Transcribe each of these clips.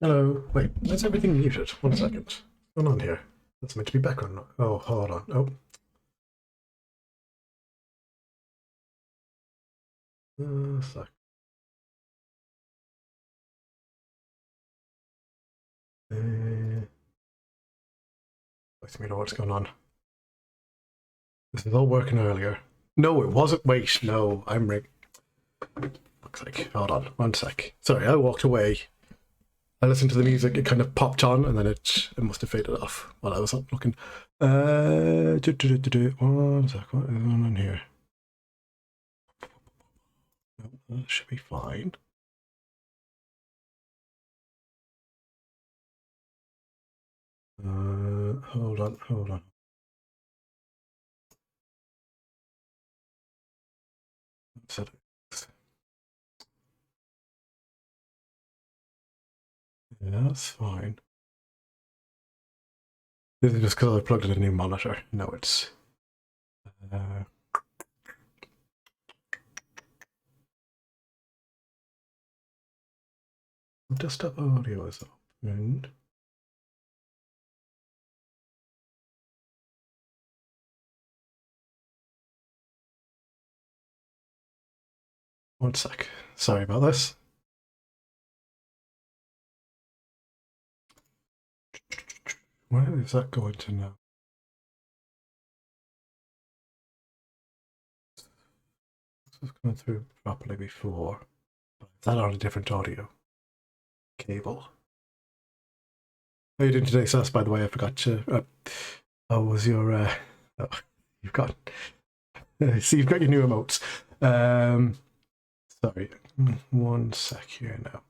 Hello. Wait, where's everything muted? 1 second. What's going on here? That's meant to be background. Oh, hold on. Oh. Sec. Let me know what's going on. This is all working earlier. No, it wasn't. Wait, no, I'm right. Looks like. Hold on. 1 sec. Sorry, I walked away. I listened to the music, it kind of popped on, and then it must have faded off while I was up looking. 1 sec, what is going on here? No, that should be fine. Hold on. Settings. Yeah, that's fine. This is just because I plugged in a new monitor. No, it's desktop audio is opened. One sec. Sorry about this. Where is that going to now? This was coming through properly before. But is that on a different audio cable? How are you doing today, Sass? By the way, I forgot to. How was your? Oh, you've got. See, you've got your new emotes. Sorry, 1 sec here now.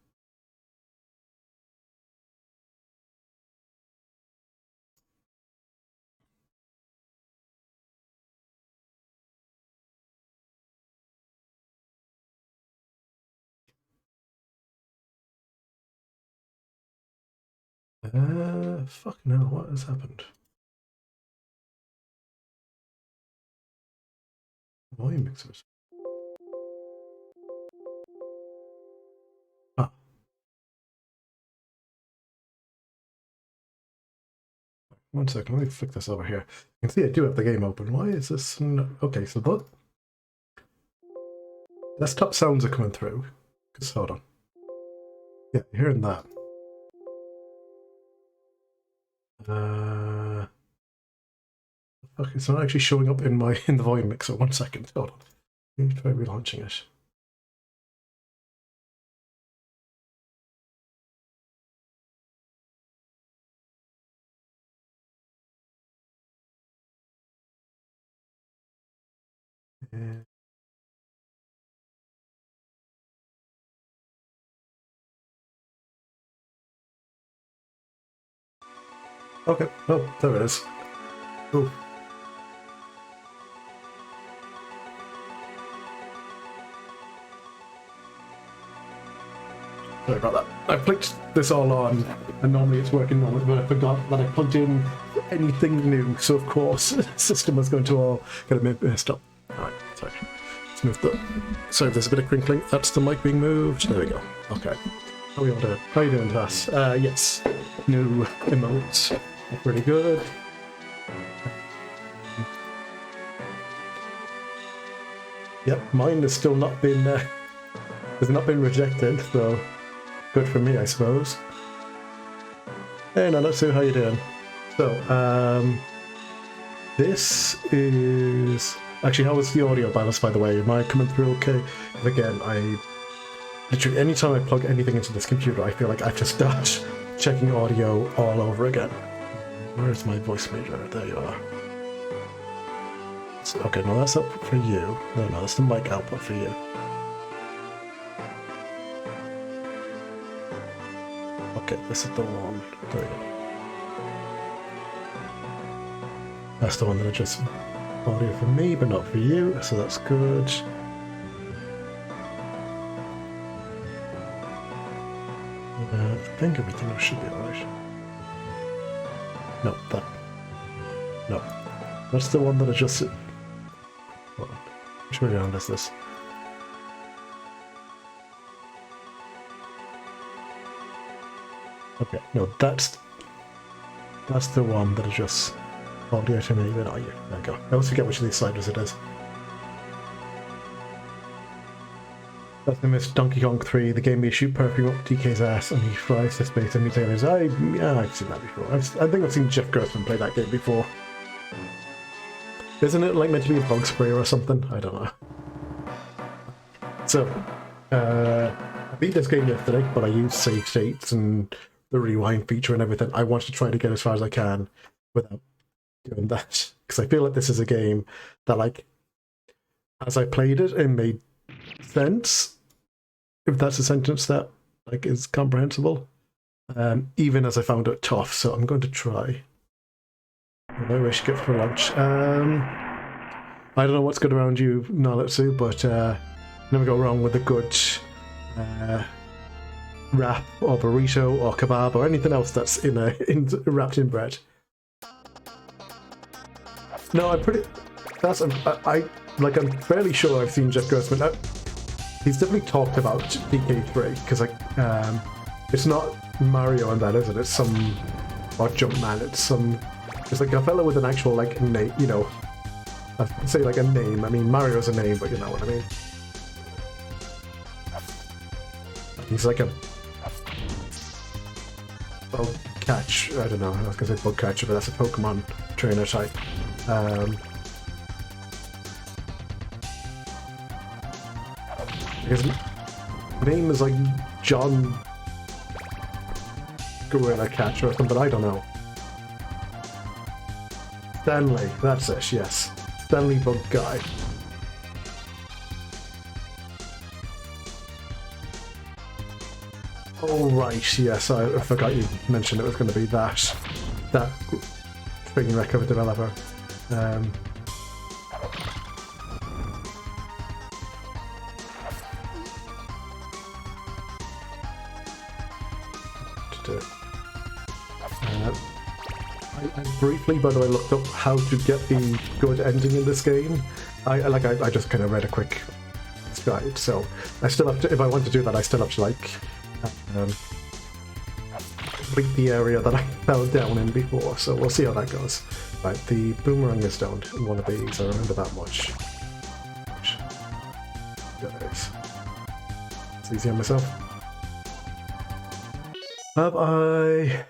Fuck no, what has happened? Volume mixers. Ah. 1 second, let me flick this over here. You can see I do have the game open. Why is this? Okay, so the desktop sounds are coming through. Just hold on. Yeah, you're hearing that. Okay, it's not actually showing up in the volume mixer. 1 second, hold on. Let me try relaunching it. Okay, oh, there it is. Oh. Sorry about that. I flicked this all on, and normally it's working normally, but I forgot that I plugged in anything new, so of course the system was going to all get a messed up. Alright, sorry. Let's move the... Sorry if there's a bit of crinkling. That's the mic being moved. There we go. Okay. How are we all doing? How are you doing, Vass? Yes. New emotes. Pretty good. Yep, mine has still not been... has not been rejected, so... Good for me, I suppose. Hey, Nana Sue, how you doing? So, this is... Actually, how was the audio balance, by the way? Am I coming through okay? Again, literally, anytime I plug anything into this computer, I feel like I have to start checking audio all over again. Where's my voice meter? There you are. Okay, no, that's output for you. No, that's the mic output for you. Okay, this is the one. There we go. That's the one that adjusts audio for me, but not for you, so that's good. I think everything should be alright. No, that. No. That's the one that adjusts it. Hold on. Which way around is this? Okay, no, that's the one that is just audio to me. Then oh yeah, there we go. I always forget which of these sliders it is. That's the miss Donkey Kong 3, the game where you shoot perfume up DK's ass and he flies to space and mutates. Yeah, I've seen that before. I think I've seen Jeff Grossman play that game before. Isn't it like meant to be a bug sprayer or something? I don't know. So, I beat this game yesterday, but I used save states and the rewind feature and everything. I want to try to get as far as I can without doing that. Because I feel like this is a game that, like, as I played it, it made sense. If that's a sentence that, like, is comprehensible. Even as I found it tough, so I'm going to try. I know where she gets for lunch. I don't know what's good around you, Naletsu, but never go wrong with a good wrap or burrito or kebab or anything else that's wrapped in bread. No, I'm pretty. I'm fairly sure I've seen Jeff Grossman. He's definitely talked about DK3 because it's not Mario and that, is it? It's some or Jumpman. It's like a fellow with an actual like name, you know. I'd say like a name. I mean, Mario's a name, but you know what I mean. He's like a bug catch. I don't know. I was gonna say bug catcher, but that's a Pokemon trainer type. His name is like John Gorilla Catcher or something. I don't know. Stanley. That's it. Yes, Stanley Bug Guy. Oh right, yes, I forgot you mentioned it was going to be that train wreck of a developer. I briefly, by the way, looked up how to get the good ending in this game. I just kind of read a quick guide, so I still have to. If I want to do that, I still have to like. Complete the area that I fell down in before, so we'll see how that goes. Right, the boomerang is down in one of these, I remember that much. Guys. It's easy on myself. Have I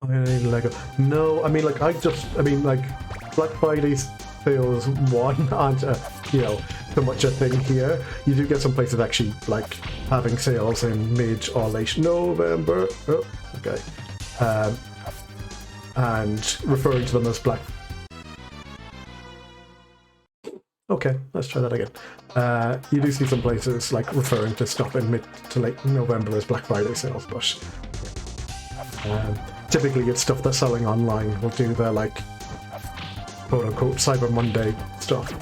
any Lego? No, I mean like Black Friday's sales aren't so much a thing here. You do get some places actually like having sales in mid or late November. Oh, okay. And referring to them as Black. Okay, let's try that again. You do see some places like referring to stuff in mid to late November as Black Friday sales, but typically it's stuff that's selling online. Will do their like quote unquote Cyber Monday stuff.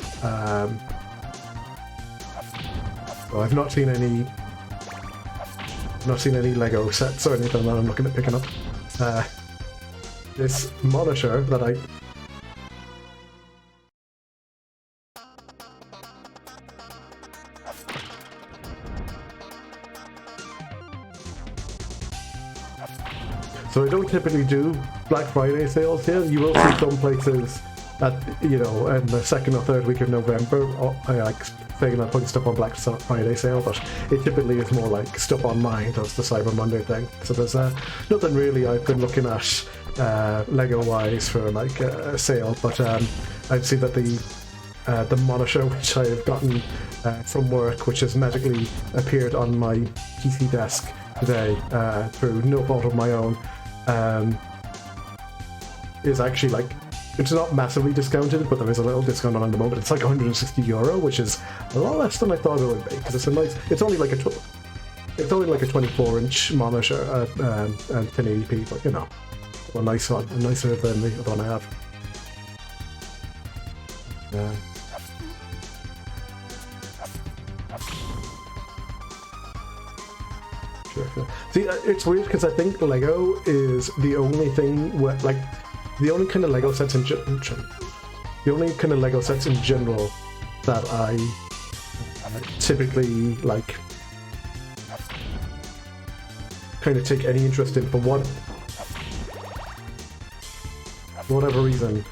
Well, I've not seen any Lego sets or anything that I'm looking at picking up. This monitor that I I don't typically do Black Friday sales here. You will see some places at in the second or third week of November, like saying they're putting stuff on Black Friday sale, but it typically is more like stuff online does the Cyber Monday thing. So there's nothing really I've been looking at Lego wise for like a sale, but I'd see that the monitor which I have gotten from work, which has magically appeared on my PC desk today through no fault of my own, is actually like, it's not massively discounted, but there is a little discount on at the moment. It's like €160, which is a lot less than I thought it would be, because it's only like a 24-inch monitor and 1080p, but a nice one, nicer than the one I have. See, it's weird because I think Lego is the only thing where, like, the only kind of Lego sets in general that I typically like kind of take any interest in for whatever reason.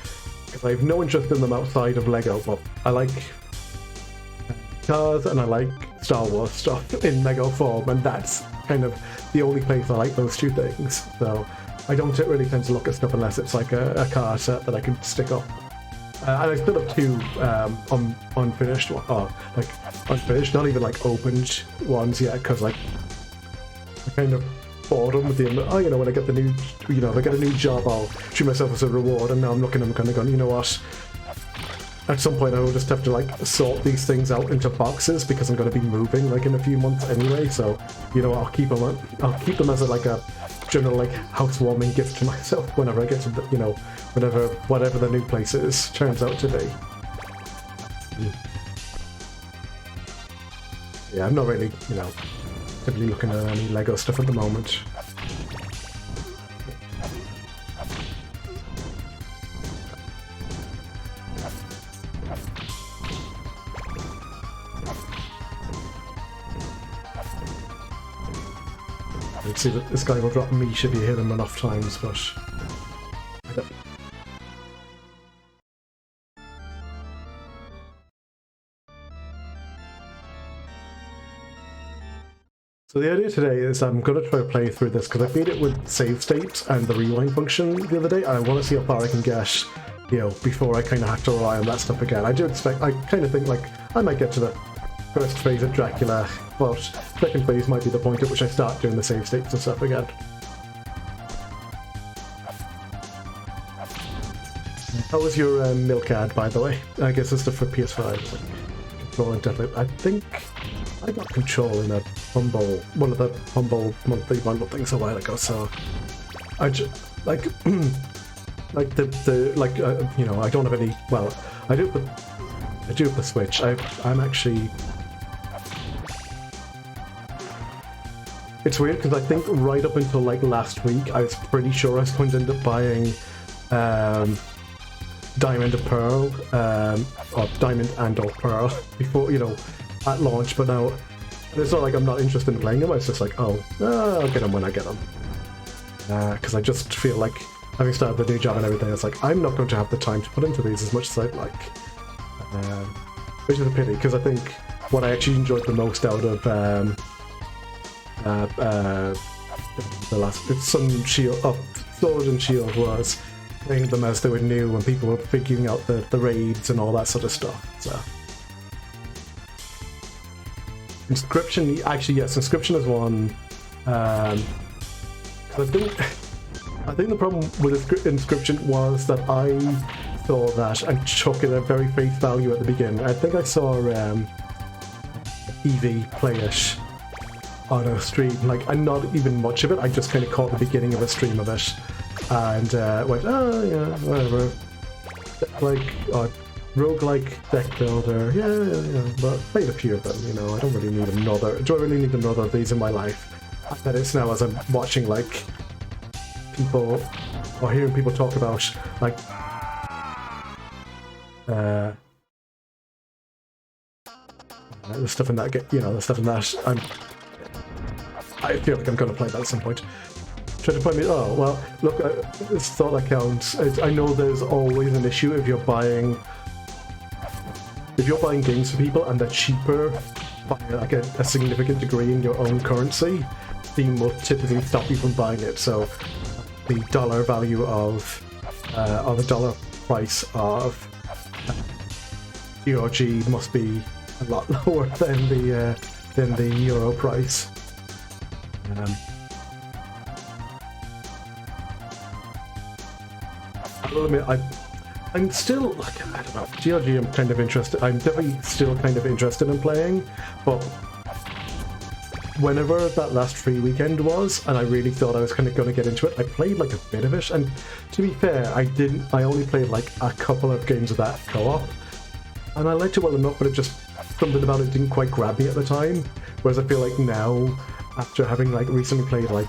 Because I have no interest in them outside of Lego, but I like cars and I like Star Wars stuff in Lego form, and that's kind of the only place I like those two things. So I don't really tend to look at stuff unless it's like a car set that I can stick up. And I still have two unfinished, unfinished, not even like opened ones yet, because like I kind of bought them with the, you know, when I get the new, you know, if I get a new job, I'll treat myself as a reward, and now I'm looking at them kind of going, you know what, at some point I will just have to like sort these things out into boxes because I'm going to be moving like in a few months anyway, so, you know, I'll keep them as like a general like housewarming gift to myself whenever I get to the, you know, whatever the new place is turns out to be. Yeah, I'm not really, you know, typically looking at any Lego stuff at the moment. Let's see that this guy will drop meat if you hit him enough times, but I don't. So the idea today is I'm going to try to play through this because I beat it with save states and the rewind function the other day, and I want to see how far I can get, you know, before I kind of have to rely on that stuff again. I kind of think like I might get to the first phase of Dracula, but second phase might be the point at which I start doing the save states and stuff again. How was your milk ad, by the way? I guess it's stuff for PS5. Controlling deadlift. I think I got control in a Humble, one of the Humble monthly bundle things a while ago, so I just like you know, I don't have any. Well, I do have the Switch. I'm actually. It's weird because I think right up until like last week, I was pretty sure I was going to end up buying Diamond and Pearl, or Diamond and or Pearl before, you know, at launch, but now it's not like I'm not interested in playing them. It's just like, oh, I'll get them when I get them. Because I just feel like, having started the new job and everything, it's like, I'm not going to have the time to put into these as much as I'd like. Which is a pity, because I think what I actually enjoyed the most out of the last Sword and Shield was playing them as they were new and people were figuring out the raids and all that sort of stuff. So Inscription, actually yes, Inscription is one. I think the problem with Inscription was that I saw that and took it at very face value at the beginning. I think I saw Evie play it on a stream, like, and not even much of it. I just kind of caught the beginning of a stream of it and went, oh yeah, whatever. Like, roguelike deck builder, yeah, but played a few of them, you know. I don't really need another. Do I really need another of these in my life? That it's now as I'm watching like people or hearing people talk about like the stuff in that, you know, the stuff in that. I feel like I'm going to play that at some point. Try to find me. Oh well, look, it's thought that counts. I know there's always an issue if you're buying games for people and they're cheaper by like a significant degree in your own currency. Steam will typically stop you from buying it. So the dollar value of or the dollar price of GOG must be a lot lower than the euro price. I will admit, I'm still, like, I don't know, GOG I'm kind of interested, I'm definitely still kind of interested in playing, but whenever that last free weekend was, and I really thought I was kind of going to get into it, I played like a bit of it, and to be fair, I only played like a couple of games of that co-op, and I liked it well enough, but it just, something about it didn't quite grab me at the time, whereas I feel like now, after having like recently played like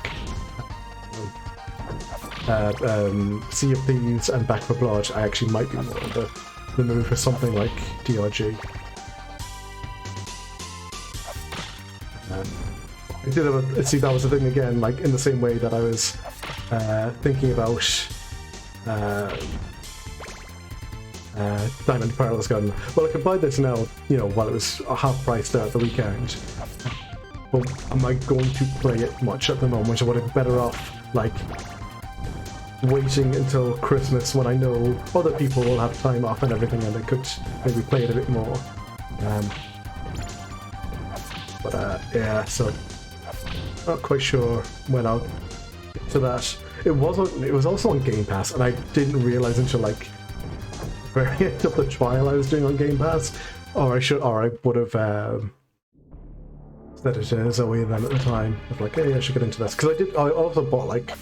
Sea of Thieves and Back 4 Blood, I actually might be more in the mood for something like DRG. See, that was the thing again, like in the same way that I was thinking about Diamond Pearl's gun. Well, I could buy this now, you know, while it was half priced at the weekend. But am I going to play it much at the moment, or would I be better off, like, waiting until Christmas when I know other people will have time off and everything and they could maybe play it a bit more? Yeah, so not quite sure when I'll get to that. It was also on Game Pass, and I didn't realize until like very end of the trial I was doing on Game Pass, or I would have said it to Zoe then at the time of like, hey, I should get into this, because I also bought like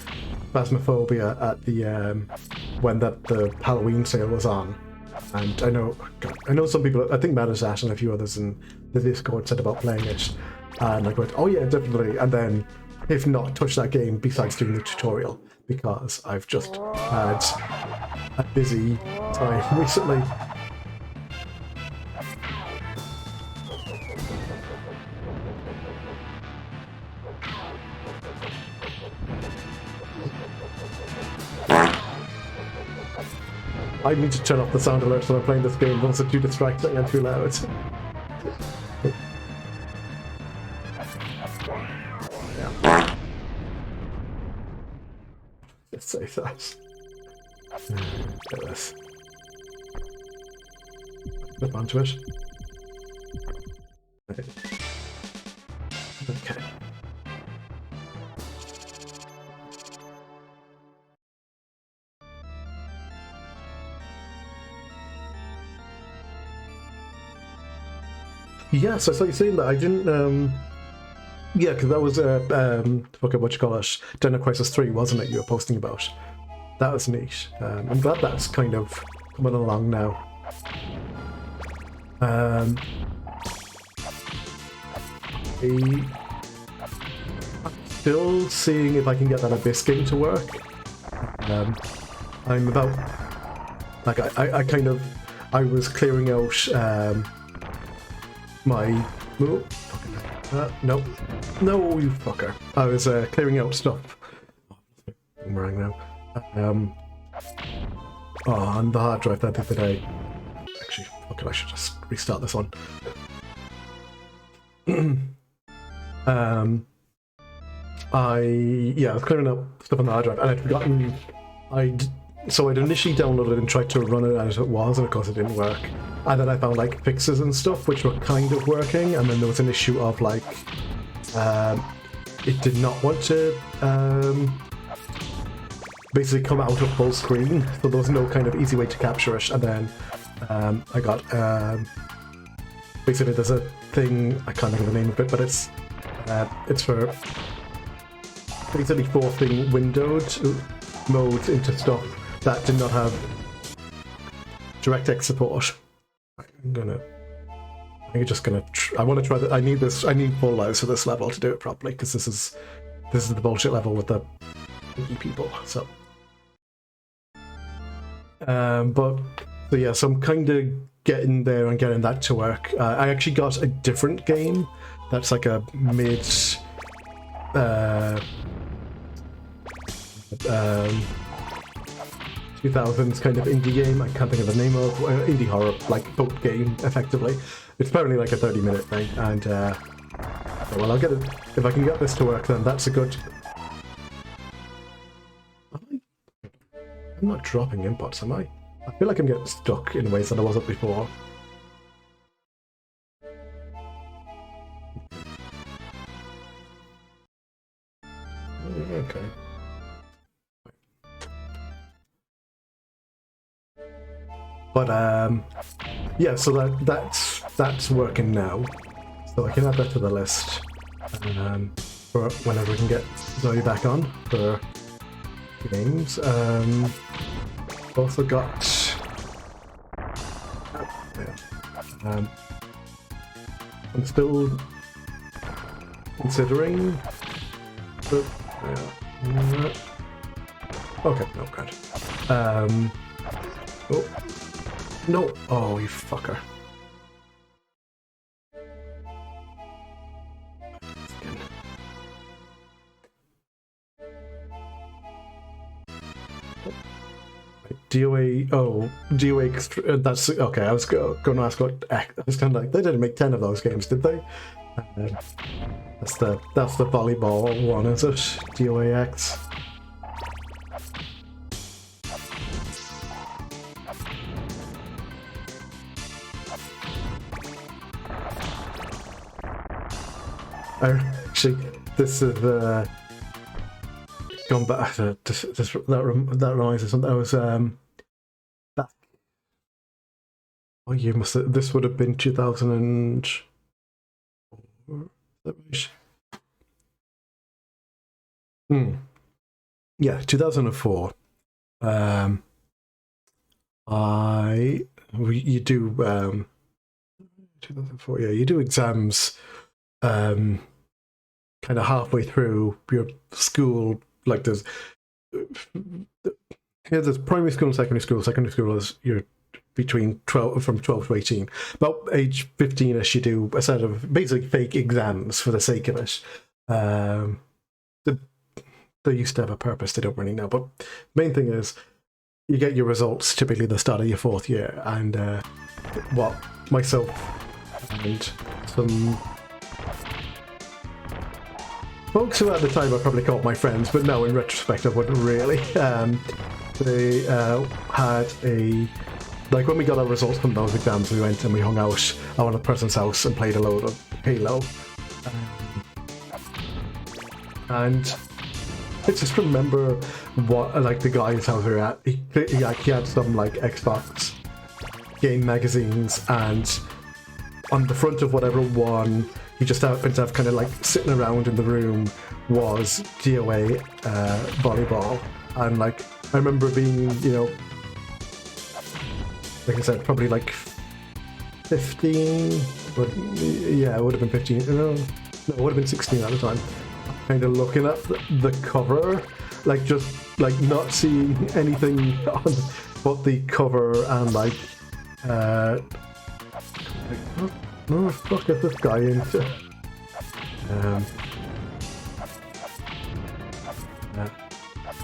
Phasmophobia at the when the Halloween sale was on, and I know some people, I think Matt and a few others in the Discord said about playing it, and I went, oh yeah, definitely, and then if not touch that game besides doing the tutorial, because I've just had a busy time recently. I need to turn off the sound alerts when I'm playing this game, those are too distracting and too loud. Let's say that. Get this. Flip onto it. Okay. Yes, I saw you saying that. I didn't. Yeah, because that was what you call it, Dino Crisis 3, wasn't it? You were posting about. That was neat. I'm glad that's kind of coming along now. I'm still seeing if I can get that Abyss game to work. I'm about like I was clearing out my no, you fucker. I was clearing out stuff. Boomerang now. On the hard drive that the other day. Actually, fuck it, I should just restart this one. I was clearing up stuff on the hard drive, and I'd forgotten. So I'd initially downloaded and tried to run it as it was, and of course it didn't work. And then I found like fixes and stuff which were kind of working, and then there was an issue of like it did not want to basically come out of full screen, so there was no kind of easy way to capture it. And then I got basically there's a thing, I can't think of the name of it, but it's for basically forcing windowed modes into stuff that did not have DirectX support. I'm just gonna. I want to try that. I need full lows for this level to do it properly, because this is the bullshit level with the people. So, so I'm kind of getting there and getting that to work. I actually got a different game that's like a mid 2000s kind of indie game. I can't think of the name of indie horror, like boat game, effectively. It's apparently like a 30-minute thing, and well, I'll get it if I can get this to work. Then that's a good. I'm not dropping inputs, am I? I feel like I'm getting stuck in ways that I wasn't before. Okay. But yeah, so that's working now. So I can add that to the list for whenever we can get Zoe back on for games. Also got I'm still considering the okay, no, good. Oh. No! Oh, you fucker. DOA. Oh, DOA. That's okay. I was going to ask what. I was kind of like, they didn't make 10 of those games, did they? That's the volleyball one, is it? DOAX. Actually, this is gone back. That reminds me of something. I was back. Oh, you must have, this would have been 2000 and. Yeah, 2004. You do 2004. Yeah, you do exams. Kind of halfway through your school, like there's primary school and secondary school. Secondary school is you're between 12 to 18. About age 15ish, you do a set of basically fake exams for the sake of it. They used to have a purpose. They don't really know, but main thing is you get your results typically the start of your 4th year, and what myself and some folks who at the time I probably called my friends, but no, in retrospect I wouldn't really. They had a, like when we got our results from those exams, we went and we hung out at one of the person's house and played a load of Halo. And I just remember what, like the guy's house we were at, he had some like Xbox game magazines, and on the front of whatever one he just happened to have kind of like sitting around in the room was DOA volleyball. And like I remember being, you know, like I said, probably like 15, but yeah, it would have been 15. No, it would have been 16 at the time. Kind of looking at the cover, like just like not seeing anything on but the cover, and like what the fuck is this guy into?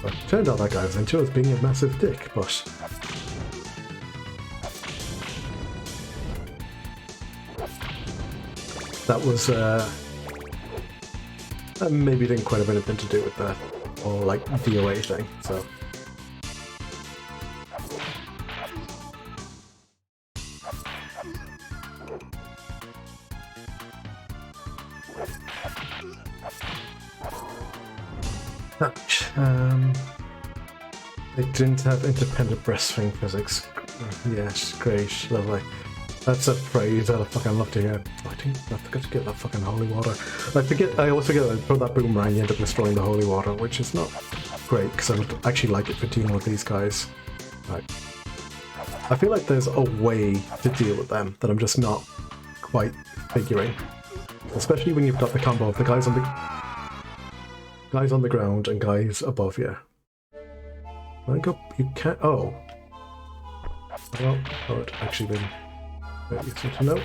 But turned out that guy was into was being a massive dick, but that was maybe didn't quite have anything to do with that or like DOA thing, so. They didn't have independent breastfeeding physics. Yes, great, lovely. That's a phrase I'd fucking love to hear. Oh, I forgot to get that fucking holy water. I always forget that I throw that boomerang, you end up destroying the holy water, which is not great, because I would actually like it for dealing with these guys. Right. I feel like there's a way to deal with them that I'm just not quite figuring. Especially when you've got the combo of the guys on the ground and guys above you. I think you can't. Oh. Well, that would actually been very useful to know.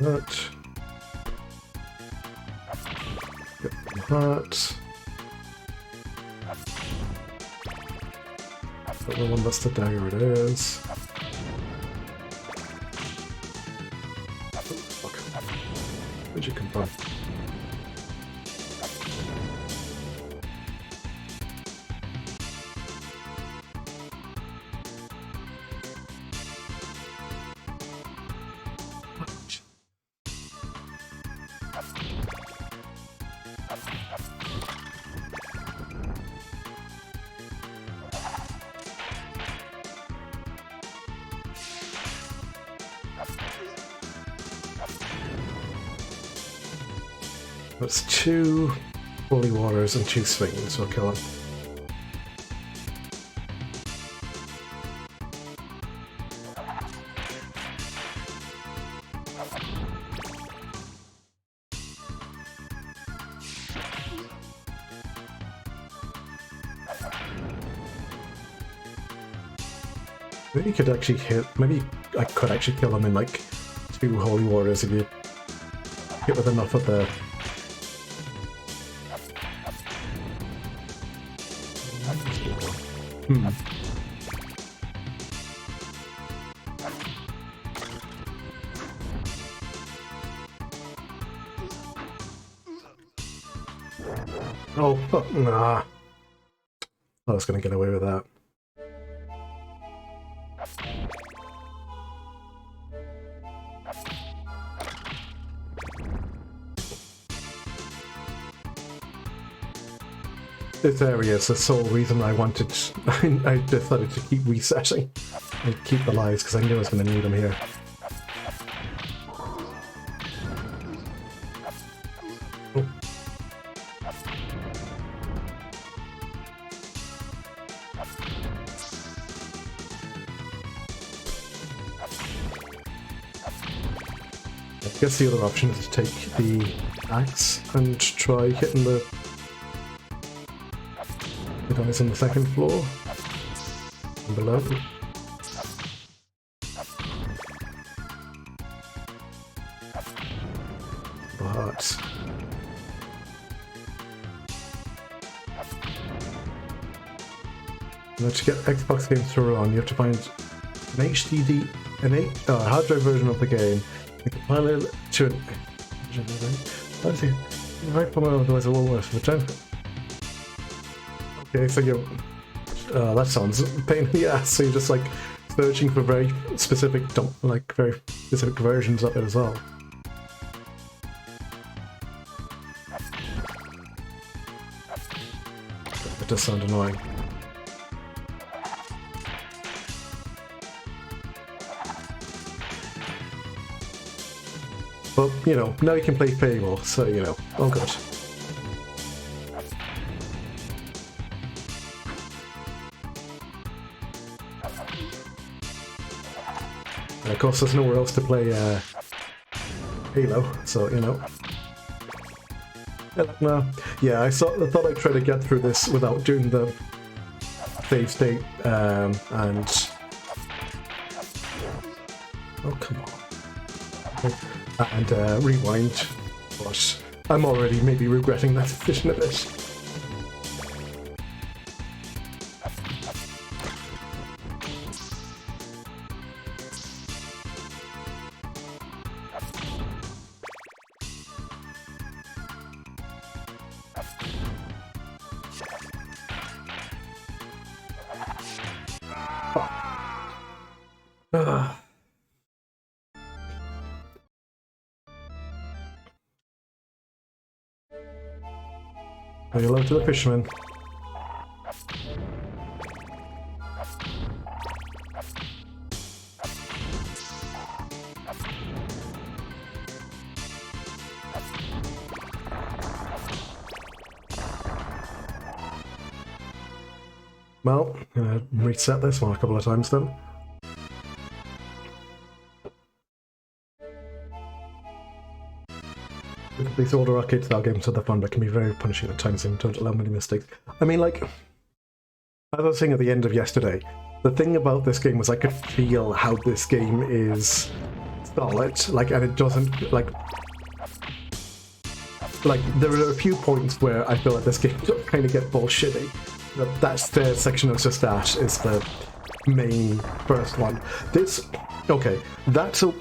That. Get that. The one that's the dagger it is. Oh, fuck. Where'd you come from? That's 2 holy waters and 2 swings, we'll kill him. Maybe you could actually hit, maybe I could actually kill him in like 2 holy warriors if you hit with enough of the... Oh, fuck, nah. I was gonna get away with that. This area is the sole reason I wanted... I decided to keep resetting and keep the lives, because I knew I was going to need them here. Oh. I guess the other option is to take the axe and try hitting the guys on the second floor and below. But to get Xbox games to run, you have to find an HDD, a hard drive version of the game. You can compile it to an... Let's see. Right from otherwise it won't work for the time. Okay, so you're... that sounds a pain in the ass, so you're just like searching for very specific, very specific versions of it as well. It does sound annoying. But, you know, now you can play Fable, so, you know, all good. And of course, there's nowhere else to play Halo, so, you know. Yeah, I thought I'd try to get through this without doing the save state, and... Oh, come on. And rewind, but I'm already maybe regretting that decision a bit. Hello to the fisherman. Well, I'm gonna reset this one a couple of times then. These older arcade-style games are the fun, but can be very punishing at times and don't allow many mistakes. I mean, like, as I was saying at the end of yesterday, the thing about this game was I could feel how this game is solid, like, and it doesn't, like, there are a few points where I feel like this game does kind of get bullshitty. That's the section I was just at, is the main first one. This, okay, that's a...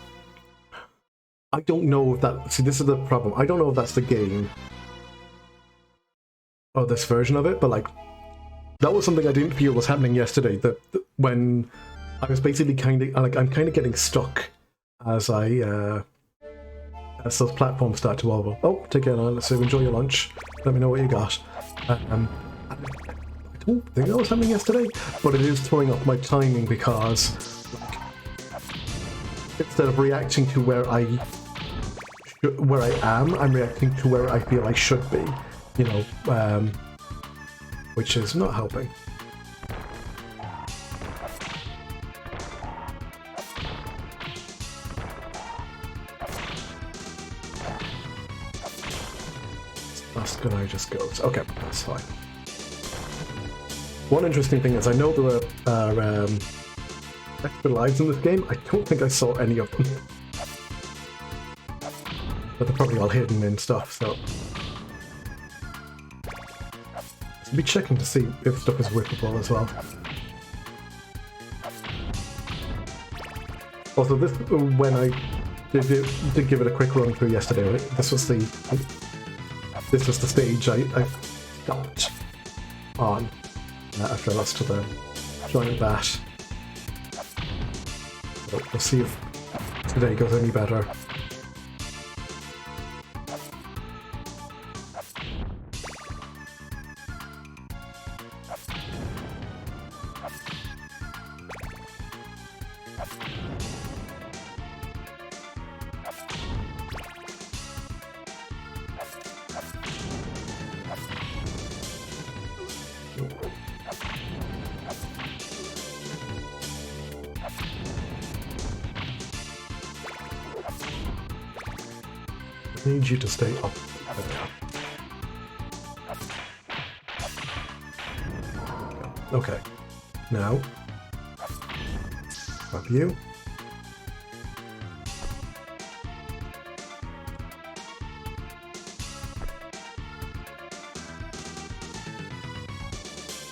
I don't know if that... See, this is the problem. I don't know if that's the game or this version of it, but, like, that was something I didn't feel was happening yesterday, that when I was basically kind of... Like, I'm kind of getting stuck as I... as those platforms start to over. Oh, take care now. Let's enjoy your lunch. Let me know what you got. I don't think that was happening yesterday, but it is throwing off my timing because... Like, instead of reacting to where I am, I'm reacting to where I feel I should be, you know, which is not helping. That's gonna just go. Okay, that's fine. One interesting thing is I know there are extra lives in this game. I don't think I saw any of them. but they're probably all hidden in stuff, so... I'll be checking to see if stuff is whippable as well. Also, this, when I did give it a quick run through yesterday, right? This was the stage I stopped on after I lost to the giant bat. So we'll see if today goes any better. I need you to stay up there. Okay. Now. Up you.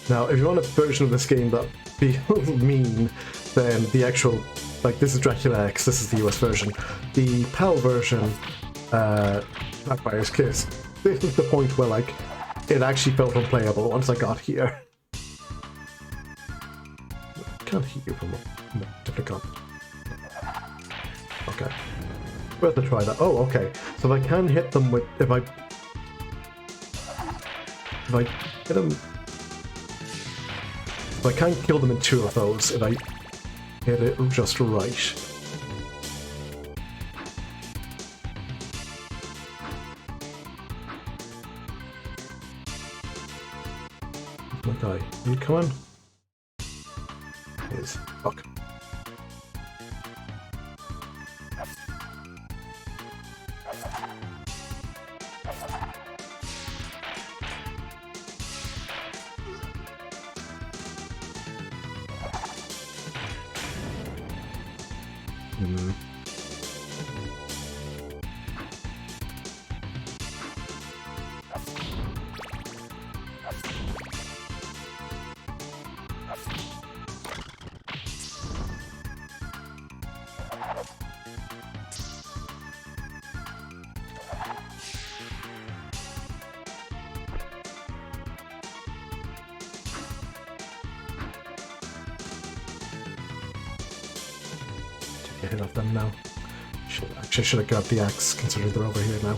Now, if you want a version of this game that feels mean, then the actual, like, this is Dracula X, this is the US version. The PAL version, Vampire's Kiss, this is the point where, like, it actually felt unplayable once I got here. I can't hit you from a different gun. Okay. Worth a try that. Oh, okay. So if I can hit them with, if I hit them, I can't kill them in two of those if I hit it just right. My guy, you coming? He is. Fuck. Hit off them now. Actually, should have grabbed the axe, considering they're over here now.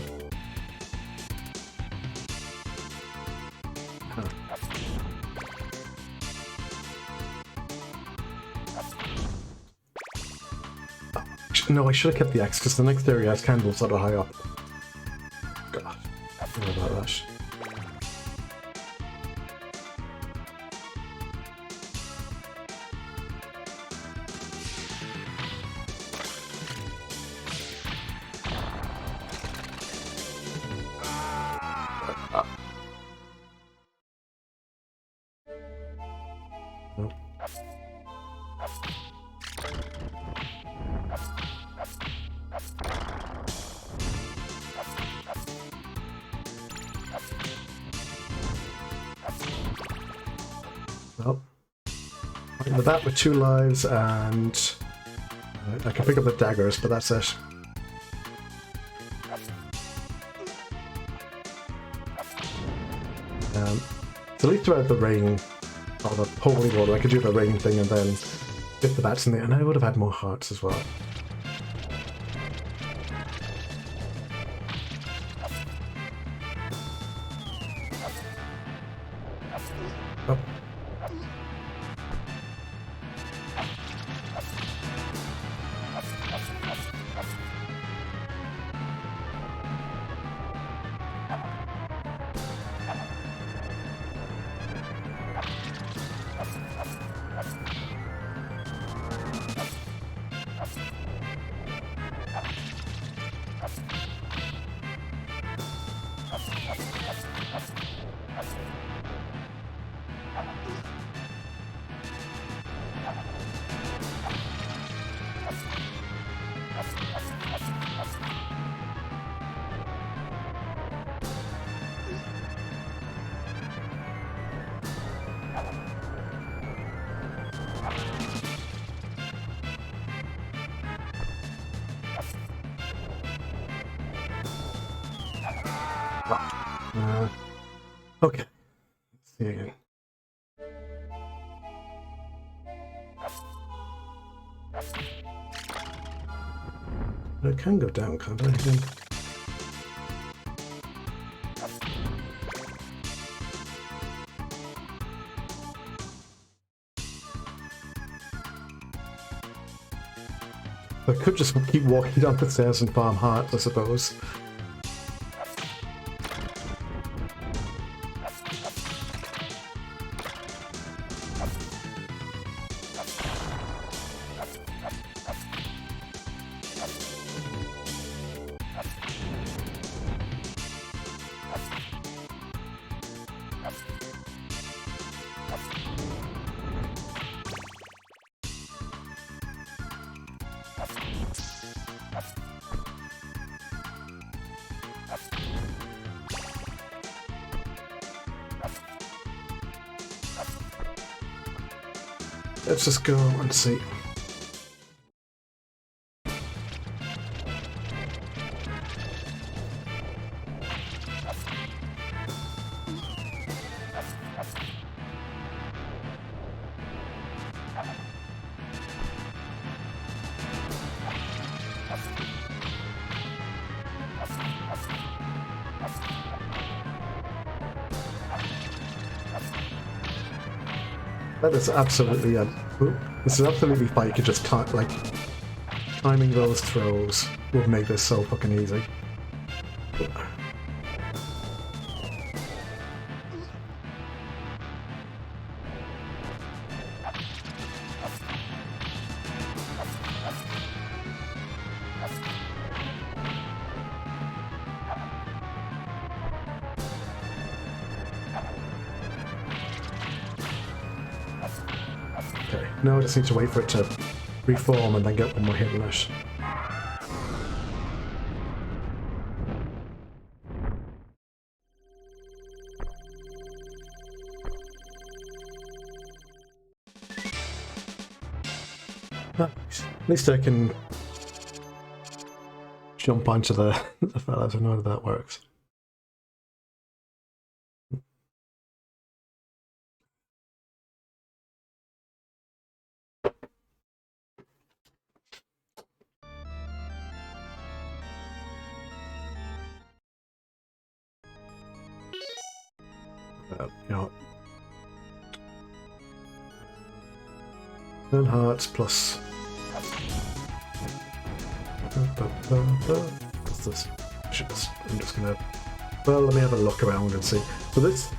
No, I should have kept the axe, because the next area has candles that are high up. God, I forgot about that. Well, fighting the bat with 2 lives, and I can pick up the daggers, but that's it. So at least throughout the rain, or the holy water, I could do the rain thing and then hit the bats in there, and I would have had more hearts as well. Oh. Okay. Let's see again. But it can go down, can't I? I could just keep walking down the stairs and farm hearts, I suppose. Let's just go and see. That is absolutely this is absolutely fine. You could just can't like timing those throws would make this so fucking easy. Okay, now I just need to wait for it to reform and then get one more hit on it. At least I can jump onto the fellas. I know how that works. You know, 10 hearts plus. What's this? I'm just gonna. Well, let me have a look around and see. So this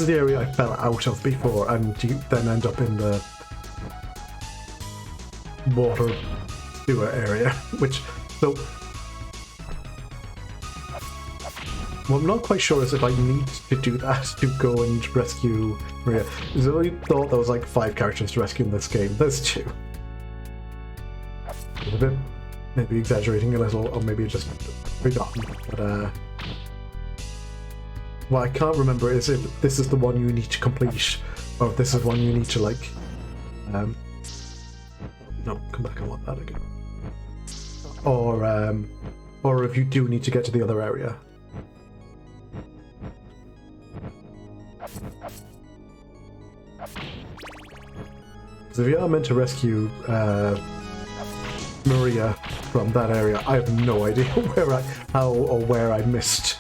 is the area I fell out of before, and you then end up in the water sewer area, which so. What I'm not quite sure is if I need to do that to go and rescue Maria. Because I really thought there was like 5 characters to rescue in this game. There's 2. A bit, maybe exaggerating a little, or maybe just forgotten. But what I can't remember is if this is the one you need to complete, or if this is one you need to like. No, come back. I want that again. Or if you do need to get to the other area. So if you are meant to rescue Maria from that area, I have no idea where I missed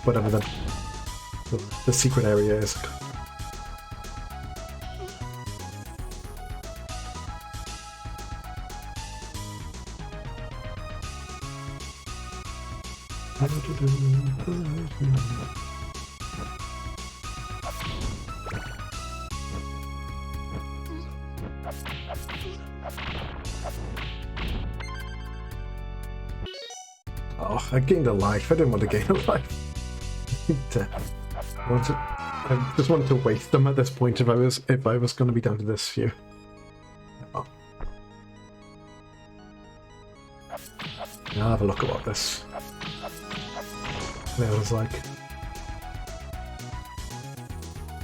whatever the secret area is. Oh, I gained a life. I didn't want to gain a life. I just wanted to waste them at this point if I was going to be down to this few. Oh. Now I'll have a look at what this was like.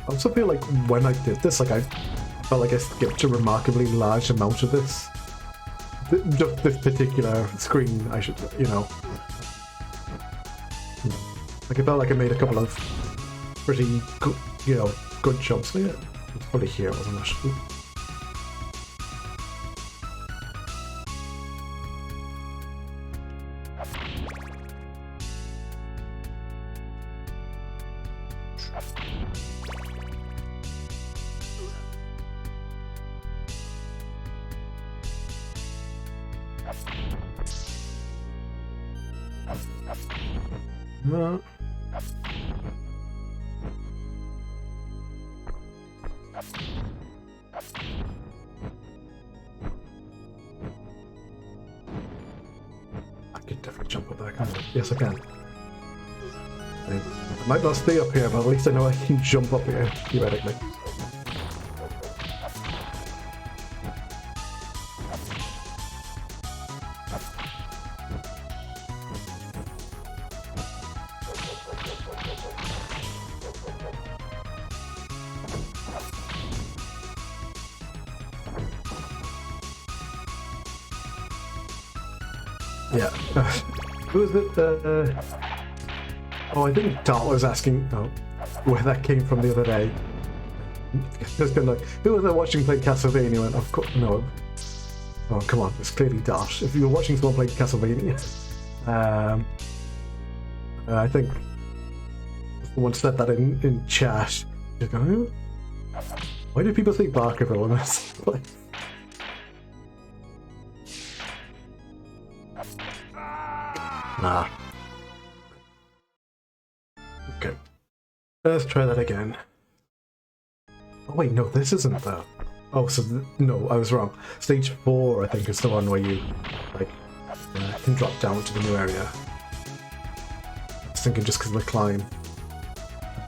I also feel like when I did this, like I felt like I skipped a remarkably large amount of this. Just this particular screen, I should, you know. it felt like it made a couple of pretty good, good jumps. Yeah, it's probably here, wasn't it? Ooh. No. I could definitely jump up there, can't I? Yes, I can. I might not stay up here, but at least I know I can jump up here, theoretically. Yeah. Who was it? Oh, I think Dart was asking where that came from the other day. Just been like, who was I watching play Castlevania? And of course, no. Oh, come on, it's clearly Dart. If you were watching someone play Castlevania, I think someone said that in chat. Just going, why do people think Barkerville in this place? Nah. Okay. Let's try that again. Oh wait, no, this isn't the... Oh, so no, I was wrong. Stage 4, I think, is the one where you, like, can drop down to the new area. I was thinking just because of the climb.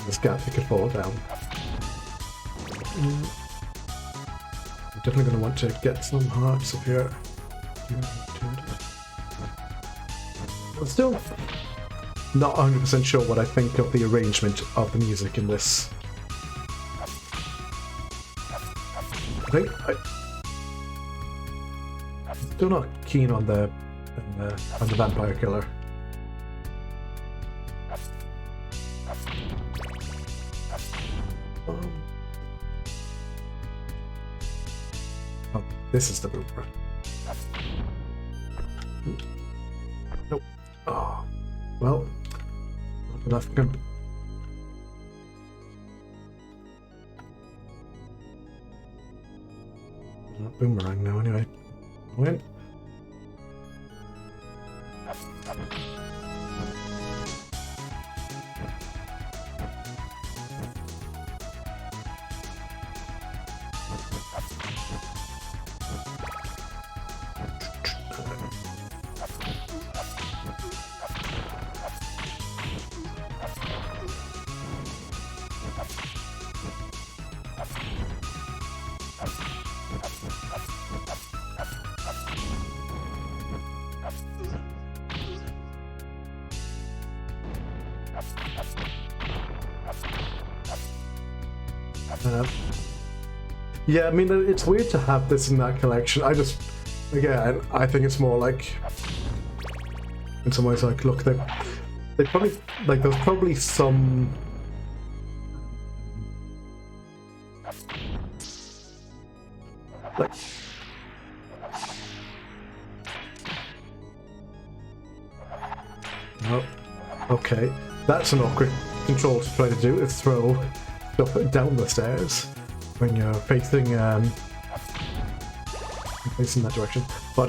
This gap, you could fall down. I'm definitely going to want to get some hearts up here. I'm still not 100% sure what I think of the arrangement of the music in this. I'm still not keen on the vampire killer. Oh, this is the boomer. Nope. Oh, well, not enough. Not boomerang now, anyway. Win. Yeah, I mean, it's weird to have this in that collection. Again, I think it's more like, in some ways, like, look, they probably, like, there's probably some, like, oh, okay, that's an awkward control to try to do, is throw stuff down the stairs when you're facing that direction. But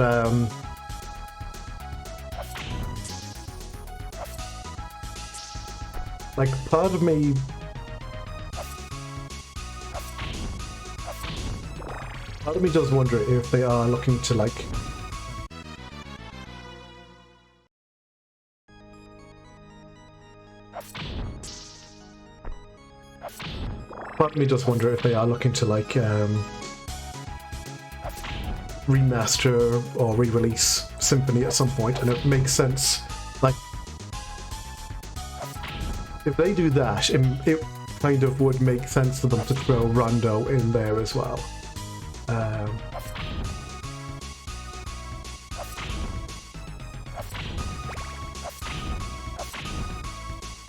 like, part of me does wonder if they are looking to, like, remaster or re-release Symphony at some point, and it makes sense. Like, if they do that, it kind of would make sense for them to throw Rondo in there as well.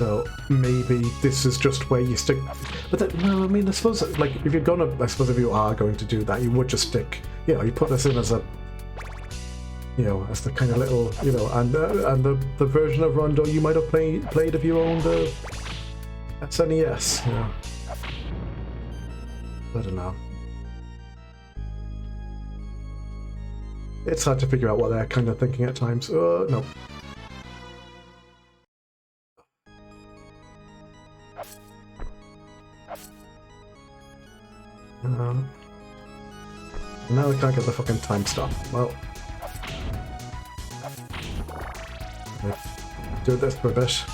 So maybe this is just where you stick. But then, no, I mean, I suppose like if you're gonna, I suppose if you are going to do that, you would just stick. You know, you put this in as a, you know, as the kind of little, you know, and the version of Rondo you might have played if you owned a SNES. You know. I don't know. It's hard to figure out what they're kind of thinking at times. No. Now I can't get the fucking time stop. Well, do this for a bit.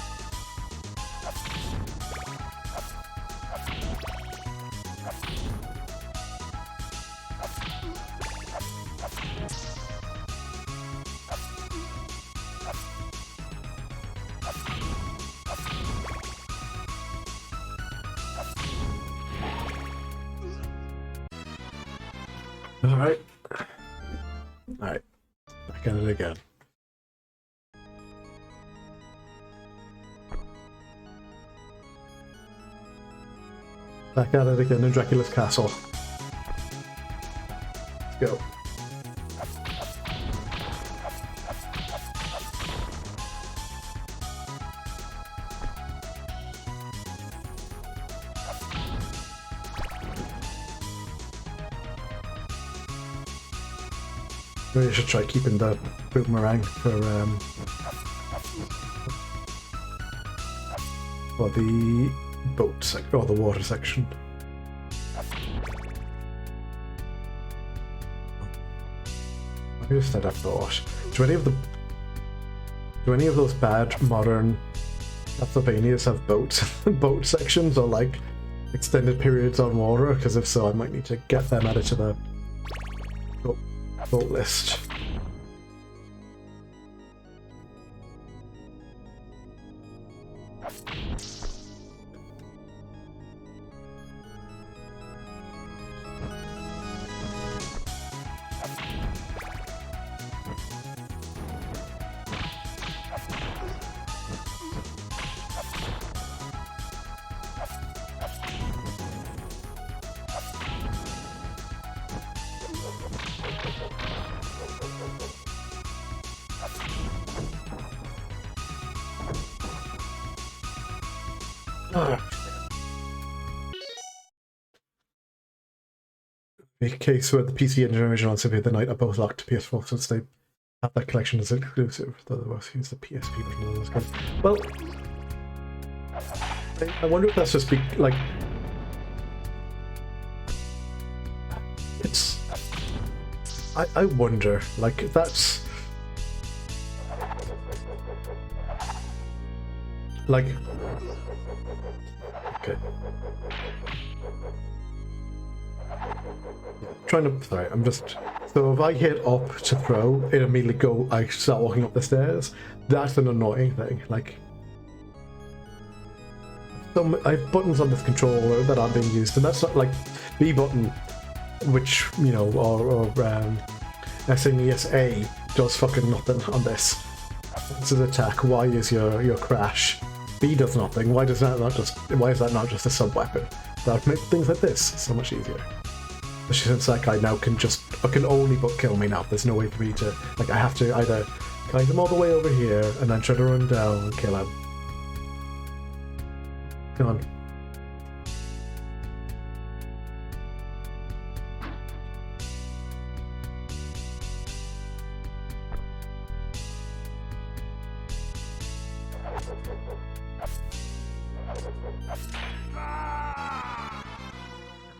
Alright. Alright. Back at it again. Back at it again in Dracula's castle. Let's go. Maybe I should try keeping the boomerang for the boat section or the water section. I just had a thought. Do any of those bad modern Castlevanias have boat sections or like extended periods on water? Because if so, I might need to get them added to the boat list. A case where the PC Engine original and Symphony of the Night are both locked to PS4 since they have that collection as exclusive. Otherwise, use the PSP version of this game. Well, I wonder if that's just like it's. I wonder, like if that's like okay. Trying to, sorry, I'm just, so if I hit up to throw, it immediately I start walking up the stairs. That's an annoying thing, like, I have buttons on this controller that aren't being used, and that's not like B button, which, you know, or SNES A does fucking nothing on this. This is attack, Y is your crash, B does nothing, why is that not just a sub-weapon? That would make things like this so much easier. Since that guy now can only but kill me now. There's no way for me to, like, I have to either guide him all the way over here and then try to run down and kill him. Come on.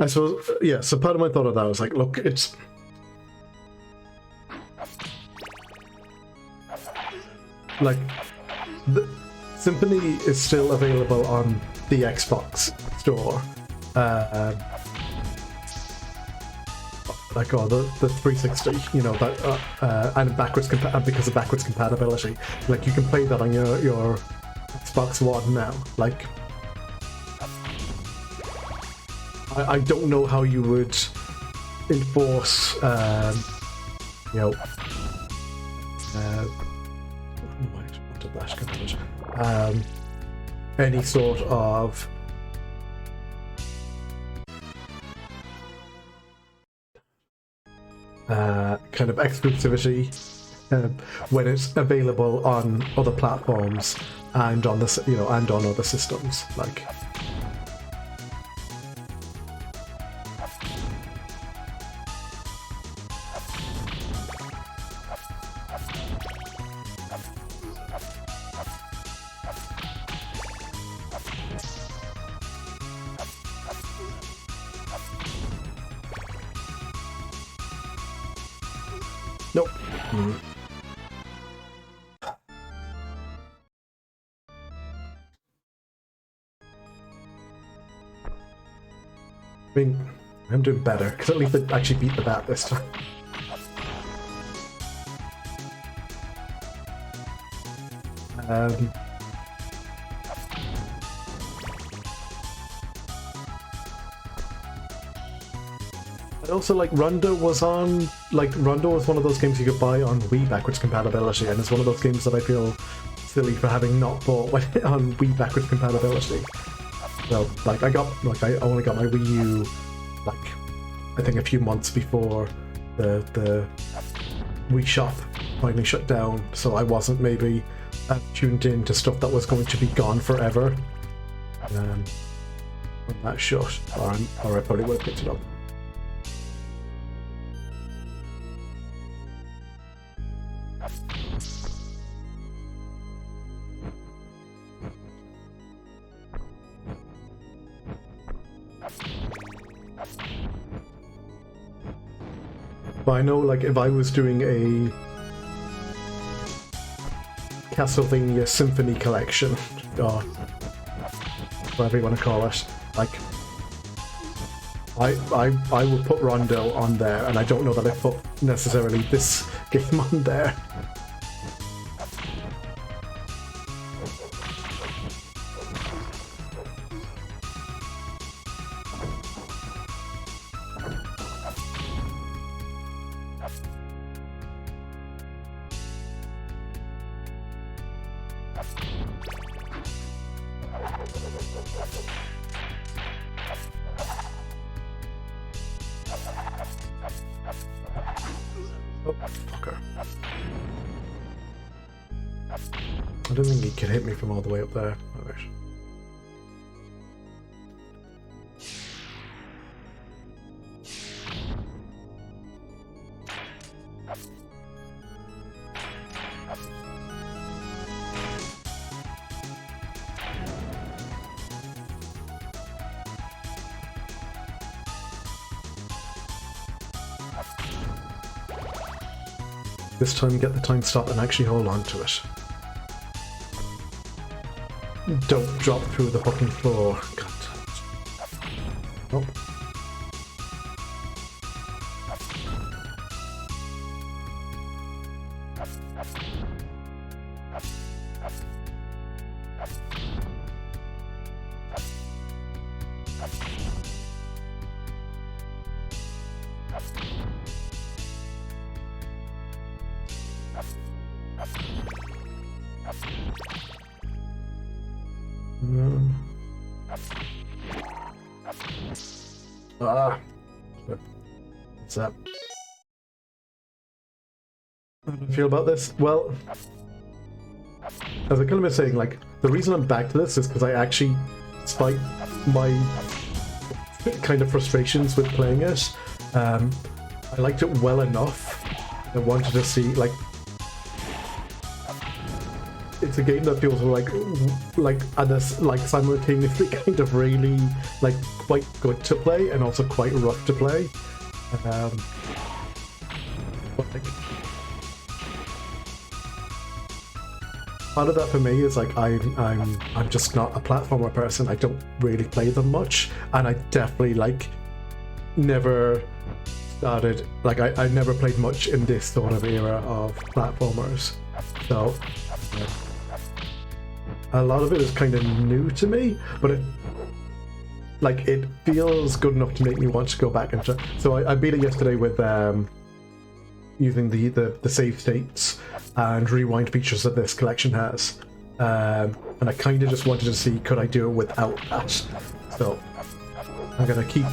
I suppose, yeah, so part of my thought of that was like, look, it's... like, the Symphony is still available on the Xbox store. Like, the 360, you know, that, and because of backwards compatibility. Like, you can play that on your Xbox One now. Like, I don't know how you would enforce, you know, any sort of kind of exclusivity when it's available on other platforms and on the and on other systems. Like, nope. I mean, I'm doing better, because at least I actually beat the bat this time. And also, like, Rondo was one of those games you could buy on Wii backwards compatibility, and it's one of those games that I feel silly for having not bought on Wii backwards compatibility. So, like, I only got my Wii U, like, I think a few months before the Wii shop finally shut down, so I wasn't maybe tuned in to stuff that was going to be gone forever when that shut, or I probably would have picked it up. But I know, like, if I was doing a Castlevania Symphony Collection, or whatever you want to call it, like, I would put Rondo on there, and I don't know that I put necessarily this game on there. Oh, fucker. I don't think he could hit me from all the way up there. Alright. This time get the time stop and actually hold on to it. Don't drop through the fucking floor. God damn it. Nope. What's that? How do I feel about this? Well, as I kind of been saying, like, the reason I'm back to this is because I actually, despite my kind of frustrations with playing it, I liked it well enough. I wanted to see, like, it's a game that feels like and this, like, simultaneously kind of really, like, quite good to play and also quite rough to play. But, like, part of that for me is like I'm just not a platformer person. I don't really play them much, and I definitely, like, never started, like, I never played much in this sort of era of platformers, so a lot of it is kind of new to me, but it feels good enough to make me want to go back and try. So I beat it yesterday with using the save states and rewind features that this collection has. and I kind of just wanted to see could I do it without that. So I'm gonna keep,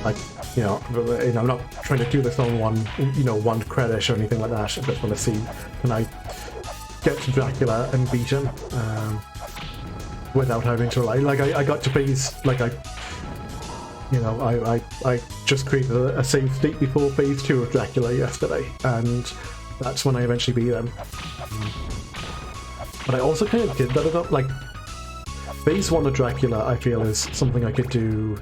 like, you know, I'm not trying to do this on one credit or anything like that. I just want to see, can I get to Dracula and beat him without having to rely. Like I got to phase, like I just created a save state before phase 2 of Dracula yesterday, and that's when I eventually beat him. But I also kind of did that about, like, phase 1 of Dracula I feel is something I could do.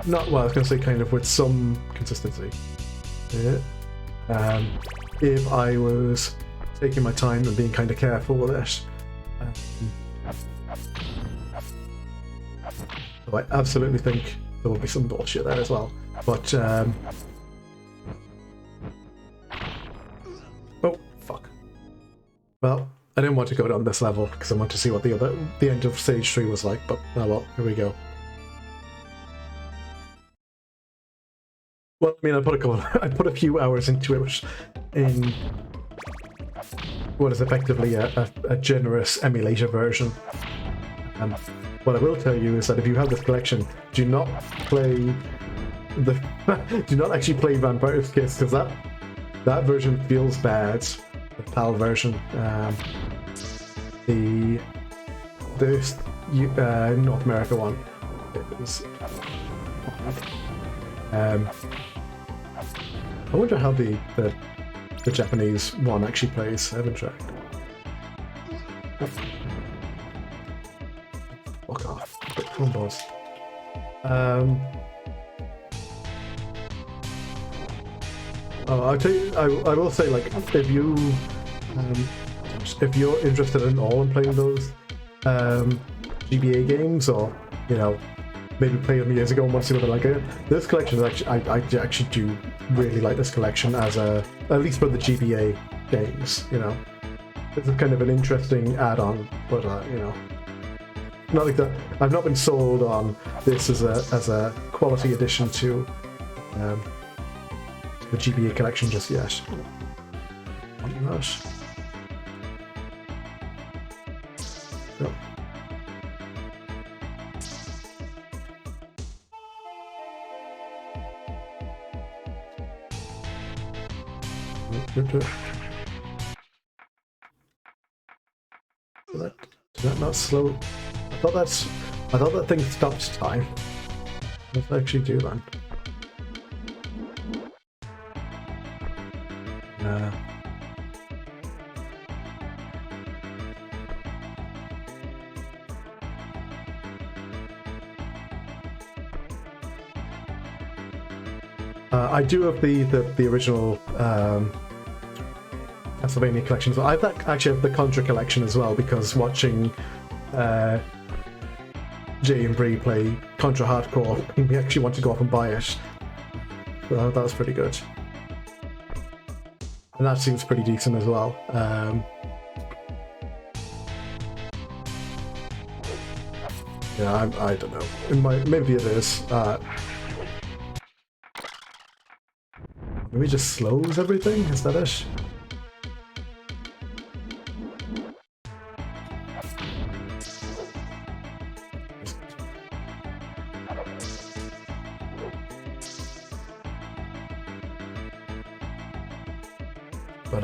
Not, well, I was going to say kind of with some consistency. Yeah. If I was taking my time and being kind of careful with it. So I absolutely think there will be some bullshit there as well. But, oh, fuck. Well, I didn't want to go down this level because I want to see what the end of stage 3 was like, but oh well, here we go. Well, I mean, I put a few hours into it in what is effectively a generous emulator version. What I will tell you is that if you have this collection, do not play do not actually play Vampire's Kiss, because that version feels bad. The PAL version, the North America one, is. I wonder how the Japanese one actually plays. I haven't checked. Fuck off. Come on, boss. Oh, I'll tell you, I will say, like, if you're interested at all in playing those GBA games, or, you know, maybe played them years ago and want to see what they're like, this collection is actually, I actually do really like this collection as at least for the GBA games, you know. It's kind of an interesting add-on, but, you know, not like that. I've not been sold on this as a quality addition to the GBA collection just yet. Gosh. So. Did that not slow? I thought that thing stopped time. What does it actually do then? I do have the original Castlevania collection. So I actually have the Contra collection as well, because watching Jay and Bree play Contra Hardcore made me actually want to go off and buy it. So that was pretty good. And that seems pretty decent as well. Yeah, I don't know. Maybe it is. Maybe it just slows everything? Is that it? But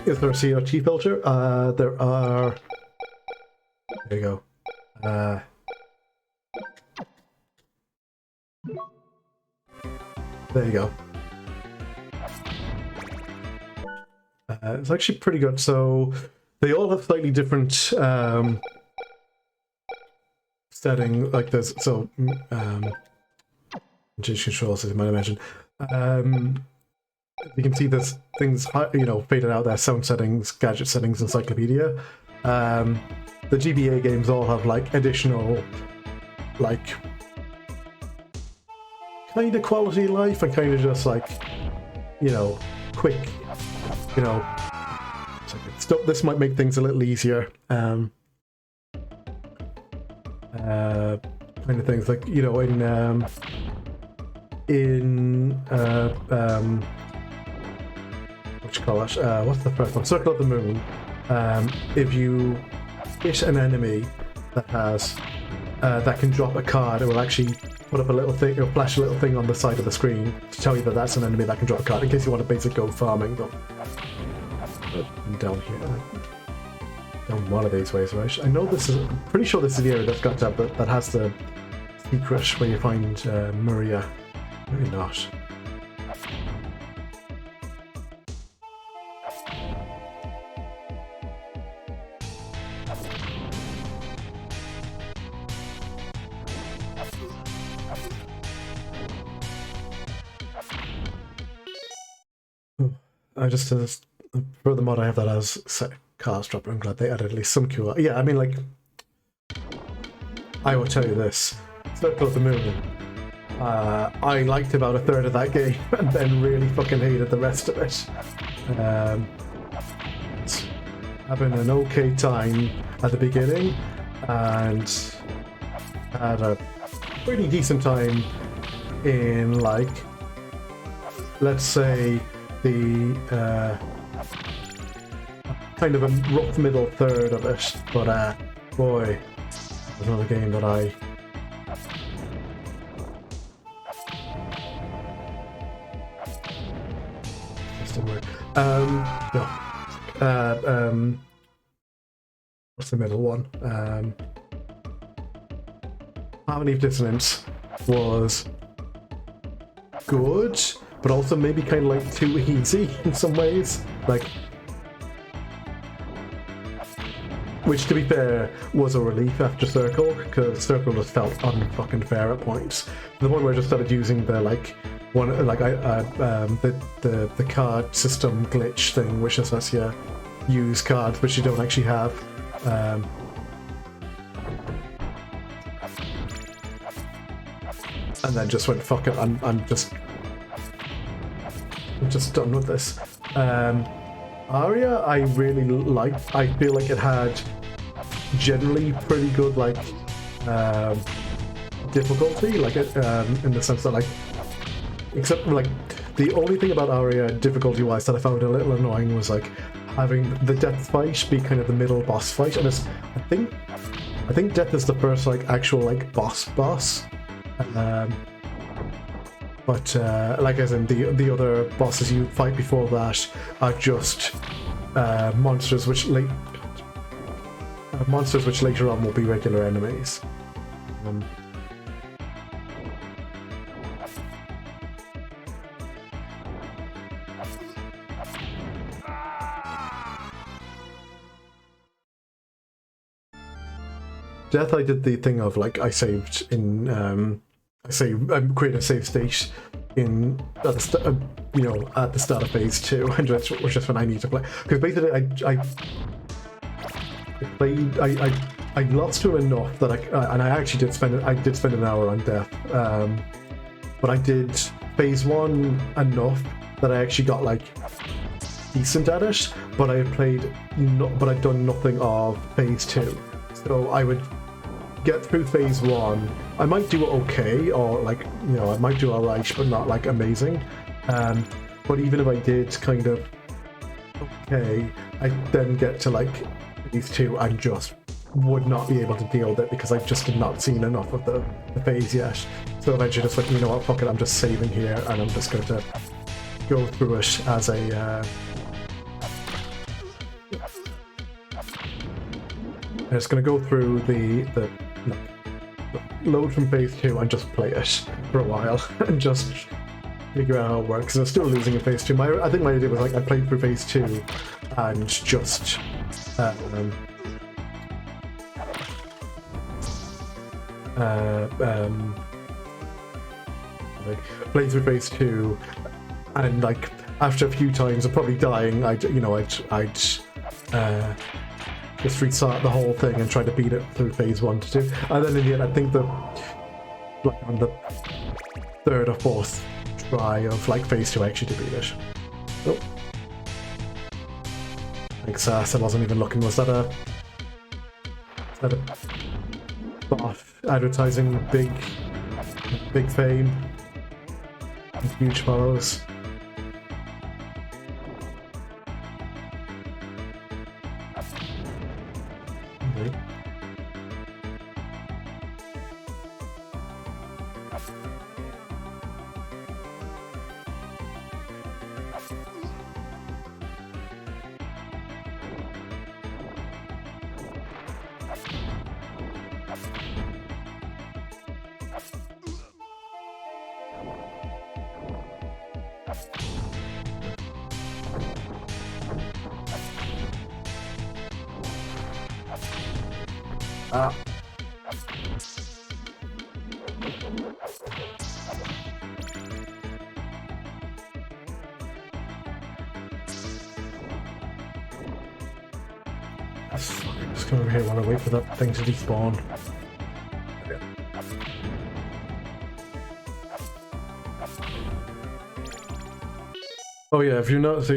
is there a CRT filter? There are. There you go. There you go. It's actually pretty good. So they all have slightly different setting. Like there's change controls, as you might imagine. You can see there's things, you know, faded out there. Sound settings, gadget settings, encyclopedia. The GBA games all have like additional, like, kind of quality life and kind of just like, you know, quick, you know, stuff. This might make things a little easier. kind of things, like, you know, what you call it? What's the first one? Circle of the Moon. If you hit an enemy that has that can drop a card, it will actually put up a little thing, it'll flash a little thing on the side of the screen to tell you that that's an enemy that can drop a card, in case you want to basically go farming them. Down here. Down one of these ways, right? I know this is, I'm pretty sure this is the area that's got that has the secret where you find Maria. Maybe not. I just for the mod I have that as cars dropper. I'm glad they added at least some QR. Yeah, I mean, like, I will tell you this: Circle of the Moon. I liked about a third of that game, and then really fucking hated the rest of it. Having an okay time at the beginning, and had a pretty decent time in, like, let's say, the kind of a rough middle third of it, but boy, it was another game that I what's the middle one? Harmony of Dissonance was good, but also maybe kind of like too easy in some ways, like, which, to be fair, was a relief after Circle, because Circle just felt unfucking fair at points. To the point where I just started using the, like, one, like, the card system glitch thing, which just lets you use cards which you don't actually have. And then just went, fuck it, I'm just done with this. Aria, I really liked. I feel like it had generally pretty good, like, difficulty, like, it, in the sense that, like, except, like, the only thing about Aria difficulty-wise that I found a little annoying was, like, having the death fight be kind of the middle boss fight, and it's, I think death is the first, like, actual, like, boss. But like, as in the other bosses you fight before that are just monsters which later on will be regular enemies. Death, I did the thing of, like, I saved in I created a save state in at the at the start of phase 2, and which is just when I need to play, because basically I lost to enough that I actually did spend an hour on Death, but I did phase 1 enough that I actually got, like, decent at it, but I'd done nothing of phase 2, so I would get through phase 1. I might do okay, or, like, you know, I might do alright, but not, like, amazing. But even if I did kind of okay, I then get to, like, phase 2 and just would not be able to deal with it because I just had not seen enough of the phase yet. So eventually just like, you know what, fuck it, I'm just saving here and I'm just going to go through it as a I'm just going to go through the load from phase 2 and just play it for a while and just figure out how it works. I'm still losing in phase 2. I think my idea was, like, I played through phase 2 and just like, played through phase 2 and, like, after a few times of probably dying, I'd just restart the whole thing and try to beat it through phase 1 to 2, and then in the end I think that, like, on the 3rd or 4th try of, like, phase 2 I actually did beat it. Oh, thanks, I wasn't even looking. Was that a bot advertising big fame and huge follows. Okay. Ah. Just come over here while I wait for that thing to despawn. Oh yeah, if you're not,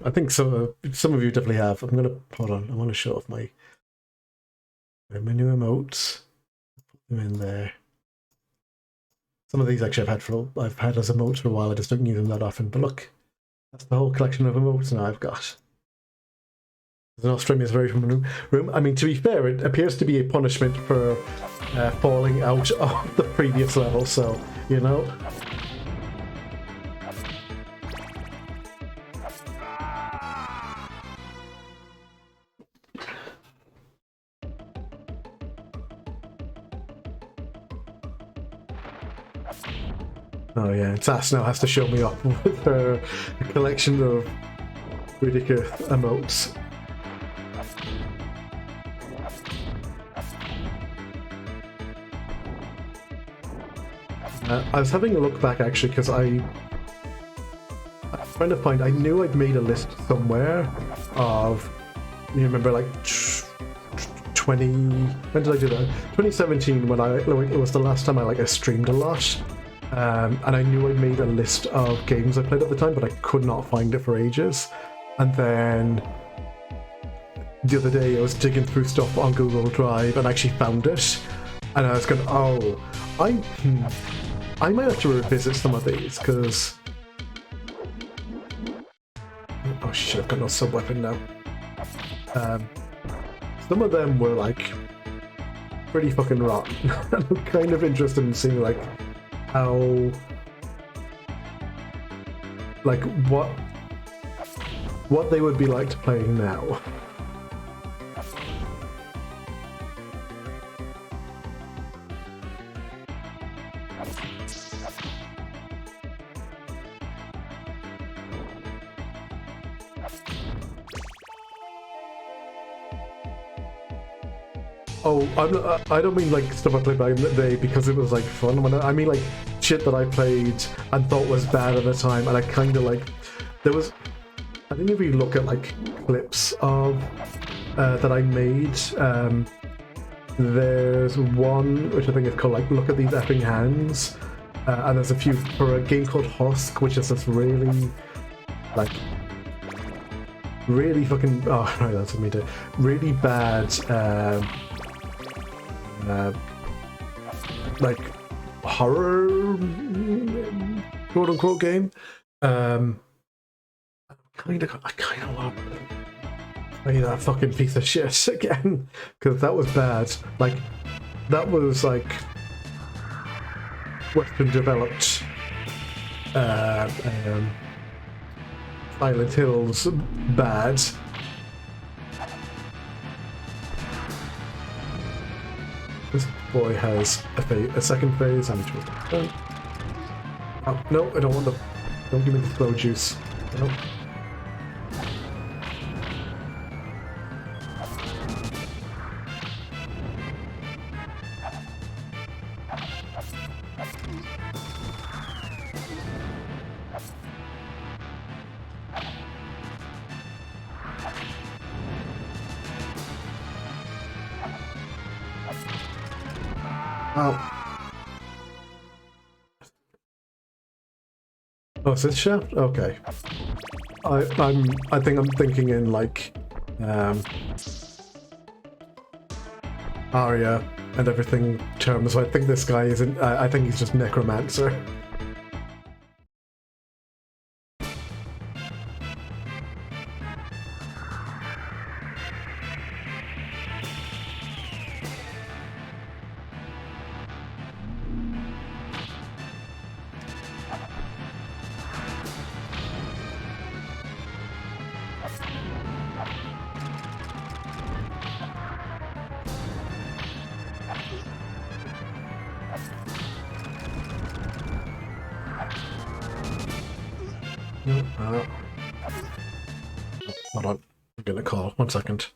I think so. Some of you definitely have. I'm gonna hold on. I want to show off my menu emotes. Put them in there. Some of these actually I've had as emotes for a while. I just don't use them that often. But look, that's the whole collection of emotes now I've got. There's an Australian version room. I mean, to be fair, it appears to be a punishment for falling out of the previous level. So you know. Oh yeah, Tass now has to show me off with her collection of ridiculous emotes. I was having a look back actually because I'm trying to find. I knew I'd made a list somewhere of. You remember like 20? When did I do that? 2017 when it was the last time I streamed a lot. And I knew I'd made a list of games I played at the time, but I could not find it for ages. And then the other day I was digging through stuff on Google Drive and actually found it. And I was going, oh, I might have to revisit some of these, because... Oh shit, I've got no sub-weapon now. Some of them were, like, pretty fucking rotten. I'm kind of interested in seeing, like, how, like, what they would be like to play now. Oh, I don't mean like stuff I played back in the day because it was like fun. I mean like shit that I played and thought was bad at the time, and I kind of like there was. I think if you look at like clips of that I made, there's one which I think is called like "Look at These Effing Hands," and there's a few for a game called Husk, which is this really like. Really fucking right, that's what me do. Really bad like horror quote unquote game. I kind of want to play that fucking piece of shit again because that was bad. Like that was like Western developed Silent Hill's bad. This boy has a second phase. I'm twisting. Oh, no, I don't want the. Don't give me the slow juice. Nope. Oh, is this shaft? Okay. I think I'm thinking in like Aria and everything terms. So I think this guy isn't. I think he's just necromancer. Hold on, I'm getting a call. 1 second.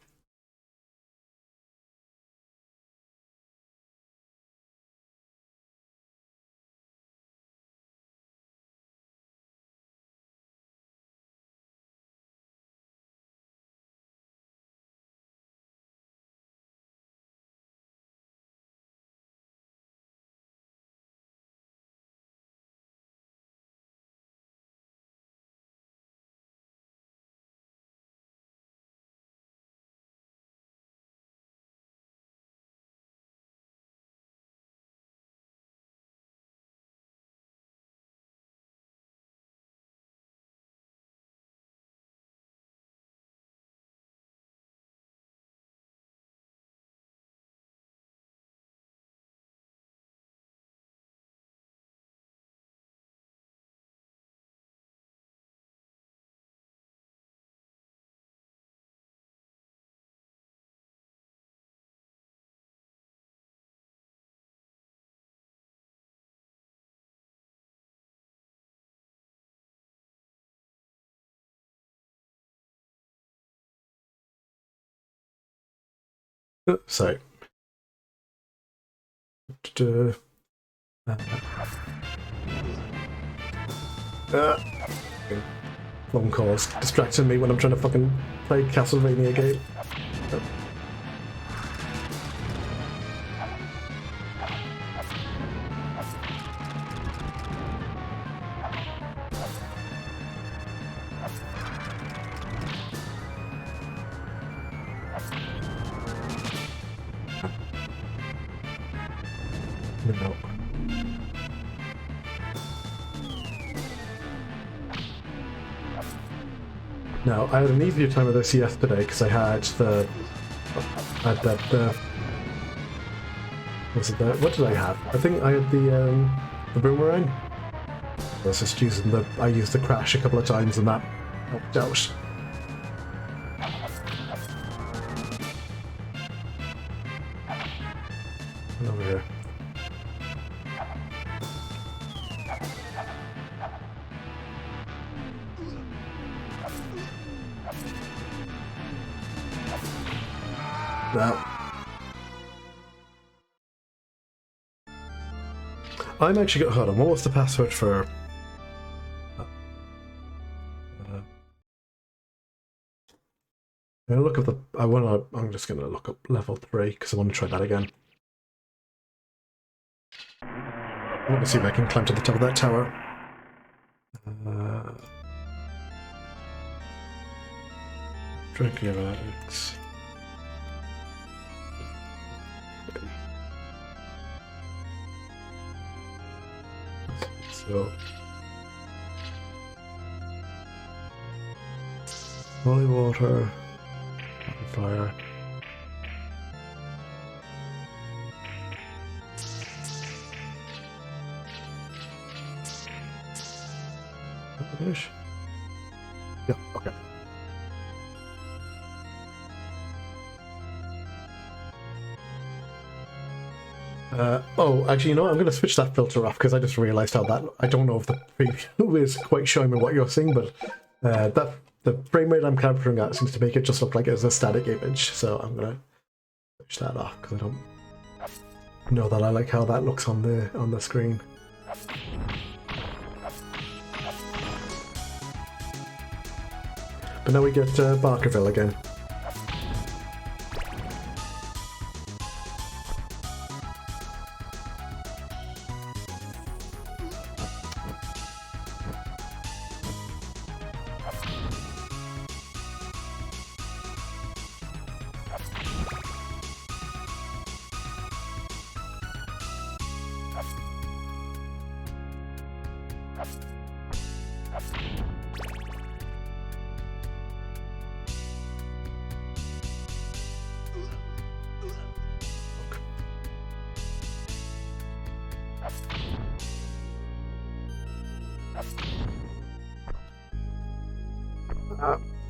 Sorry. Phone calls distracting me when I'm trying to fucking play Castlevania game. No. Now, I had an easier time with this yesterday because I had the... what did I have? I think I had the boomerang. I was just using the... I used the crash a couple of times and that helped out. And over here. Now, I'm actually hold on. What was the password for? I'm gonna look up the. I'm just gonna look up level 3 because I want to try that again. I want to see if I can climb to the top of that tower. Dracula. So, holy water, fire. Finish. Yeah. Okay. Oh, actually, you know what? I'm going to switch that filter off because I just realized how that... I don't know if the preview is quite showing me what you're seeing, but the frame rate I'm capturing at seems to make it just look like it's a static image. So I'm going to switch that off because I don't know that I like how that looks on the screen. But now we get Barkerville again.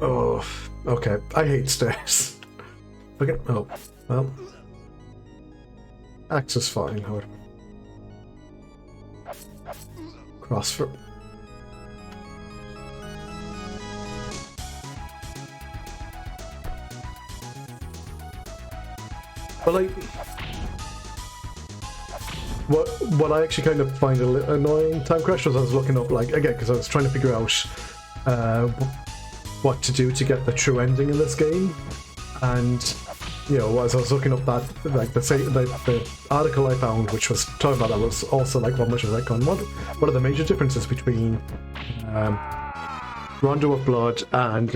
Oh, okay. I hate stairs. Okay. Oh, well. Axe is fine, however. Cross for. But like, what I actually kind of find a little annoying time crash was I was looking up, like, again, because I was trying to figure out what to do to get the true ending in this game, and you know, as I was looking up that, like, the article I found, which was talking about that, was also like one which was like, what are the major differences between Rondo of Blood and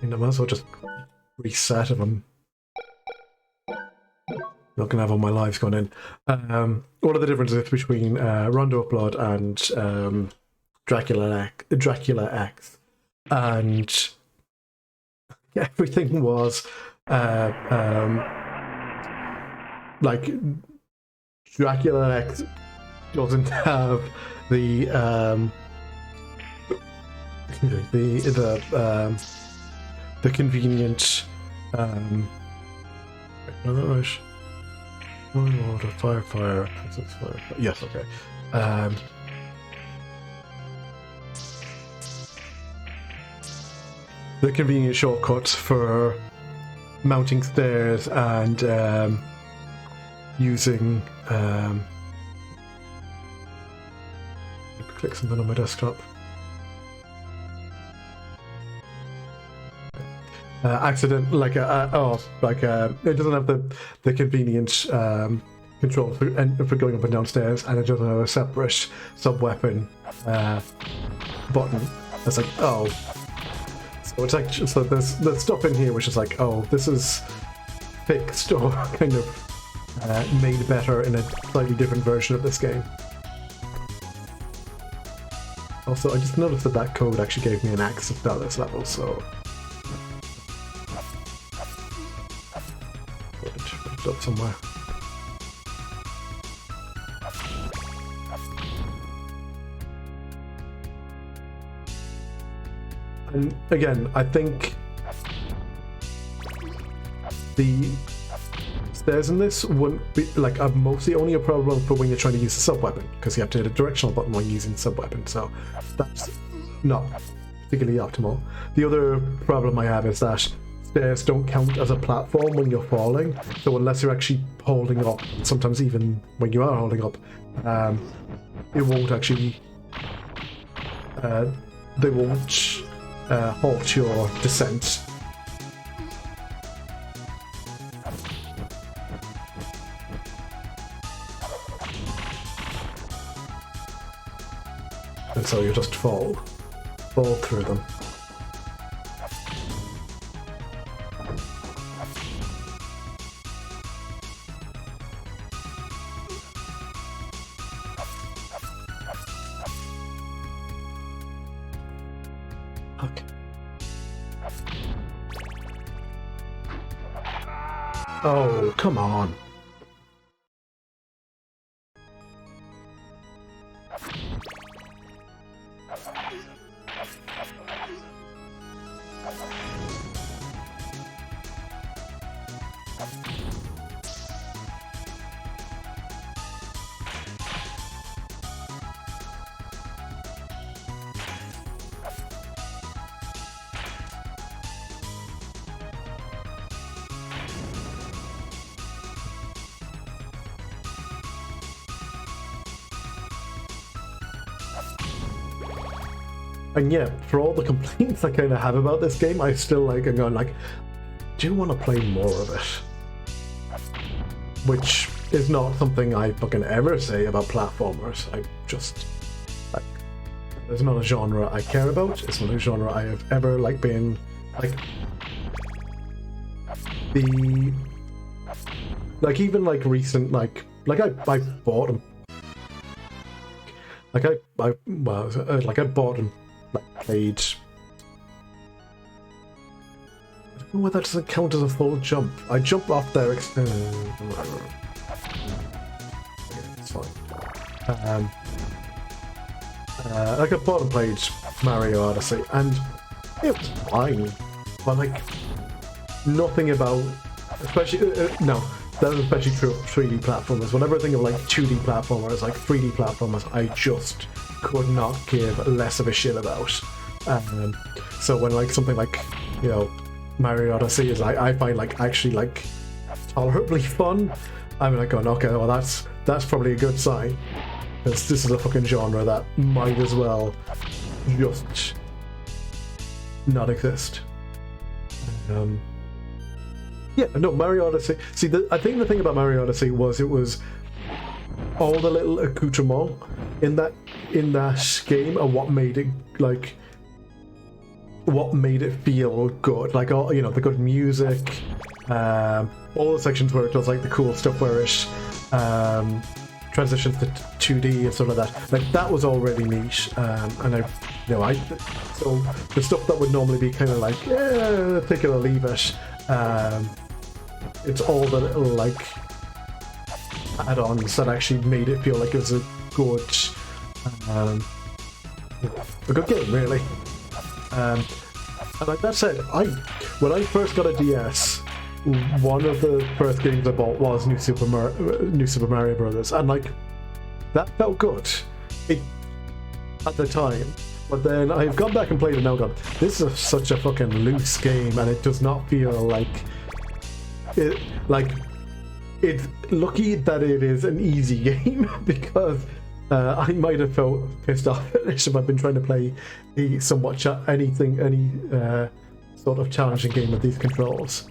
I might as well just reset if I'm not gonna have all my lives going in. What are the differences between Rondo of Blood and Dracula X? And everything was like Dracula X doesn't have the convenient fire. Yes, okay. The convenient shortcuts for mounting stairs and using click something on my desktop. Accident, like it doesn't have the convenient control for going up and downstairs, and it doesn't have a separate sub-weapon button. It's like, oh, so it's like, so there's stuff in here which is like, oh, this is fixed or kind of made better in a slightly different version of this game. Also, I just noticed that code actually gave me an axe at this level, so put it up somewhere. And again, I think the stairs in this wouldn't be like mostly only a problem for when you're trying to use the sub-weapon, because you have to hit a directional button when using the sub-weapon, so that's not particularly optimal. The other problem I have is that stairs don't count as a platform when you're falling, so unless you're actually holding up, sometimes even when you are holding up, it won't actually they won't halt your descent. And so you just fall through them. Okay. Oh, come on. And yeah, for all the complaints I kind of have about this game, I still I'm going like, do you want to play more of it? Which is not something I fucking ever say about platformers. I just, like, it's not a genre I care about. It's not a genre I have ever been even recent like I bought them. Like I bought and like played. I don't know whether that doesn't count as a full jump. I jumped off there. It's fine. Like I bought and played Mario Odyssey, and it was fine, but like nothing about, especially no. That was especially true of 3D platformers. Whenever I think of like 2D platformers, like 3D platformers, I just could not give less of a shit about. So when like something like, you know, Mario Odyssey is, I find like actually like tolerably fun, I'm like going, okay, well that's probably a good sign, because this is a fucking genre that might as well just not exist. Yeah, no, Mario Odyssey. See, I think the thing about Mario Odyssey was it was all the little accoutrements in that game are what made it like, what made it feel good. Like all, you know, the good music, all the sections where it does like the cool stuff where it transitions to 2D and stuff like that. Like that was already neat, and so the stuff that would normally be kind of like, take it or leave it. It's all the little like add-ons that actually made it feel like it was a good game, really. And like that said, when I first got a DS, one of the first games I bought was New Super Mario Brothers, and like that felt good at the time. But then I've gone back and played it now and gone, this is such a fucking loose game, and it does not feel like it. Like, it's lucky that it is an easy game, because I might have felt pissed off if I've been trying to play any sort of challenging game with these controls.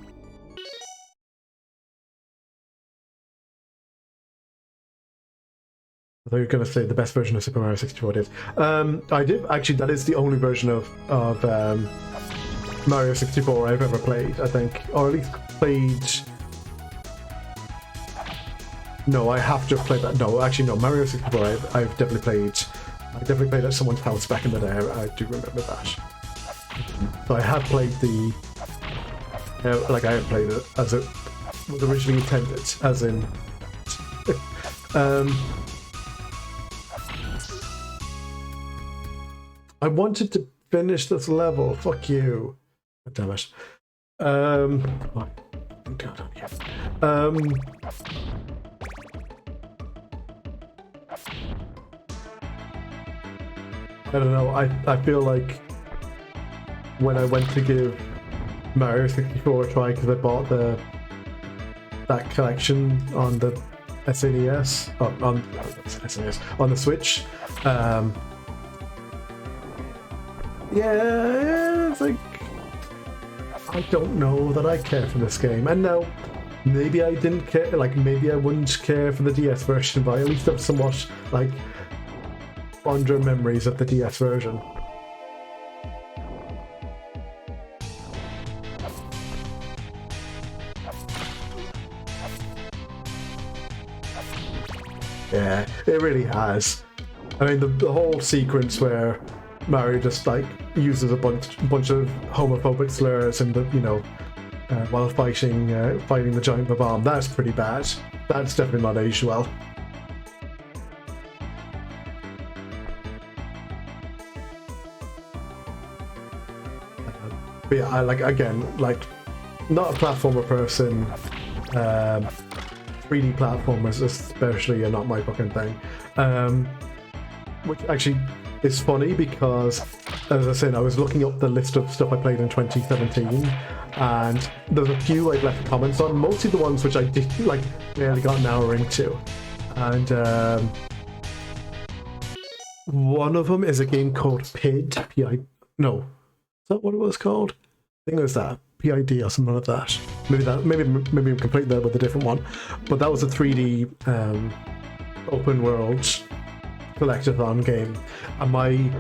I thought you were going to say the best version of Super Mario 64 is. I did actually. That is the only version of Mario 64 I've ever played, I think, or at least played. No, I have just played that. No, actually, no. Mario 64 I've definitely played. I definitely played at someone's house back in the day. I do remember that. So I have played the. Like I have played it as it was originally intended, as in. I wanted to finish this level. Fuck you. God damn it. I don't know. I feel like when I went to give Mario 64 a try, because I bought that collection on the SNES, on the Switch. Yeah, it's like, I don't know that I care for this game. And now, maybe I didn't care, like maybe I wouldn't care for the DS version, but I at least have somewhat like fonder memories of the DS version. Yeah, it really has. I mean, the whole sequence where Mario just like uses a bunch of homophobic slurs and while fighting the giant bomb, that's pretty bad. That's definitely not aged well. But yeah, I like, again, like, not a platformer person. 3D platformers especially are not my fucking thing. Which actually is funny because, as I said, I was looking up the list of stuff I played in 2017, and there's a few I'd left comments on, mostly the ones which I did like barely got an hour into. And one of them is a game called PID. No, is that what it was called? I think it was that. PID or something like that. Maybe we complete that with a different one. But that was a 3D open world collectathon game. And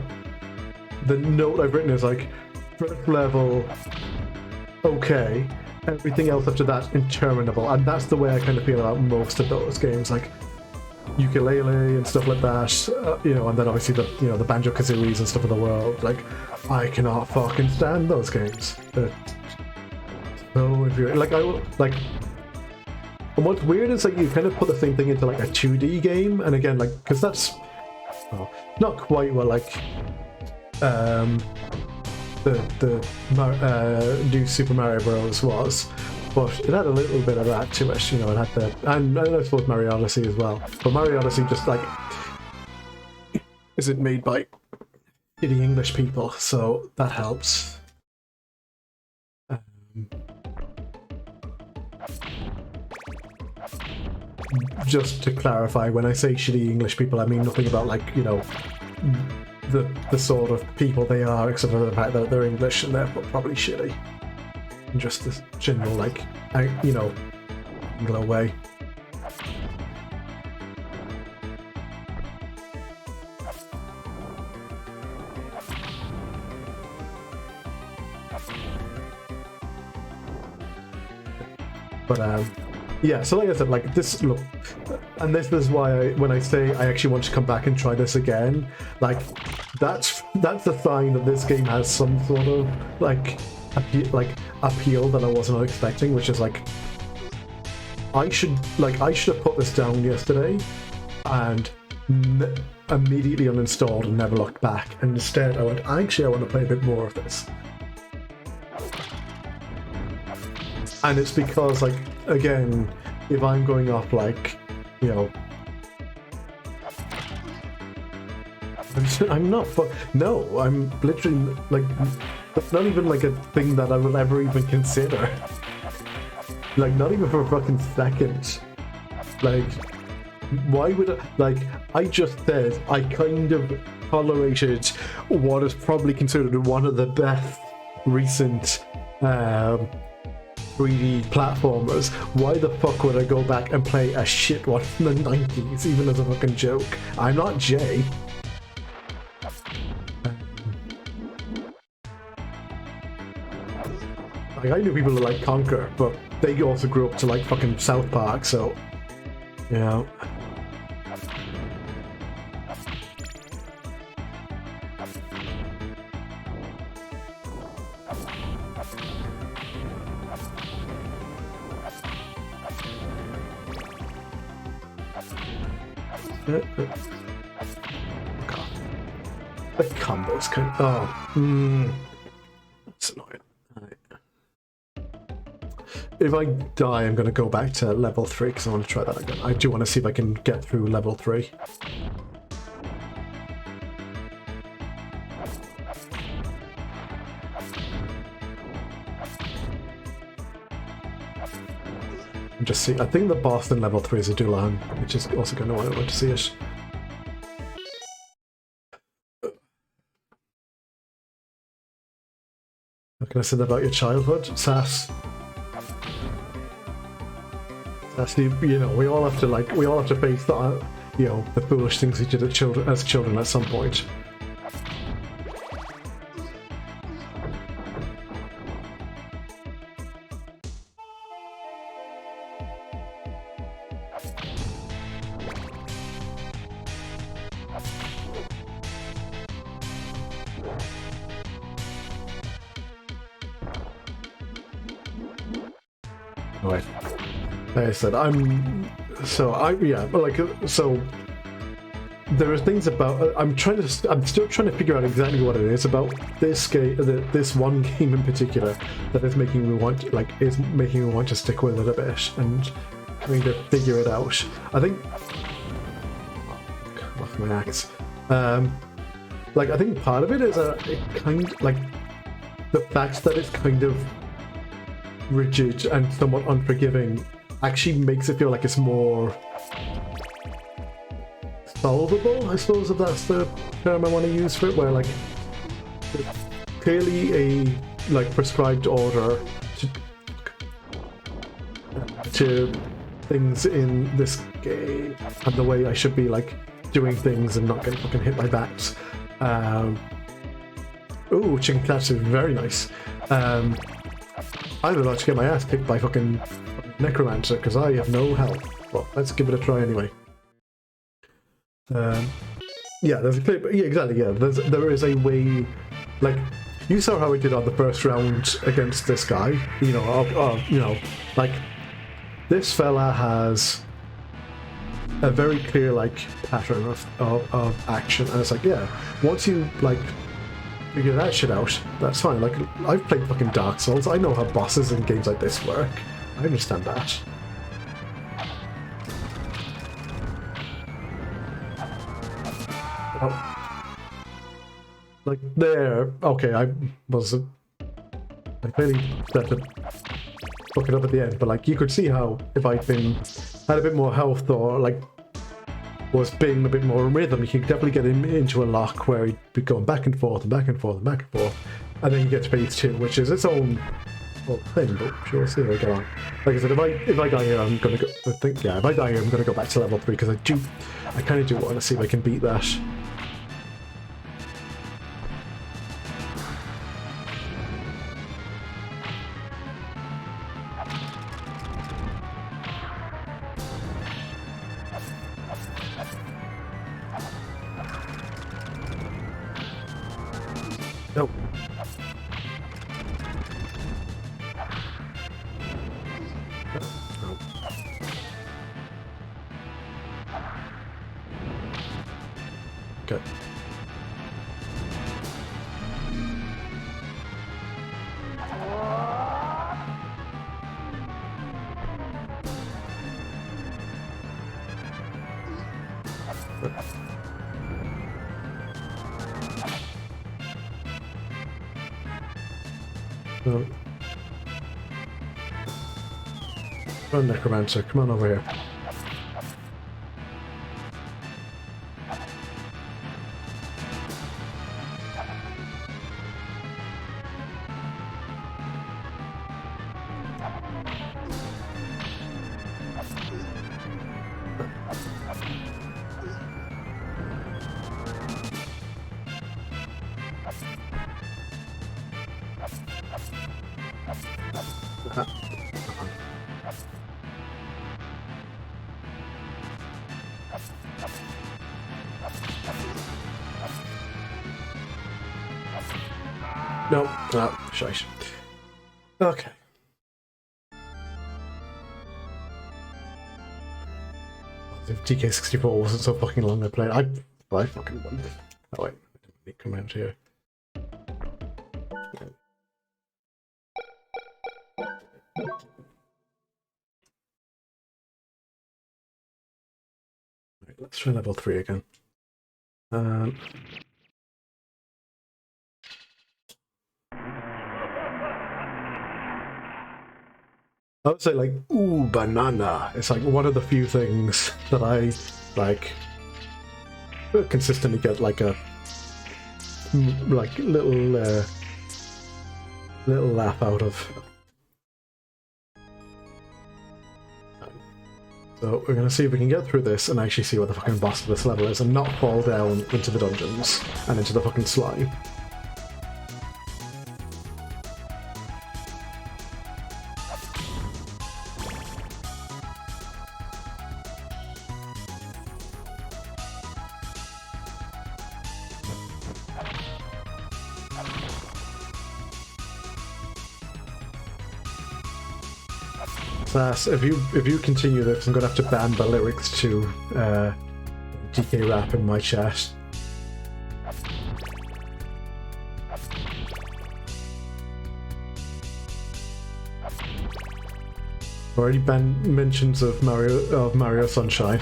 the note I've written is like, first level, okay. everything else after that interminable, and that's the way I kind of feel about most of those games, like Ukulele and stuff like that, you know, and then obviously the, you know, the Banjo-Kazooies and stuff of the world. Like, I cannot fucking stand those games. They're so infuriating. Like, and what's weird is like you kind of put the same thing into like a 2D game, and again, like, because that's not quite what like the new Super Mario Bros. Was. But it had a little bit of that to it, you know, it had the, and I suppose Mario Odyssey as well. But Mario Odyssey just, like, isn't made by shitty English people, so that helps. Just to clarify, when I say shitty English people, I mean nothing about, like, you know, the sort of people they are, except for the fact that they're English and they're probably shitty. Just this general, like, you know, Anglo way. But yeah, so like I said, like this, look, and this is why when I say I actually want to come back and try this again, like that's a sign that this game has some sort of like appeal that I wasn't expecting, which is like I should have put this down yesterday and immediately uninstalled and never looked back, and instead I went, actually I want to play a bit more of this. And it's because, like, again, if I'm going off, like, you know, I'm not, no, I'm literally, like, that's not even, like, a thing that I will ever even consider. Like, not even for a fucking second. Like, why would I, like, I just said I kind of tolerated what is probably considered one of the best recent, 3D platformers. Why the fuck would I go back and play a shit one from the 90s, even as a fucking joke? I'm not Jay. Like, I knew people who like Conker, but they also grew up to like fucking South Park, so you know. The combos can. Oh, that's annoying. Right. If I die, I'm going to go back to level 3 because I want to try that again. I do want to see if I can get through level 3. Just see. I think the boss in level 3 is a Dulan, which is also going to want to see it. What can I say about your childhood, Sass? Sass, you know, we all have to face that, you know, the foolish things we did as children at some point. Right. Like I said, so there are things about, I'm still trying to figure out exactly what it is about this game, this one game in particular, that is making me want to stick with it a bit and trying to figure it out. I think, off my axe. Like, I think part of it is like the fact that it's kind of rigid and somewhat unforgiving actually makes it feel like it's more solvable, I suppose, if that's the term I want to use for it, where like clearly a like prescribed order to things in this game and the way I should be like doing things and not getting fucking hit by bats. Ooh, chicken cats is very nice. I'm about to get my ass kicked by fucking necromancer because I have no health. Well, let's give it a try anyway. Yeah, there's a clear. Yeah, exactly. Yeah, there is a way. Like, you saw how we did on the first round against this guy. You know, like this fella has a very clear like pattern of action, and it's like, yeah, once you like figure that shit out, that's fine. Like, I've played fucking Dark Souls. I know how bosses in games like this work. I understand that. Oh. Like, there. Okay, I clearly had to fuck it up at the end, but like, you could see how if I'd had a bit more health or like was being a bit more in rhythm, you could definitely get him into a lock where he'd be going back and forth and back and forth and back and forth, and then you get to phase 2, which is its own thing. But sure, we'll see how we go on. Like I said, if I die here, I'm gonna go. If I die here, I'm gonna go back to level 3 because I kind of do want to see if I can beat that. Nope. Nope. Okay. No. Run, Necromancer, come on over here. No, no, shite. Okay. If TK64 wasn't so fucking long, I played. I fucking won. Oh wait, I didn't need to come out here. Right, let's try level 3 again. I would say, like, ooh, banana. It's like one of the few things that I like consistently get like a little laugh out of. So we're gonna see if we can get through this and actually see what the fucking boss of this level is, and not fall down into the dungeons and into the fucking slime. If you continue this, I'm gonna have to ban the lyrics to DK rap in my chat. Already banned mentions of Mario Sunshine.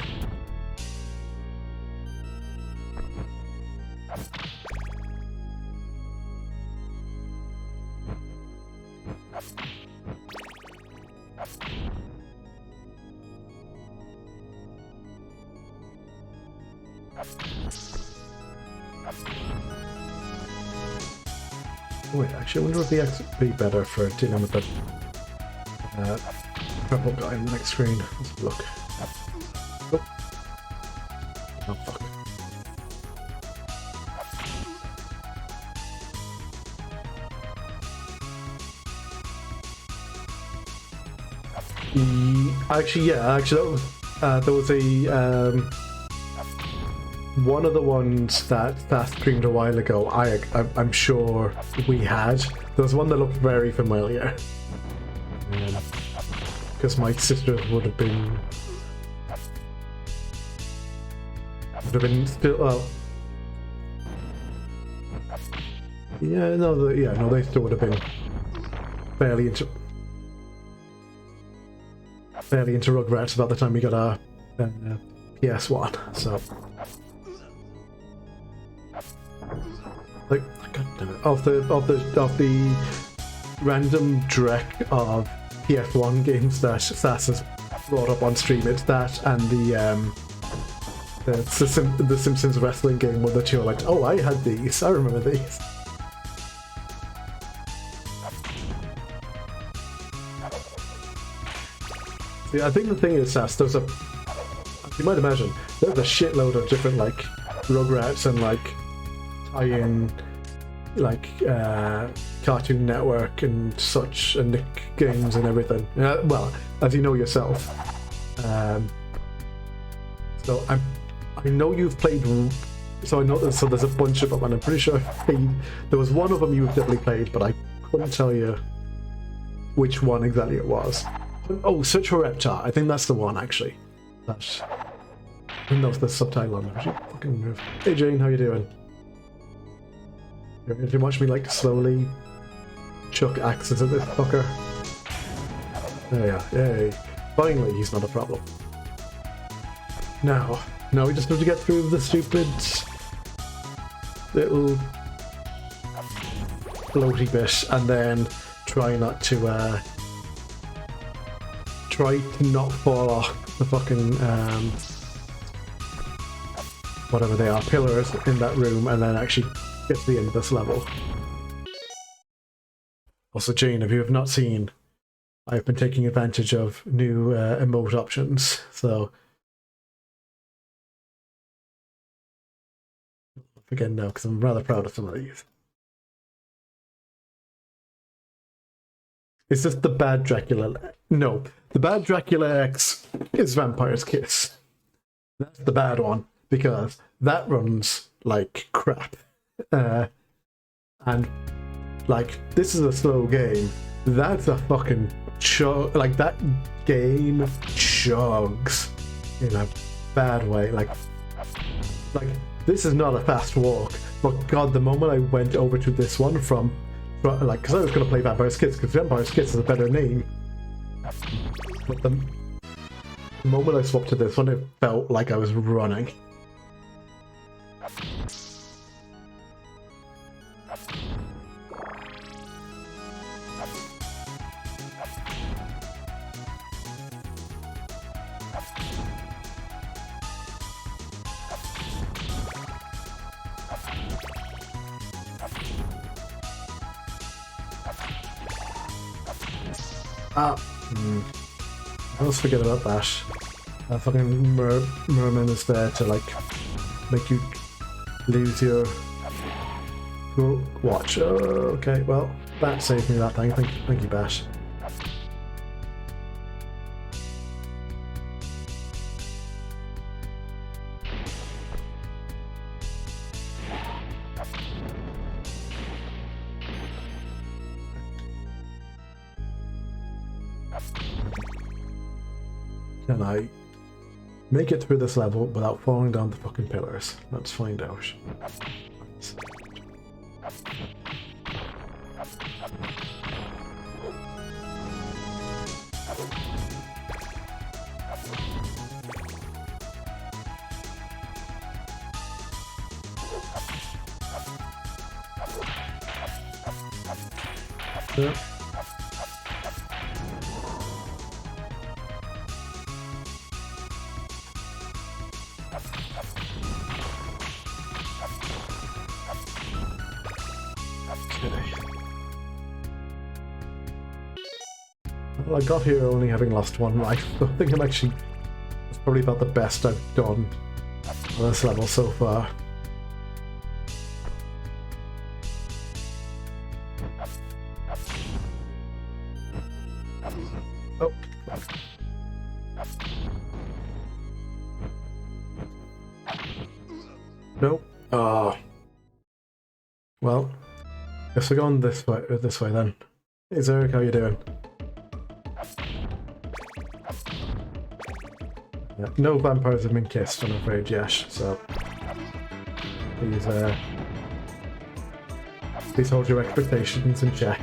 Wait, actually, I wonder if the X would be better for dealing with the purple guy in the next screen. Let's have a look. Oh, oh fuck. Actually, yeah, actually, that was, there was a one of the ones that streamed a while ago. I'm sure we had. There was one that looked very familiar. Because my sister would have been still. Well, yeah, no, they still would have been fairly into Rugrats about the time we got our PS1. So, like, God damn it, of the random dreck of PS1 games that Sass has brought up on stream, it's that and the Simpsons wrestling game where the two are like, oh, I had these, I remember these. Yeah, I think the thing is, Sass, you might imagine, there's a shitload of different, like, Rugrats and, like, tie-in, like, Cartoon Network and such, and Nick games and everything. Well, as you know yourself. So I know you've played, so I know so there's a bunch of them, and I'm pretty sure I've played, there was one of them you've definitely played, but I couldn't tell you which one exactly it was. Oh, Search for Reptar. I think that's the one, actually. I think that was the subtitle on it. Fucking move. Hey Jane, how you doing? You're going to watch me, like, slowly chuck axes at this fucker. There you are. Yay. Finally, he's not a problem. Now we just have to get through the stupid little floaty bit, and then try to not fall off the fucking whatever they are, pillars in that room, and then actually get to the end of this level. Also, Jane, if you have not seen, I've been taking advantage of new emote options, so again now, because I'm rather proud of some of these. Is this the bad Dracula? No, the bad Dracula X is Vampire's Kiss. That's the bad one, because that runs like crap. And, like, this is a slow game. That's a fucking chug. Like, that game chugs in a bad way. Like, this is not a fast walk. But God, the moment I went over to this one from like, because I was going to play Vampire's Kiss, because Vampire's Kiss is a better name. But the moment I swapped to this one, it felt like I was running. Let's forget about that. Fucking merman is there to, like, make you lose your watch. Oh, okay, well, that saved me that thing. Thank you, Bash. Can I make it through this level without falling down the fucking pillars? Let's find out. Yeah. Well, I got here only having lost one life. I think I'm actually... It's probably about the best I've done on this level so far. Oh. Nope. Ah. Well, guess we're going this way then. Hey Zerg, how you doing? Yeah, no vampires have been kissed, I'm afraid, Yash, so please hold your expectations in check.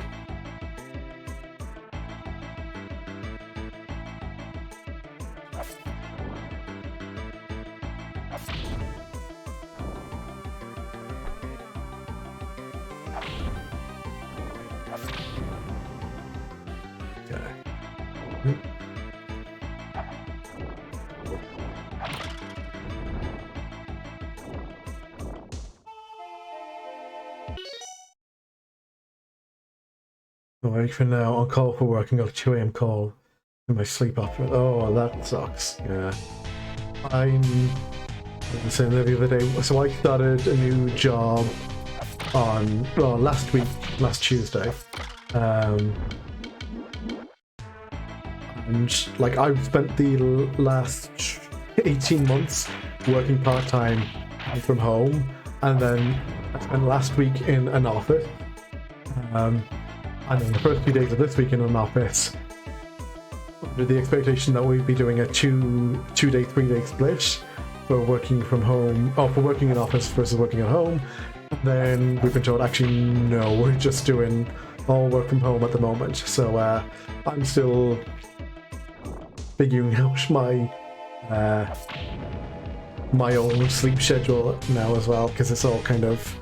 Alright, for now, on call for work and got a 2 AM call in my sleep after. Oh, that sucks. Yeah. I'm saying that the other day, so I started a new job on, well, last Tuesday. And like I've spent the last 18 months working part-time from home, and then I spent last week in an office. And then the first few days of this week in an office, under the expectation that we'd be doing a two-day, 3-day split for working from home, or for working in office versus working at home. And then we've been told, actually, no, we're just doing all work from home at the moment. So I'm still figuring out my own sleep schedule now as well, because it's all kind of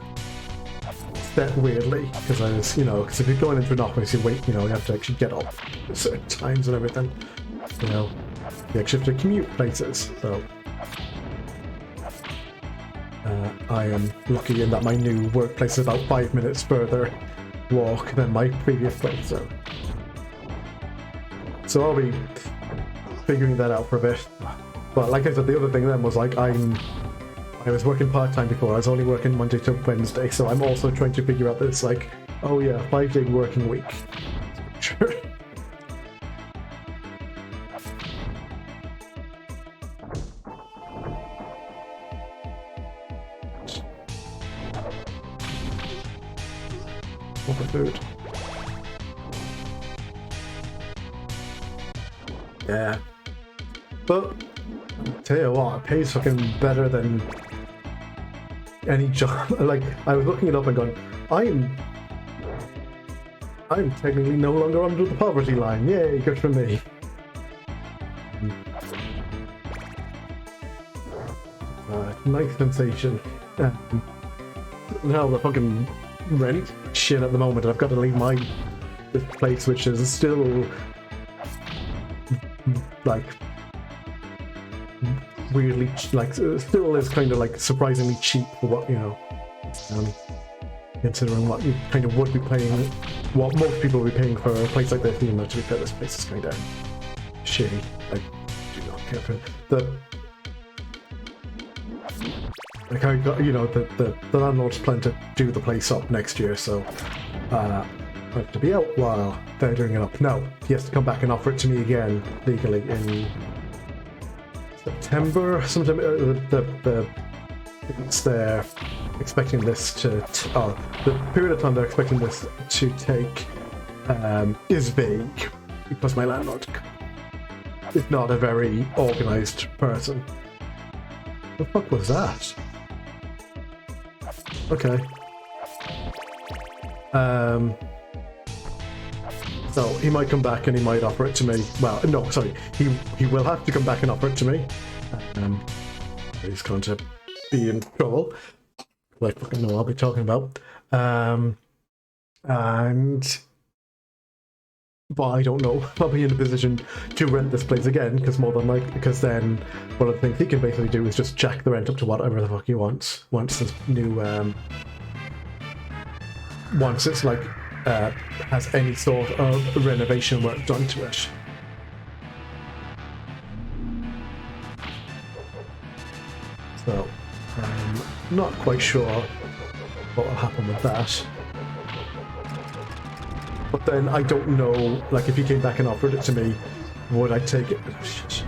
set weirdly, because I was, because if you're going into an office, you have to actually get up at certain times and everything, you actually have to commute places, so I am lucky in that my new workplace is about 5 minutes further walk than my previous place, so I'll be figuring that out for a bit. But like I said, the other thing then was like I was working part-time before. I was only working Monday to Wednesday, so I'm also trying to figure out this, like, oh yeah, 5-day working week. Sure. Food. Yeah. But I'll tell you what, it pays fucking better than any job. Like, I was looking it up and going, I'm technically no longer under the poverty line. Yay, good for me. Nice sensation. Now the fucking rent shit at the moment. I've got to leave this place, which is still like weirdly still is kind of like surprisingly cheap for what considering what you kind of would be paying, what most people would be paying for a place like this. Even though, to be fair, this place is kind of shitty. I do not care for the. Like I got, the landlord's plan to do the place up next year, so I have to be out while they're doing it up. No, he has to come back and offer it to me again legally in September. Sometime they're expecting this to. The period of time they're expecting this to take is vague because my landlord is not a very organised person. The fuck was that? Okay. So he might come back and he might offer it to me. Well, no, sorry. He will have to come back and offer it to me. He's going to be in trouble. I fucking know what I'll be talking about. But I don't know if I'll be in a position to rent this place again, because more than likely, because then one of the things he can basically do is just jack the rent up to whatever the fuck he wants once this new once it's like has any sort of renovation work done to it. So I'm not quite sure what will happen with that. But then I don't know, like, if he came back and offered it to me, would I take it? Oh, shit.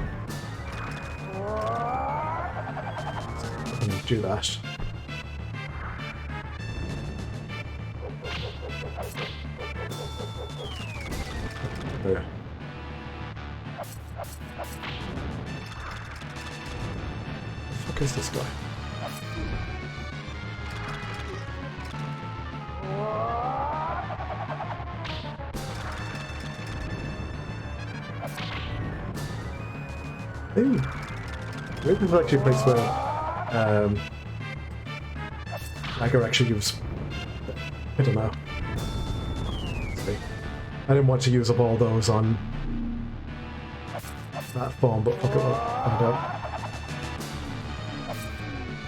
I'm gonna do that. There. The fuck is this guy? Maybe this is actually a place where I could actually use. I don't know. Let's see. I didn't want to use up all those on that form, but fuck it, we'll find out.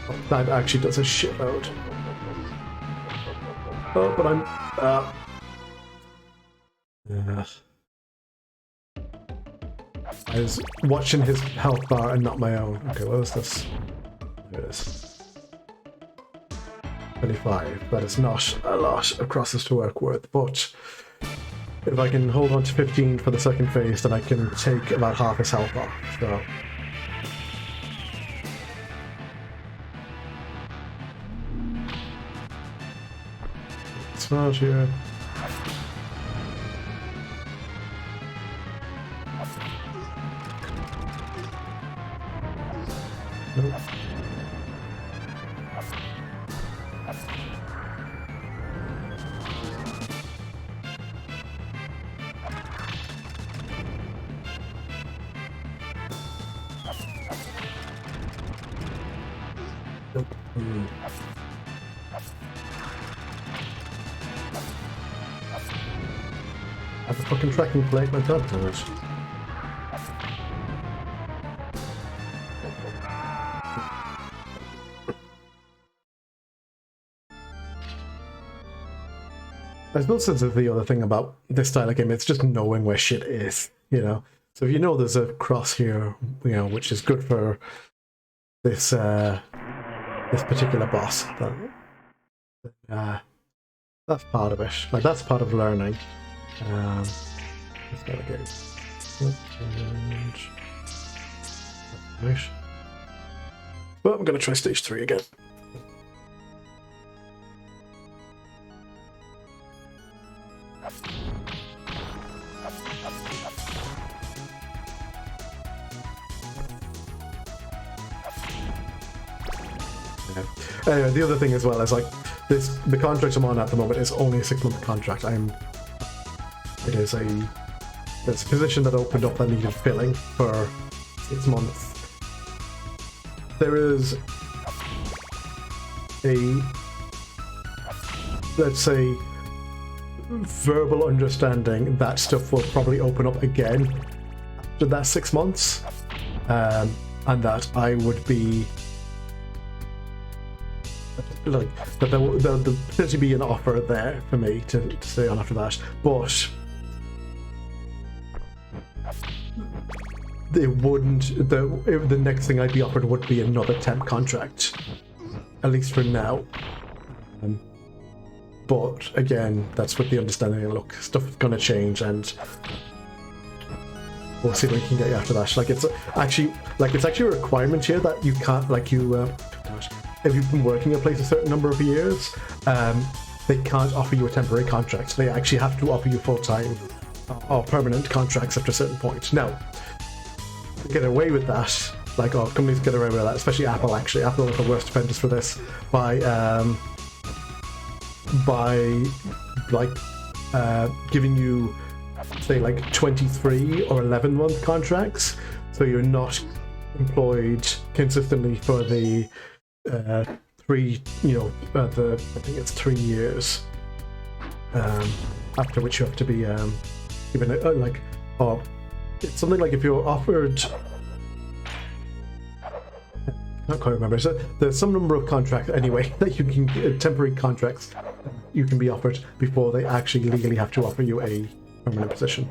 Oh, that actually does a shitload. Oh, but I'm. I was watching his health bar and not my own. Okay, what is this? There it is. 25. That is not a lot of crosses to work with, but if I can hold on to 15 for the second phase, then I can take about half his health off. So. It's not here. Nope. Nope. Have a fucking tracking plate, my god damn it. I suppose this is the other thing about this style of game, it's just knowing where shit is, you know? So if you know there's a cross here, you know, which is good for this this particular boss, then that's part of it. Like, that's part of learning. Let's go again. Right. Well, I'm going to try stage 3 again. Anyway, the other thing as well is like the contract I'm on at the moment is only a 6-month contract. There's a position that opened up that needed filling for 6 months. There is a, let's say, verbal understanding that stuff will probably open up again after that 6 months, and that I would be like that there'll potentially be an offer there for me to stay on after that, but it wouldn't. The next thing I'd be offered would be another temp contract, at least for now. But again, that's with the understanding. Look, stuff is gonna change, and we'll see what we can get you after that. Like it's actually a requirement here that you can't if you've been working a place a certain number of years, they can't offer you a temporary contract. They actually have to offer you full-time or permanent contracts after a certain point. Now, to get away with that, like companies get away with that, especially Apple. Actually, Apple are the worst offenders for this by giving you, say, like 23 or 11-month contracts, so you're not employed consistently for the I think it's 3 years, after which you have to be given it's something like if you're offered, I can't quite remember, so there's some number of contracts anyway that you can get, temporary contracts you can be offered before they actually legally have to offer you a permanent position.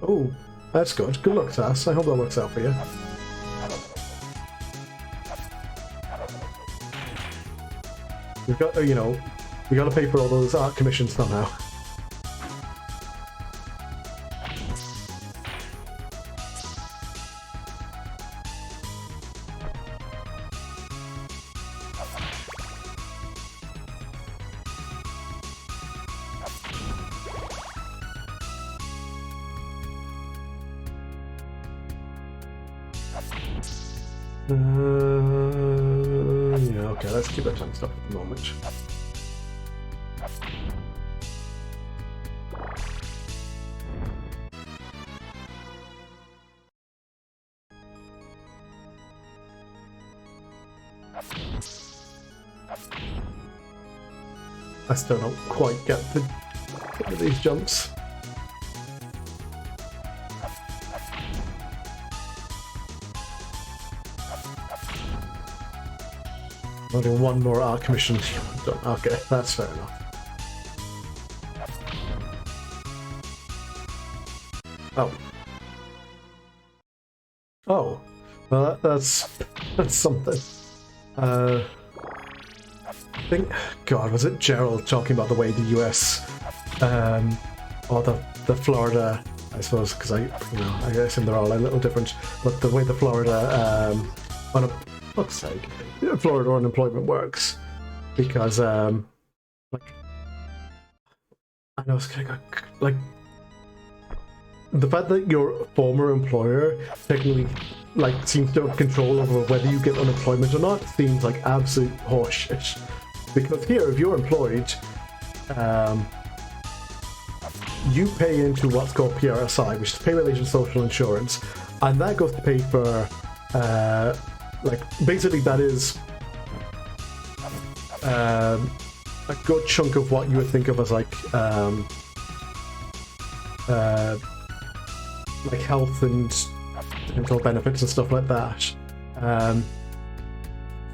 Oh, that's good. Good luck, Sass. I hope that works out for you. We've got, we got to pay for all those art commissions somehow. Yeah, okay, let's keep that time stuff at the moment. I still don't quite get these jumps. Only one more art commission done. Okay, that's fair enough. Oh. Oh. Well, that's something. I think, God, was it Gerald talking about the way the US, or the Florida, I suppose, because I assume they're all a little different, but the way the Florida, on a fuck's sake, Florida unemployment works, because, like, I know it's kind of like the fact that your former employer technically like seems to have control over whether you get unemployment or not seems like absolute horseshit. Because here, if you're employed, you pay into what's called PRSI, which is pay-related social insurance, and that goes to pay for, like, basically that is a good chunk of what you would think of as like health and dental benefits and stuff like that.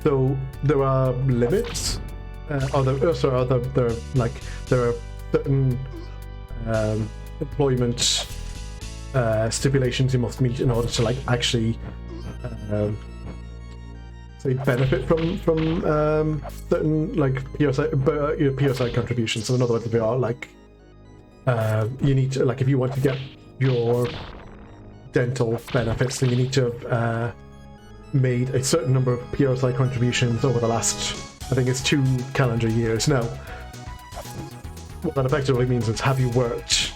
So there are limits. There are certain employment stipulations you must meet in order to like actually say benefit from certain like PSI contributions. So in other words, if you are like you need to, like, if you want to get your dental benefits, then you need to have made a certain number of PSI contributions over the last, I think it's 2 calendar years. Now, what that effectively means is, have you worked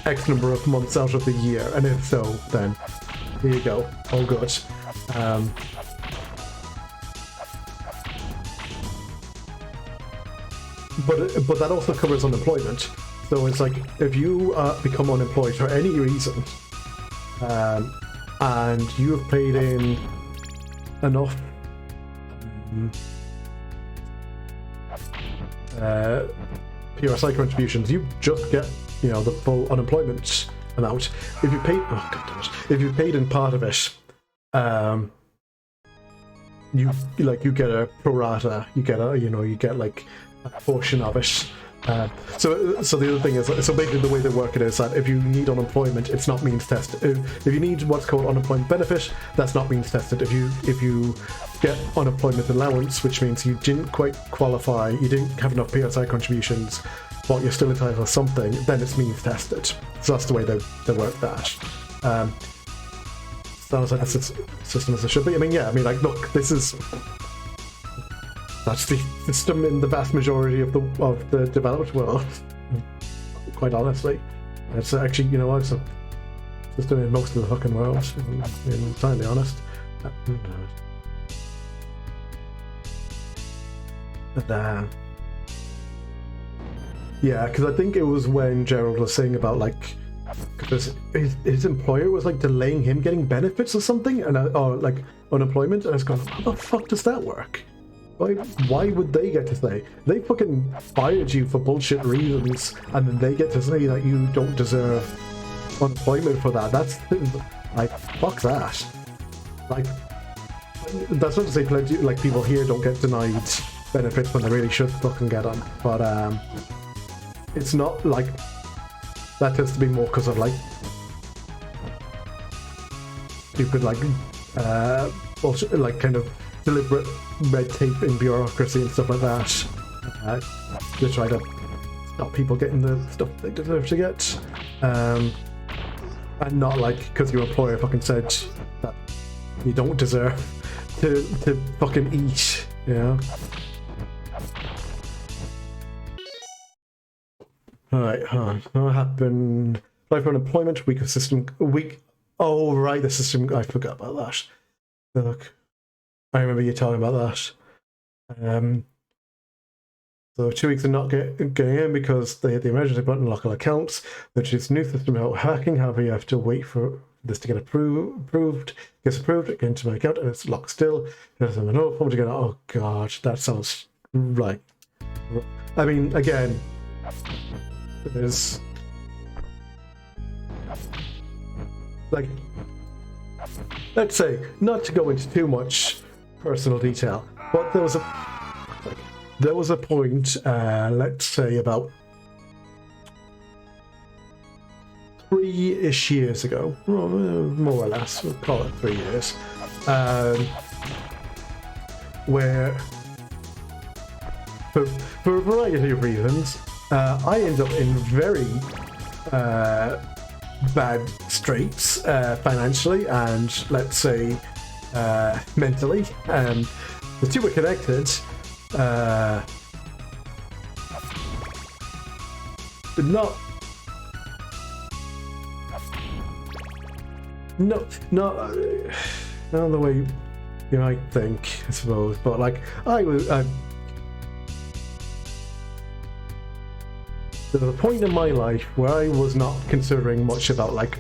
X number of months out of the year? And if so, then here you go, all good. But that also covers unemployment. So it's like, if you become unemployed for any reason, and you have paid in enough PRSI contributions, you just get, you know, the full unemployment amount. If you paid, oh god damn it, if you paid in part of it, you get a pro rata, you get like a portion of it. So the other thing is, so basically the way they work it is that if you need unemployment, it's not means tested. If you need what's called unemployment benefit, that's not means tested. If you get unemployment allowance, which means you didn't quite qualify, you didn't have enough PSI contributions, but you're still entitled to something, then it's means tested. So that's the way they work that. Sounds like a system as it should be. I mean, yeah, I mean, like, look, that's the system in the vast majority of the developed world. Quite honestly, it's actually, you know, it's a system in most of the fucking world. Being entirely honest. Yeah, because I think it was when Gerald was saying about like, because his employer was like delaying him getting benefits or something, and or like unemployment, and I was going, how the fuck does that work? Why would they get to say? They fucking fired you for bullshit reasons, and then they get to say that you don't deserve unemployment for that. That's like, fuck that. Like, that's not to say plenty, like, people here don't get denied benefits when they really should fucking get them, but it's not like that tends to be more because of like stupid like bullshit, like kind of deliberate red tape in bureaucracy and stuff like that, to try to stop people getting the stuff they deserve to get, and not like because your employer fucking said that you don't deserve to fucking eat, you know. Alright, hold on. What happened? Apply for unemployment, week of system, week. Oh, right, the system, I forgot about that. Look, I remember you talking about that. So 2 weeks of not getting in because they hit the emergency button, local accounts. Which is new system about hacking. However, you have to wait for this to get approved. Gets approved, it gets into my account, and it's locked still. There's a no form to get. Oh god, that sounds right. I mean, again, there's like, let's say, not to go into too much personal detail, but there was a point, let's say about 3-ish years ago, more or less, we'll call it 3 years, where, for a variety of reasons, I ended up in very bad straits financially and, let's say, mentally. The two were connected. Not the way you might think, I suppose, but like there was a point in my life where I was not considering much about, like,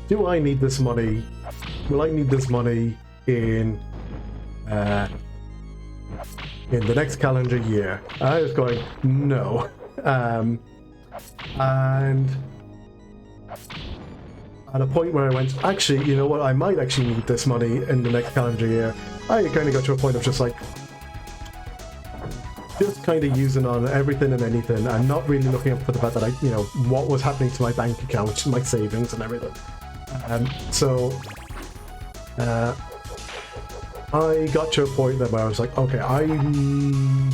do I need this money? Will I need this money in the next calendar year? I was going, no. And at a point where I went, actually, you know what, I might actually need this money in the next calendar year, I kind of got to a point of just kind of using on everything and anything and not really looking up for the fact that what was happening to my bank account, my savings and everything. So I got to a point where I was like, okay, I'm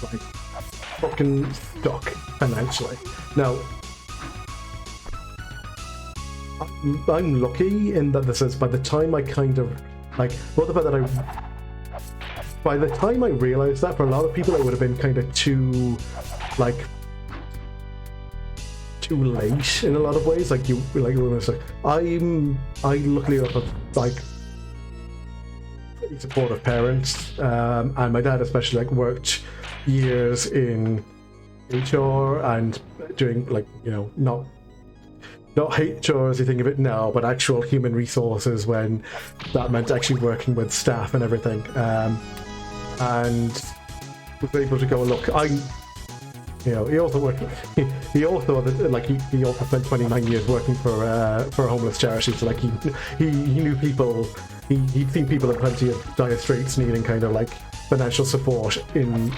like fucking stuck financially. Now, I'm lucky in that this is, by the time I kind of, like, what the fact that by the time I realized that, for a lot of people it would have been kind of too late in a lot of ways. Like, you were like, I luckily have like pretty supportive parents, and my dad especially, like, worked years in HR and doing, like, not HR as you think of it now, but actual human resources, when that meant actually working with staff and everything, and was able to go, look, he also worked. He also spent 29 years working for a homeless charity. So, like, he knew people. He'd seen people in plenty of dire straits needing kind of like financial support in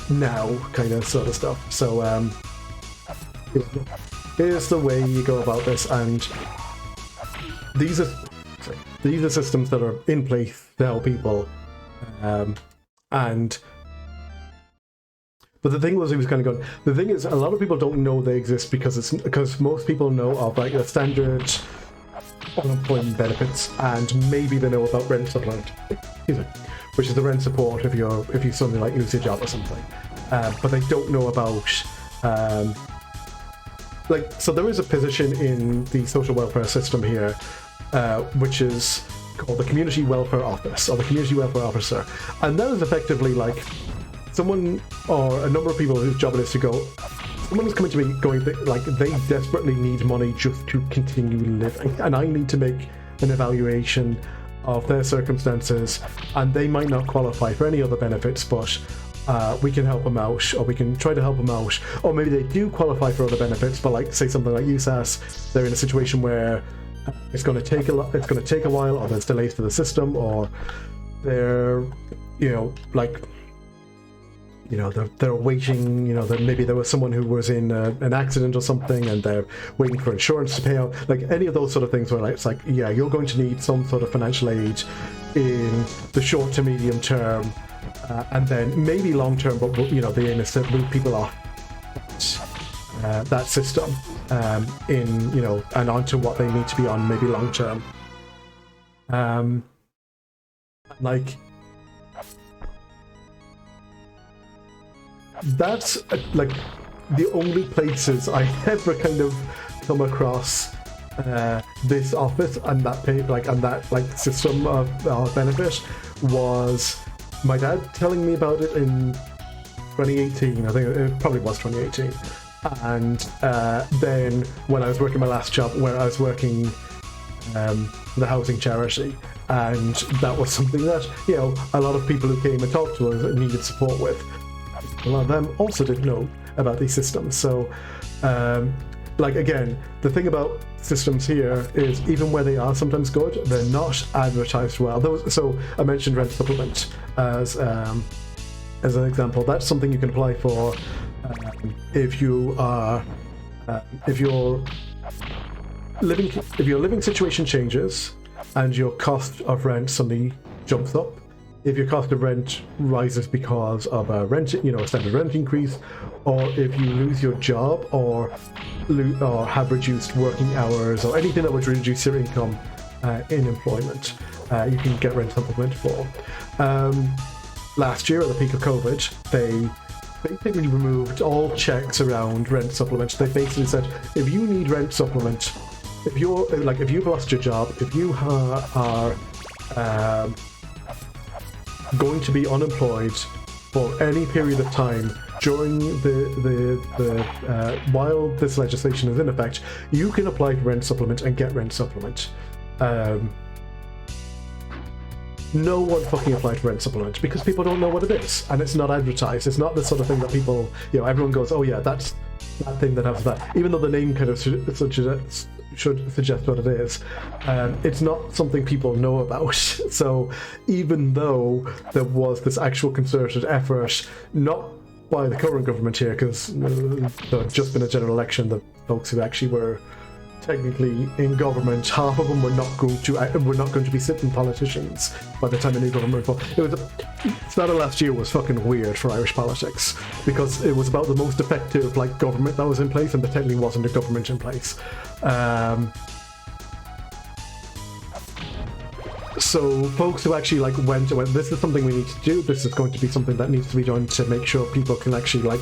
now kind of sort of stuff. So here's the way you go about this, and these are systems that are in place to help people, but the thing was, he was kind of going, the thing is, a lot of people don't know they exist because most people know of, like, the standard unemployment benefits, and maybe they know about rent supplement, which is the rent support if you suddenly, like, lose your job or something, but they don't know about so there is a position in the social welfare system here, which is called the Community Welfare Office, or the Community Welfare Officer, and that is effectively like someone, or a number of people whose job it is to go, someone is coming to me going, like, they desperately need money just to continue living, and I need to make an evaluation of their circumstances, and they might not qualify for any other benefits, but we can help them out, or we can try to help them out, or maybe they do qualify for other benefits, but, like, say something like USAS, they're in a situation where it's going to take a while, or there's delays to the system, or they're they're waiting, maybe there was someone who was in an accident or something and they're waiting for insurance to pay out, like any of those sort of things where, like, it's like, yeah, you're going to need some sort of financial aid in the short to medium term, and then maybe long term, but the aim is to move people off that system and onto what they need to be on, maybe long term. Like, that's like the only places I ever kind of come across this office and that system of benefit was my dad telling me about it in 2018. I think it probably was 2018. And then when I was working my last job, where I was working the housing charity, and that was something that, you know, a lot of people who came and talked to us needed support with. A lot of them also didn't know about these systems. So like, again, the thing about systems here is even where they are sometimes good, they're not advertised well. So I mentioned rent supplement as an example. That's something you can apply for if your living situation changes and your cost of rent suddenly jumps up. If your cost of rent rises because of a standard rent increase, or if you lose your job or have reduced working hours, or anything that would reduce your income in employment, you can get rent supplement for. Last year, at the peak of COVID, they basically removed all checks around rent supplement. They basically said, if you need rent supplement, if you've lost your job, if you are going to be unemployed for any period of time during while this legislation is in effect, you can apply for rent supplement and get rent supplement. No one fucking applied for rent supplement because people don't know what it is, and it's not advertised. It's not the sort of thing that people, everyone goes, oh yeah, that's that thing that has that. Even though the name kind of should suggest what it is, it's not something people know about. So even though there was this actual concerted effort, not by the current government here, because there had just been a general election, the folks who actually were technically in government, half of them were not going to be sitting politicians by the time the new government formed. Start of last year was fucking weird for Irish politics because it was about the most effective government that was in place, and there technically wasn't a government in place. So folks who actually went, this is something we need to do, this is going to be something that needs to be done to make sure people can actually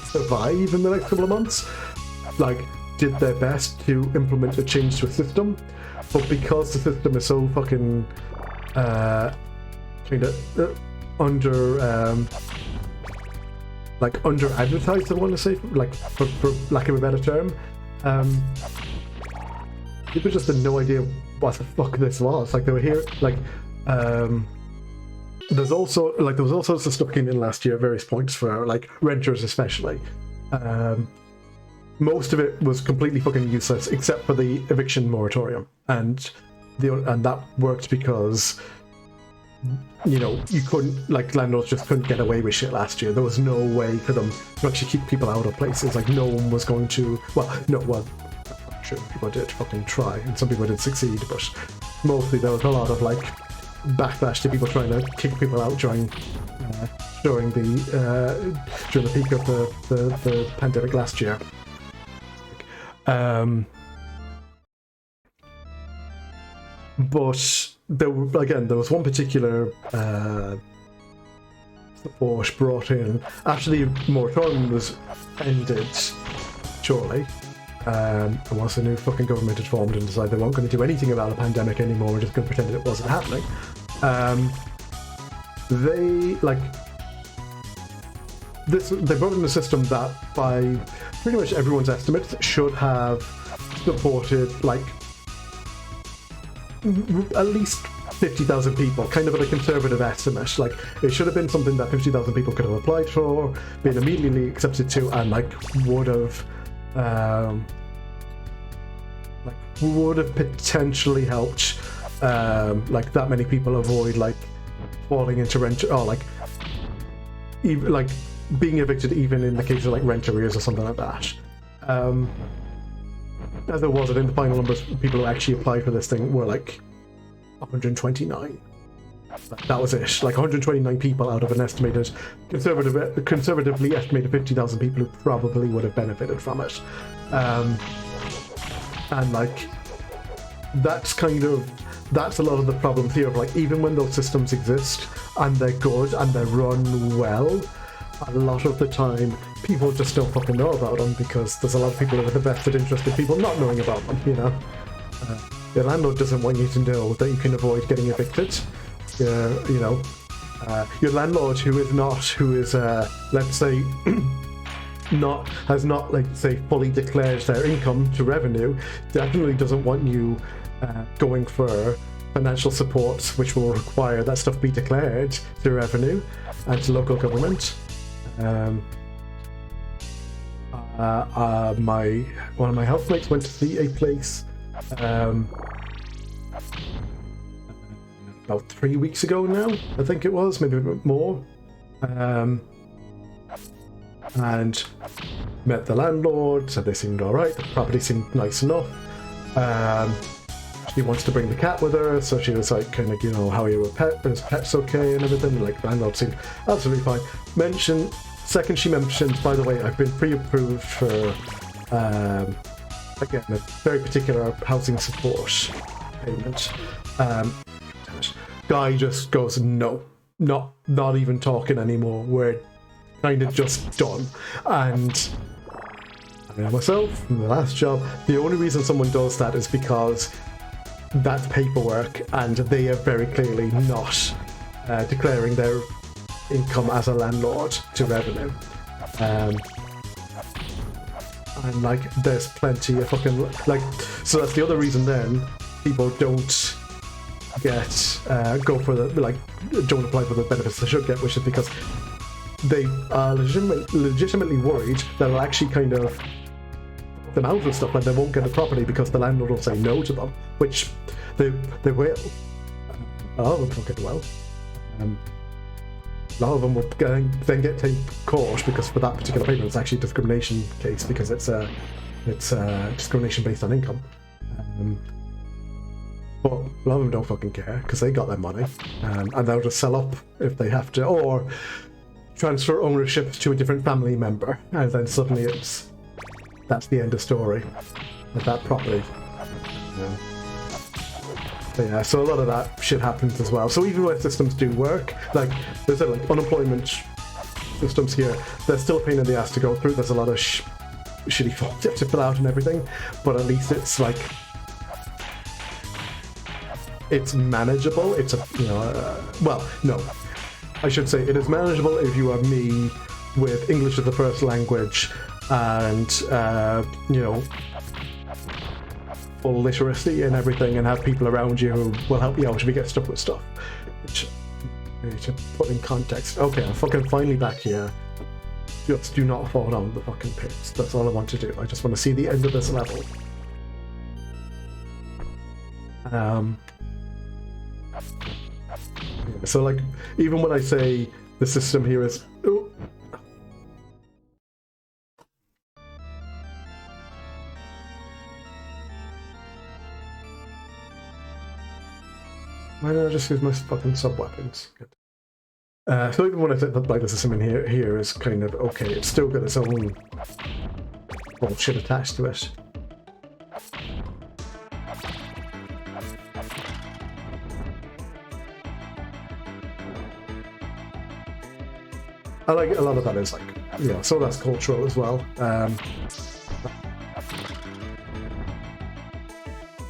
survive in the next couple of months, did their best to implement a change to a system, but because the system is so fucking under advertised, I want to say, for lack of a better term, people just had no idea what the fuck this was. They were here, there was all sorts of stuff came in last year at various points for renters especially. Most of it was completely fucking useless, except for the eviction moratorium, and that worked because you couldn't, landlords just couldn't get away with shit last year. There was no way for them to actually keep people out of places. No one was going to. I'm sure people did fucking try, and some people did succeed, but mostly there was a lot of backlash to people trying to kick people out during the peak of the pandemic last year. But there was one particular support brought in after the moratorium was ended shortly, and once the new fucking government had formed and decided they weren't going to do anything about the pandemic anymore, we're just going to pretend it wasn't happening. They brought in a system that, by pretty much everyone's estimates, should have supported at least 50,000 people, kind of at a conservative estimate. It should have been something that 50,000 people could have applied for, been immediately accepted to, and would have potentially helped that many people avoid falling into rent, or even being evicted, even in the case of rent arrears or something like that. As there was, I think the final numbers of people who actually applied for this thing were 129. That was it. 129 people out of an estimated, conservatively estimated 50,000 people who probably would have benefited from it. And that's a lot of the problems here of even when those systems exist and they're good and they're run well, a lot of the time people just don't fucking know about them because there's a lot of people with a vested interest in people not knowing about them, you know. Your landlord doesn't want you to know that you can avoid getting evicted. You know, your landlord who is let's say has not like say fully declared their income to revenue definitely doesn't want you going for financial support, which will require that stuff be declared to revenue and to local government. One of my housemates went to see a place about 3 weeks ago now, I think it was, maybe a bit more, and met the landlord, said they seemed alright, the property seemed nice enough. She wants to bring the cat with her, so she was like, kind of, you know, how are you with pet? Is pets okay and everything? Like, the landlord seemed absolutely fine. Second she mentioned, by the way, I've been pre-approved for, again, a very particular housing support payment. Guy just goes, no, not even talking anymore. We're kind of just done. And I know myself, from the last job, the only reason someone does that is because that's paperwork, and they are very clearly not declaring their income as a landlord to revenue. And like, there's plenty of fucking like, so that's the other reason then people don't go for the don't apply for the benefits they should get, which is because they are legitimately worried that it'll actually kind of put them out of stuff, like they won't get a property because the landlord will say no to them, which they will. A lot of them fucking will. A lot of them will then get taken to court because for that particular payment it's actually a discrimination case because it's discrimination based on income. But a lot of them don't fucking care because they got their money, and they'll just sell up if they have to, or transfer ownership to a different family member, and then suddenly that's the end of story with that property. Yeah. But yeah, so a lot of that shit happens as well. So even when systems do work, like there's like unemployment systems here, they're still a pain in the ass to go through. There's a lot of shitty forms to fill out and everything, but at least it's like it's manageable. It's a well, no, I should say it is manageable if you are me with English as the first language and full literacy and everything, and have people around you who will help you out if you get stuck with stuff. Which I need to put in context. Okay, I'm fucking finally back here. Just do not fall down the fucking pits. That's all I want to do. I just want to see the end of this level. So like, even when I say the system here is... Ooh. Why don't I just use my fucking sub-weapons? So even when I think that like the system in here is kind of okay, it's still got its own bullshit attached to it. I like a lot of that is like, so that's cultural as well.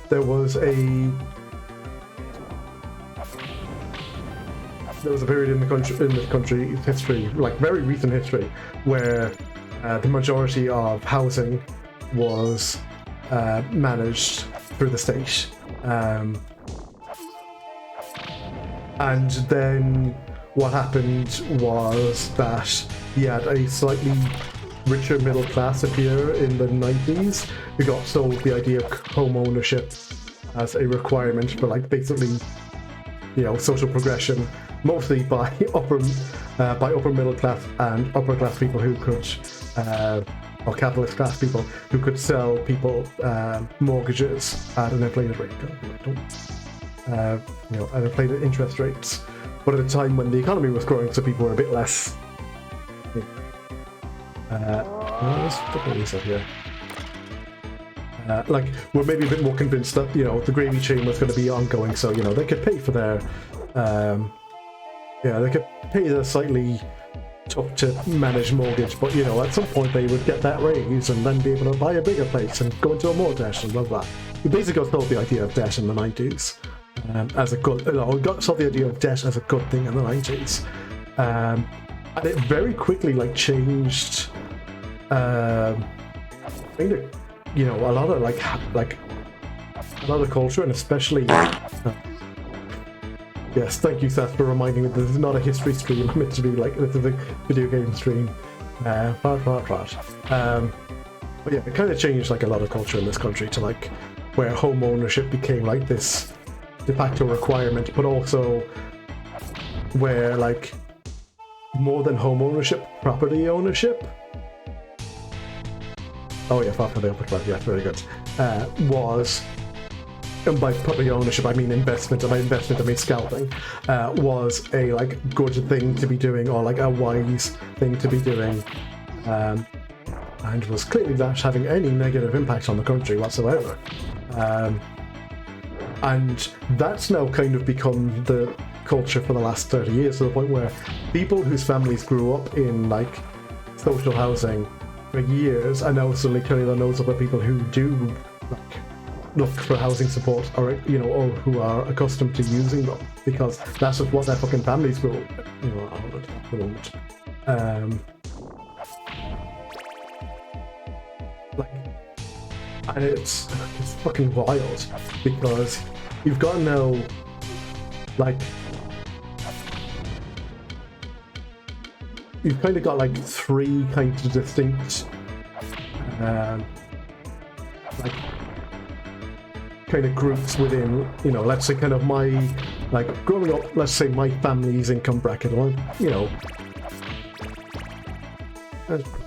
There was a period in the country's history, like very recent history, where the majority of housing was managed through the state, and then what happened was that you had a slightly richer middle class appear in the 90s who got sold the idea of home ownership as a requirement for like basically social progression, mostly by upper middle class and upper class people who could or capitalist class people who could sell people mortgages at an inflated rate, at inflated interest rates. But at a time when the economy was growing, so people were a bit less. Let's put these up here. Like, we're maybe a bit more convinced that the gravy chain was going to be ongoing, so they could pay for their, they could pay the slightly tough to manage mortgage, but you know, at some point they would get that raise and then be able to buy a bigger place and go into a more debt and blah blah. We basically got sold the idea of debt in the 90s as a good, got sold the idea of debt as a good thing in the 90s, and it very quickly like changed, kind of, you know, a lot of like a lot of culture, and especially. Yes, thank you, Seth, for reminding me this is not a history stream. I'm meant to be like, this is a video game stream. But yeah, it kind of changed like a lot of culture in this country to like where home ownership became like this de facto requirement, but also where like more than home ownership, property ownership. Oh yeah, far for the upper club. Yeah, very good. Was. And by property ownership, I mean investment, and by investment, I mean scalping, was a like good thing to be doing, or like a wise thing to be doing, and was clearly not having any negative impact on the country whatsoever. And that's now kind of become the culture for the last 30 years, to the point where people whose families grew up in like social housing for years are now suddenly turning their nose up at people who do like look for housing support, or you know, or who are accustomed to using them, because that's just what their fucking families grow up, you know, at the moment. Like, and it's fucking wild, because you've got now like you've kind of got like three kinds of distinct like kind of groups within, you know, let's say kind of my, like growing up, let's say my family's income bracket, or you know,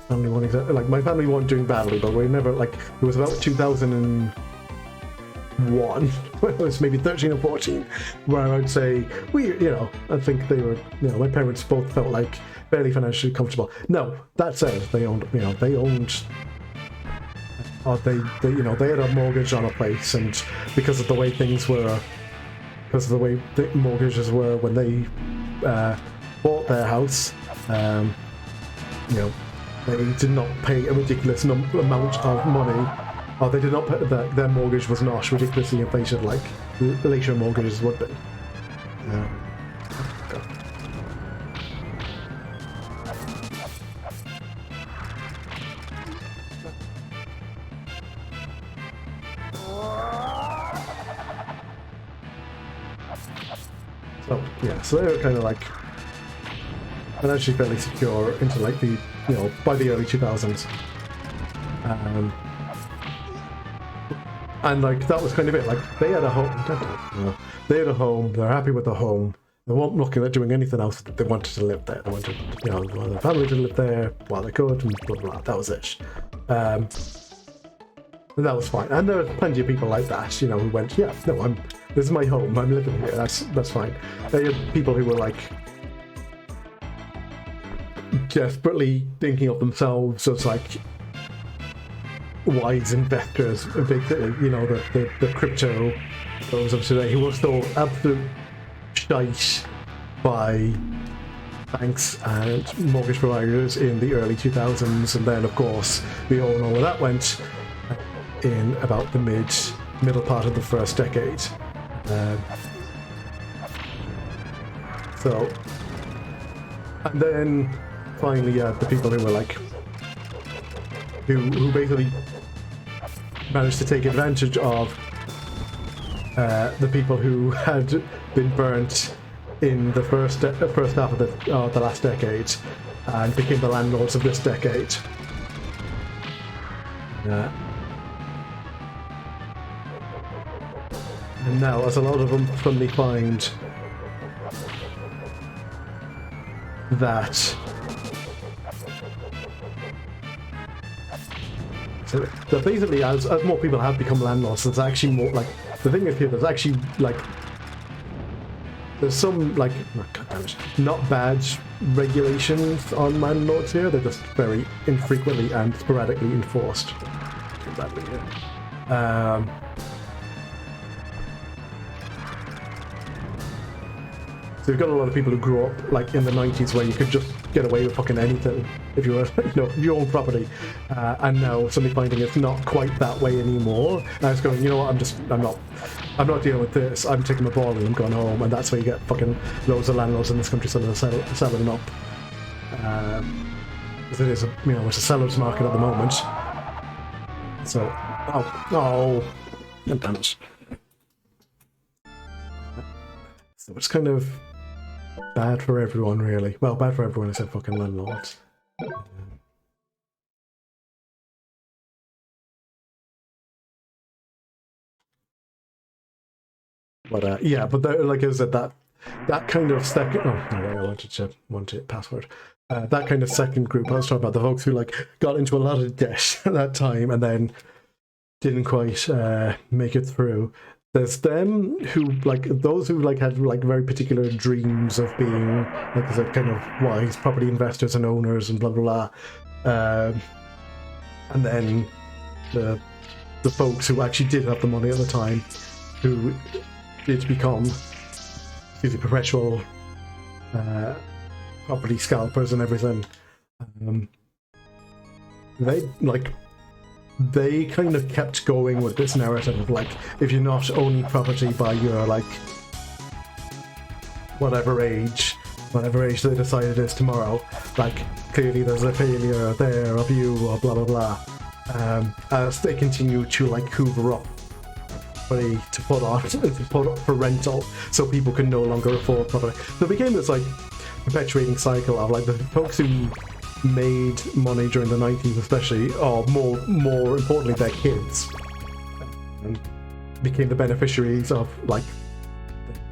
family one exactly, like my family weren't doing badly, but we never, like, it was about 2001 when I was maybe 13 or 14, where I'd say we, you know, I think they were, you know, my parents both felt like fairly financially comfortable. No, that said, they owned, you know, they you know, they had a mortgage on a place, and because of the way things were, because of the way the mortgages were when they bought their house, you know, they did not pay a ridiculous amount of money, or they did not pay, their mortgage was not ridiculously inflated like later mortgages would be. So yeah, so they were kind of like financially fairly secure into like the, you know, by the early 2000s, and like that was kind of it. Like they had a home, you know, they had a home. They're happy with the home. They weren't looking at doing anything else. They wanted to live there. They wanted, you know, their family to live there while they could, and blah blah. That was it. And that was fine. And there were plenty of people like that, you know, who went, yeah, no, this is my home. I'm living here. That's fine. They had people who were like desperately thinking of themselves as like wise investors, you know, the crypto those of today who were still absolute shite by banks and mortgage providers in the early 2000s, and then of course we all know where that went in about the middle part of the first decade. So, and then finally the people who were like who basically managed to take advantage of the people who had been burnt in the first half of the last decade and became the landlords of this decade. And now, as a lot of them suddenly find that basically as more people have become landlords, there's actually more, like, the thing is here, there's actually like there's some like not bad regulations on landlords here. They're just very infrequently and sporadically enforced. So you've got a lot of people who grew up like in the 90s where you could just get away with fucking anything if you were, if you own property, and now suddenly finding it's not quite that way anymore. And I was going, you know what, I'm not dealing with this. I'm taking my ball and I'm going home, and that's where you get fucking loads of landlords in this country selling them up. Because it is, it's a seller's market at the moment. So, damn it. So it's kind of bad for everyone, really. Well, bad for everyone except fucking landlords. But yeah, but like I said, that kind of second. Oh, no, I wanted password. That kind of second group I was talking about, the folks who like got into a lot of debt at that time and then didn't quite make it through. There's them who those who had very particular dreams of being like I said, kind of wise property investors and owners and blah blah blah. And then the folks who actually did have the money at the time, who did become perpetual property scalpers and everything. They kind of kept going with this narrative of if you're not owning property by your whatever age they decide it is tomorrow, clearly there's a failure there of you or blah blah blah. As they continue to hoover up property to put up for rental, so people can no longer afford property. So it became this perpetuating cycle of the folks who made money during the 90s especially, or more importantly their kids, became the beneficiaries of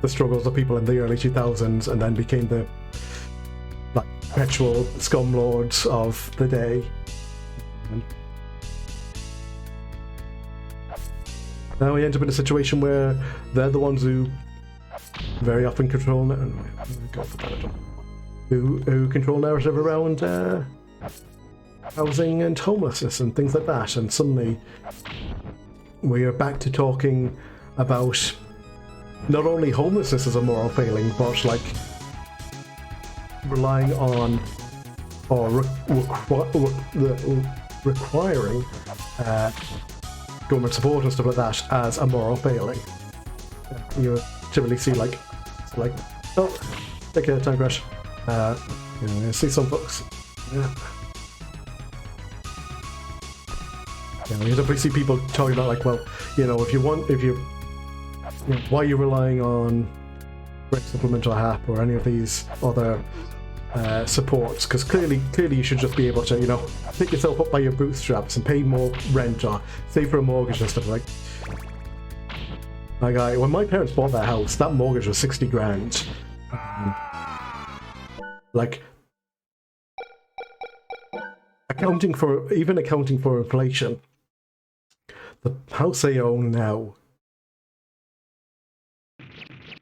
the struggles of people in the early 2000s, and then became the perpetual scumlords of the day. Now we end up in a situation where they're the ones who very often control who control narrative around housing and homelessness and things like that, and suddenly we are back to talking about not only homelessness as a moral failing, but relying on or requiring government support and stuff like that as a moral failing. You typically see oh, take a time crash. You see some folks. Yeah. You definitely see people talking about well, why are you relying on rent supplemental HAP or any of these other supports? Because clearly you should just be able to pick yourself up by your bootstraps and pay more rent or save for a mortgage and stuff when my parents bought their house, that mortgage was 60 grand. Accounting for inflation, the house they own now,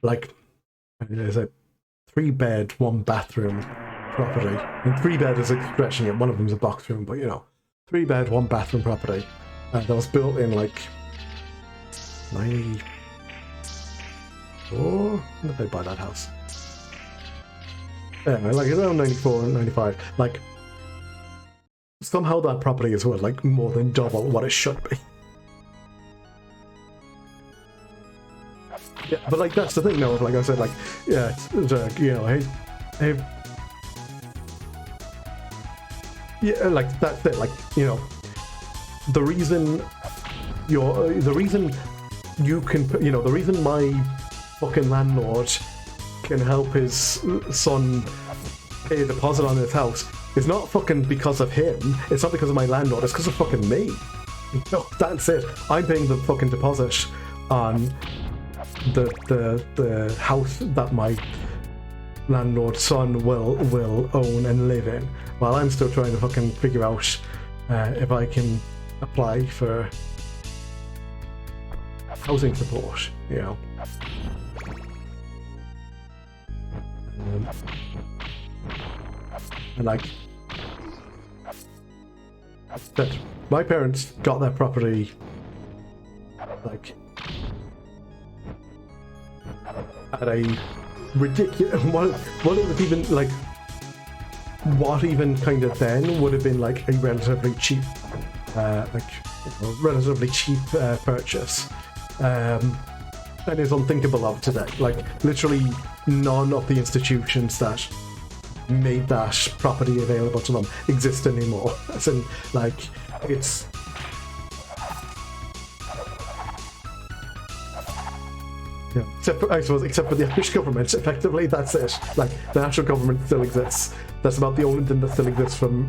there's a 3-bed, 1-bathroom property, and 3-bed is stretching it. One of them's a box room, but 3-bed, 1-bathroom property that was built in 94. When did they buy that house? Anyway, around 94, 95. Somehow that property is worth more than double what it should be. Yeah, but that's the thing though, I said, yeah, hey, yeah, that's it, the reason you can, the reason my fucking landlord can help his son pay a deposit on his house is not fucking because of him, it's not because of my landlord, it's because of fucking me. No, that's it. I'm paying the fucking deposit on the house that my landlord's son will own and live in, while I'm still trying to fucking figure out if I can apply for housing support, and that my parents got their property at a ridiculous. What it was even what even kind of then would have been like a relatively cheap, purchase, that is unthinkable of today. Like literally, none of the institutions that made that property available to them exist anymore. As in, like, it's. Yeah. Except for the Irish government, effectively, that's it. Like, the national government still exists. That's about the only thing that still exists from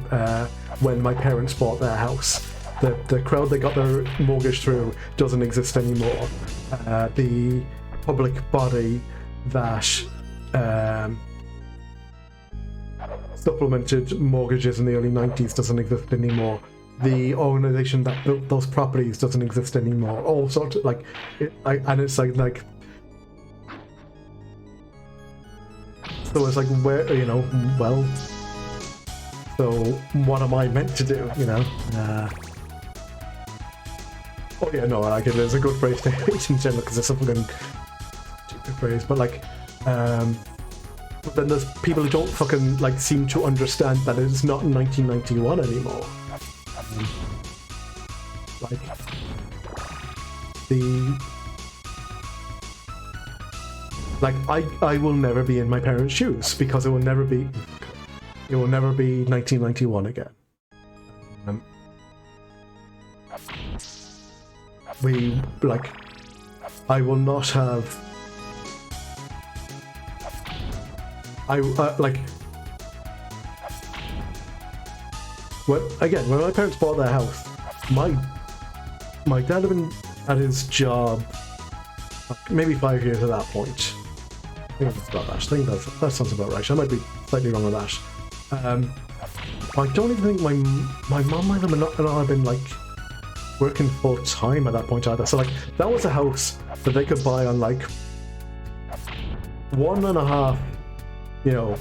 when my parents bought their house. The crowd they got their mortgage through doesn't exist anymore. The public body that supplemented mortgages in the early 90s doesn't exist anymore. The organization that built those properties doesn't exist anymore. All sorts of, like, and it's like. So it's like, where, you know, well, so what am I meant to do, you know? Oh yeah, no, like, there's a good phrase to hate in general, because there's something stupid phrase, but like, but then there's people who don't fucking, like, seem to understand that it's not 1991 anymore. Like, I will never be in my parents' shoes, because it will never be 1991 again. I will not have. When my parents bought their house, my dad had been at his job maybe 5 years at that point. I think that's about that. I think that sounds about right. I might be slightly wrong on that. I don't even think my mum might have not been like working full time at that point either. So like, that was a house that they could buy on like 1.5, you know,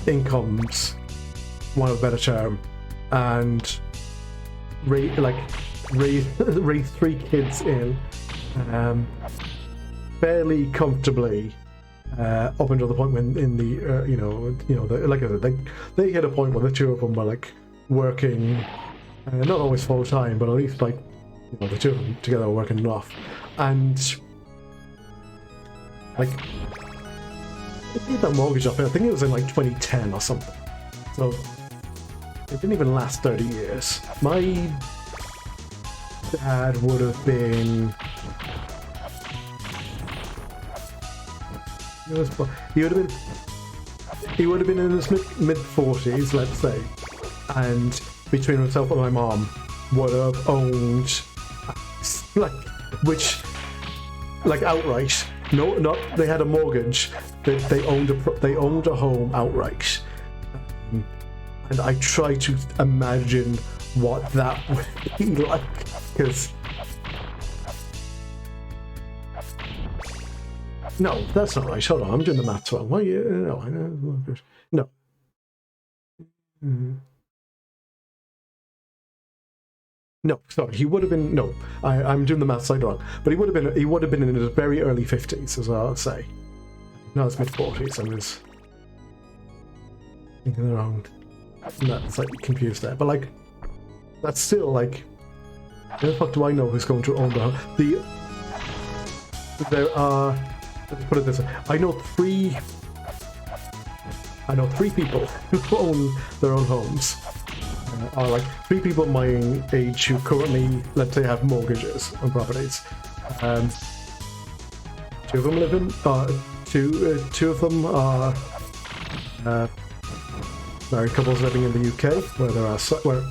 incomes, one of a better term, and raise 3 kids in fairly comfortably. Up until the point when in the like I said, they hit a point where the two of them were like working, not always full time, but at least like, you know, the two of them together were working enough, and like they paid that mortgage off. I think it was in like 2010 or something. So it didn't even last 30 years. My dad would have been. He would have been in his mid 40s, let's say, and between himself and my mom would have owned outright. No, not they had a mortgage. They owned a home outright, and I try to imagine what that would be like, because. No, that's not right. Hold on, I'm doing the maths wrong. Why? No, no. No, sorry. He would have been. No, I'm doing the maths side wrong. But he would have been in his very early 50s, as I'll say. No, it's mid 40s. I was thinking around. That's like confused there, but like, that's still like. How the fuck do I know who's going to own the house? There are. Let's put it this way. I know three people who own their own homes. Are like 3 people my age who currently, let's say, have mortgages on properties. 2 of them live in. Two of them are married couples living in the UK, where there are. Where, for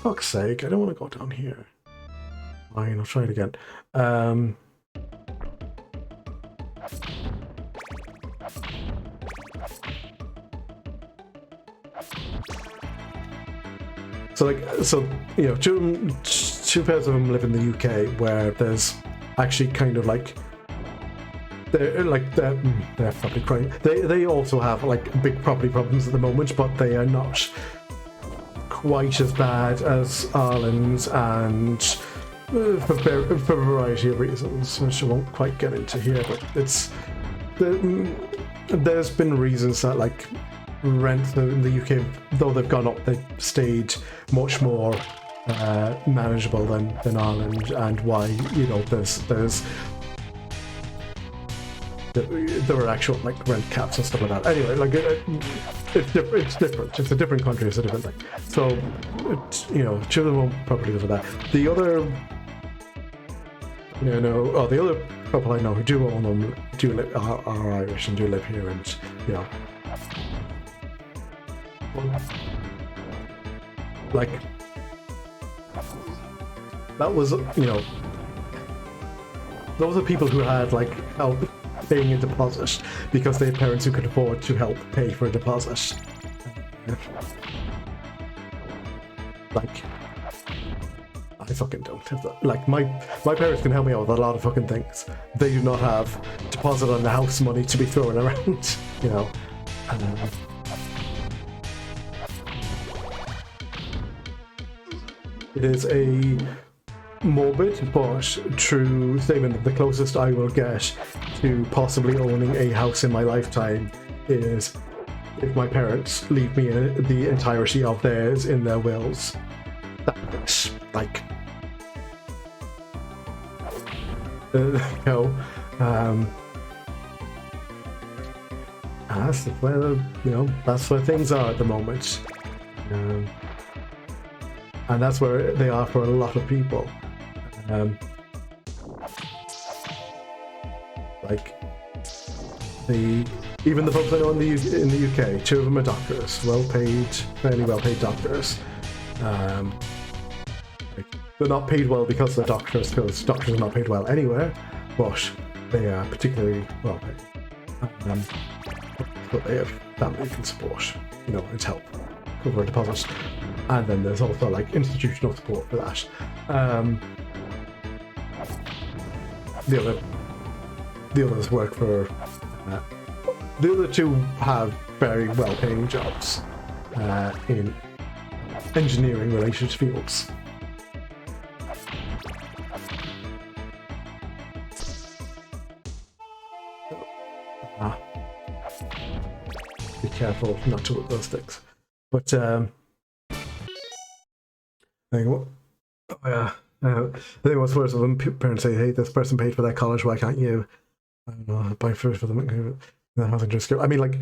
fuck's sake, I don't want to go down here. Fine, I'll try it again. So you know, two pairs of them live in the UK, where there's actually kind of like they're property crime. They also have like big property problems at the moment, but they are not quite as bad as Ireland's, and for a variety of reasons, which I won't quite get into here. But there's been reasons that like rents in the UK, though they've gone up, they've stayed much more manageable than Ireland, and why, you know, there are actual like rent caps and stuff like that. Anyway, like it's different. It's a different country. It's a different thing. So, you know, children won't probably live with that. The other, the other couple I know who do own them are Irish and do live here, and you know, like that was, you know, those are people who had like help paying a deposit because they had parents who could afford to help pay for a deposit. Like, I fucking don't have that. Like, my parents can help me out with a lot of fucking things. They do not have deposit on the house money to be thrown around, you know. It is a morbid but true statement. The closest I will get to possibly owning a house in my lifetime is if my parents leave me the entirety of theirs in their wills. That's like, that's where, you know, that's where things are at the moment, and that's where they are for a lot of people. Like even the folks I know in the UK, two of them are doctors, fairly well paid doctors. Like, they're not paid well because they're doctors, because doctors are not paid well anywhere, but they are particularly well paid. But they have family can support, you know, and help cover deposits, and then there's also like institutional support for that. The others work for. The other two have very well-paying jobs in engineering-related fields. Be careful not to whip those sticks. But I think what's worse when parents say, "Hey, this person paid for their college, why can't you?" I don't know, buy food for them. Nothing to screw. I mean, like,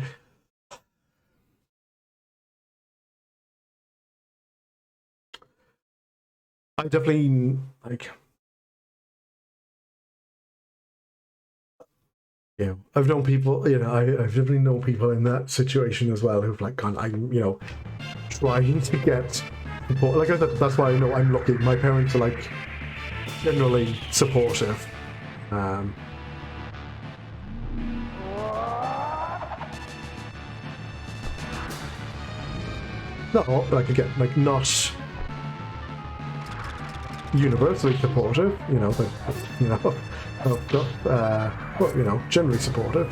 I definitely like. Yeah, I've known people. You know, I've definitely known people in that situation as well who've like gone. I'm, you know, trying to get support. Like I said, that's why I know I'm lucky. My parents are like generally supportive. No, like again, like not universally supportive, you know, but you know, but you know, generally supportive.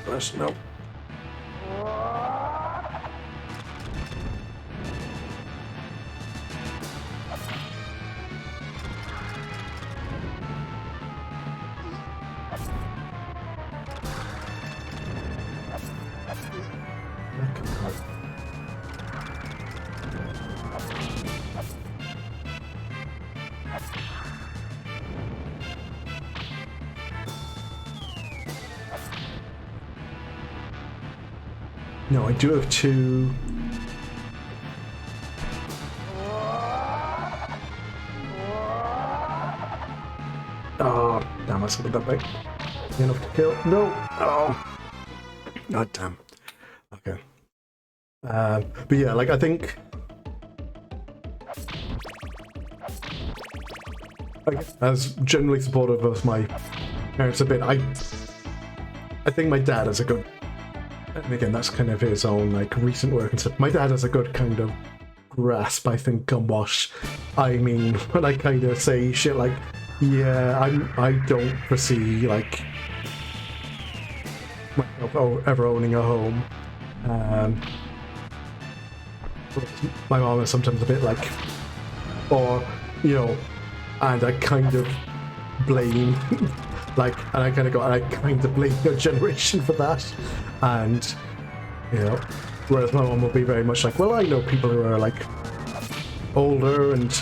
But no. No, I do have two. Oh, damn, I said that big. Enough to kill. No! Oh! God damn. Okay. But yeah, like, I think. As generally supportive as my parents have been, I think my dad is a good. And again, that's kind of his own like recent work and stuff. My dad has a good kind of grasp, I think, on what I mean when I kind of say shit like, yeah, I don't foresee like myself ever owning a home. My mom is sometimes a bit like, or and I kind of blame and I kind of go, and I kind of blame your generation for that, and whereas my mom will be very much like, well, I know people who are like older and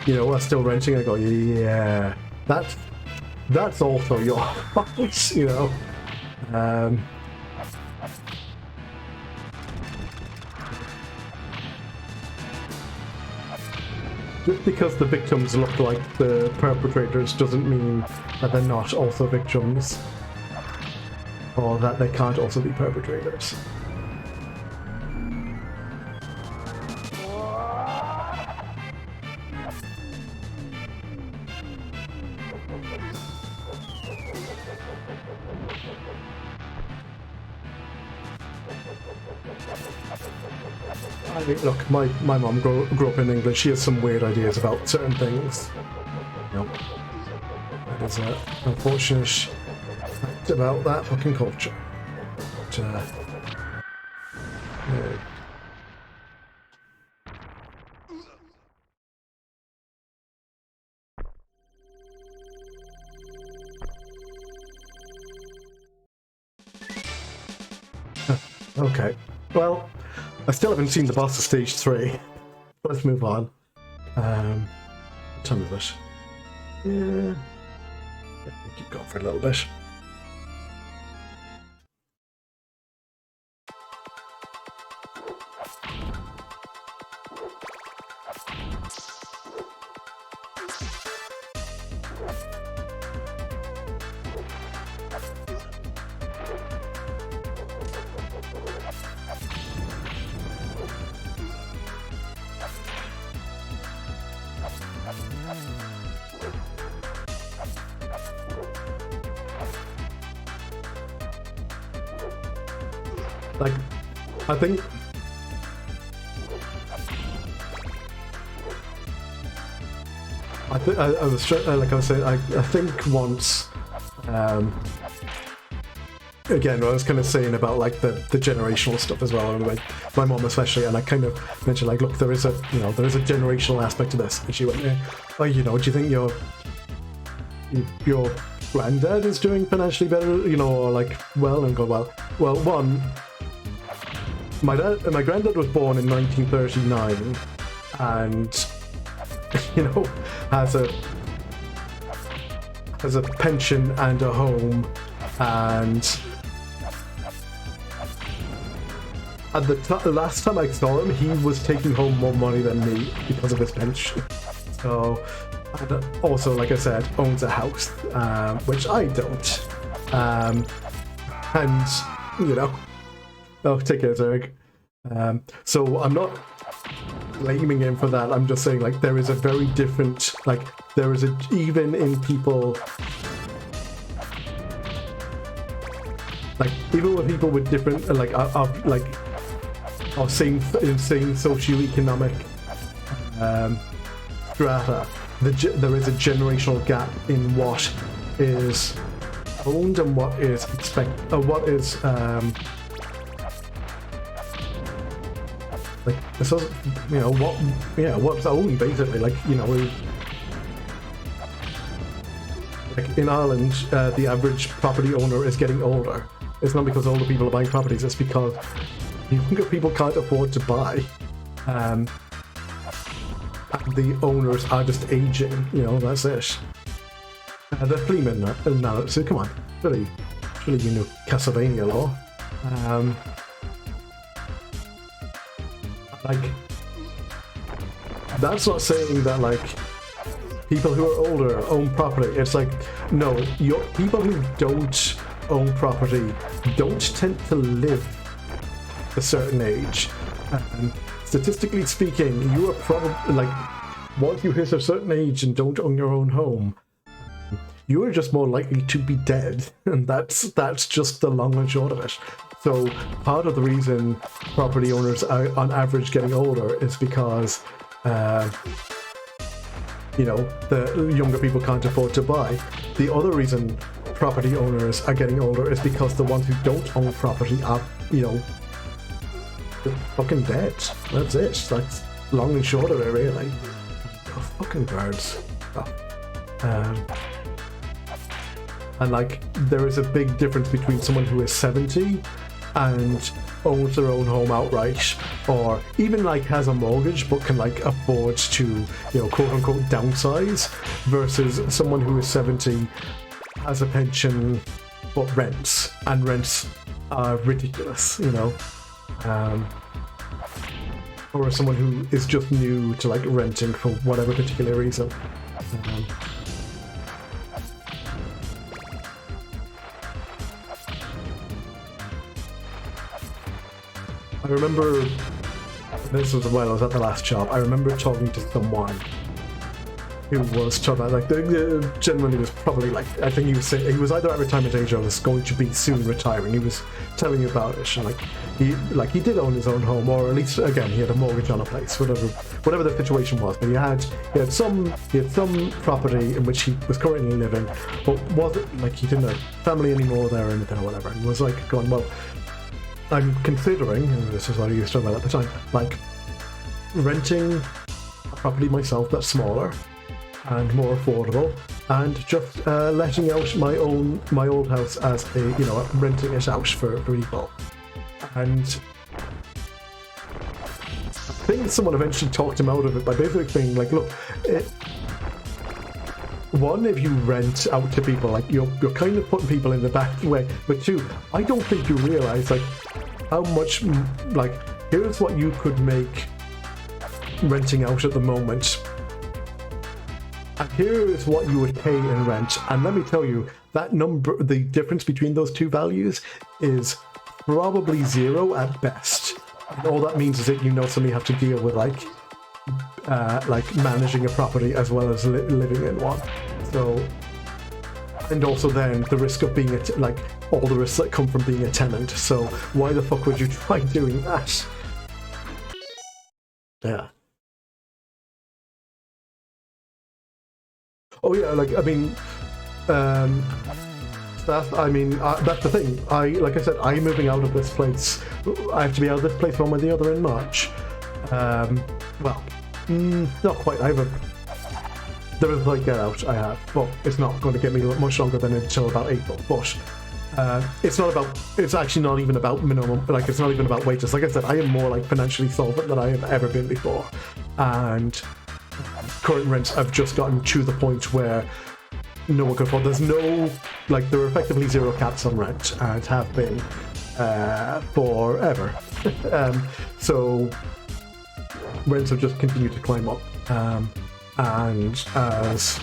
are still renting. I go, yeah, that's also your fault, Just because the victims look like the perpetrators doesn't mean that they're not also victims, or that they can't also be perpetrators. Look, my mom grew up in England. She has some weird ideas about certain things. That is an unfortunate fact about that fucking culture. But, okay, well, I still haven't seen the boss of stage 3. Let's move on. What time is it? Yeah, we'll keep going for a little bit. Like, I think I was like I was saying, I think once again, I was kind of saying about like the generational stuff as well, and like my mom especially, and I kind of mentioned like, look, there is a generational aspect to this, and she went, oh, do you think your granddad is doing financially better, or like, well, and go, well, one, my granddad was born in 1939, and has a pension and a home, and at the last time I saw him, he was taking home more money than me because of his pension. So, and also, like I said, owns a house, which I don't. And oh, take care, Zerg. So I'm not blaming him for that. I'm just saying, like, there is a very different, like, there is even in people, like, even with people with different, like, of same socioeconomic strata, there is a generational gap in what is owned and what is like, this is, what's owned, basically, like, like in Ireland, the average property owner is getting older. It's not because older people are buying properties, it's because younger people can't afford to buy. And the owners are just aging, that's it. They're Fleeman now, so come on, surely you know Castlevania law. Like, that's not saying that, like, people who are older own property. It's like, no, people who don't own property don't tend to live a certain age. And statistically speaking, you are probably, like, once you hit a certain age and don't own your own home, you are just more likely to be dead. And that's just the long and short of it. So part of the reason property owners are on average getting older is because, the younger people can't afford to buy. The other reason property owners are getting older is because the ones who don't own property are, they're fucking dead. That's it. That's long and short of it, really. those fucking birds. Oh. And like, there is a big difference between someone who is 70 and owns their own home outright, or even like has a mortgage but can like afford to, you know, quote unquote downsize, versus someone who is 70, has a pension but rents, and rents are ridiculous, you know. Or someone who is just new to like renting for whatever particular reason. I remember, this was when I was at the last job, I remember talking to someone who was talking about, like, the gentleman who was probably like, I think he was saying, he was either at retirement age or was going to be soon retiring. He was telling me about it, and he did own his own home, or at least, again, he had a mortgage on a place, whatever the situation was, but he had some property in which he was currently living, but wasn't, like, he didn't have family anymore there or anything or whatever, and he was like going, well, I'm considering, and this is what he was talking about at the time, like renting a property myself that's smaller and more affordable, and just letting out my old house as a, you know, renting it out for people. And I think someone eventually talked him out of it by basically saying, like, look, one, if you rent out to people, like, you're kind of putting people in the back way, but two, I don't think you realize, like, how much, like, here's what you could make renting out at the moment, and here is what you would pay in rent, and let me tell you, that number, the difference between those two values is probably zero at best. And all that means is that you know suddenly have to deal with like managing a property as well as living in one. So, and also then the risk of being like all the risks that come from being a tenant. So why the fuck would you try doing that? Yeah. Oh yeah, like, I mean, that's the thing. Like I said, I'm moving out of this place. I have to be out of this place one way or the other in March. Well, not quite. There is a like get out I have, but it's not going to get me much longer than until about April. But it's actually not even about minimum, like, it's not even about wages. Like I said, I am more like financially solvent than I have ever been before. And current rents have just gotten to the point where no one can afford. There's no, like, there are effectively zero caps on rent, and have been forever. So rents have just continued to climb up. And as,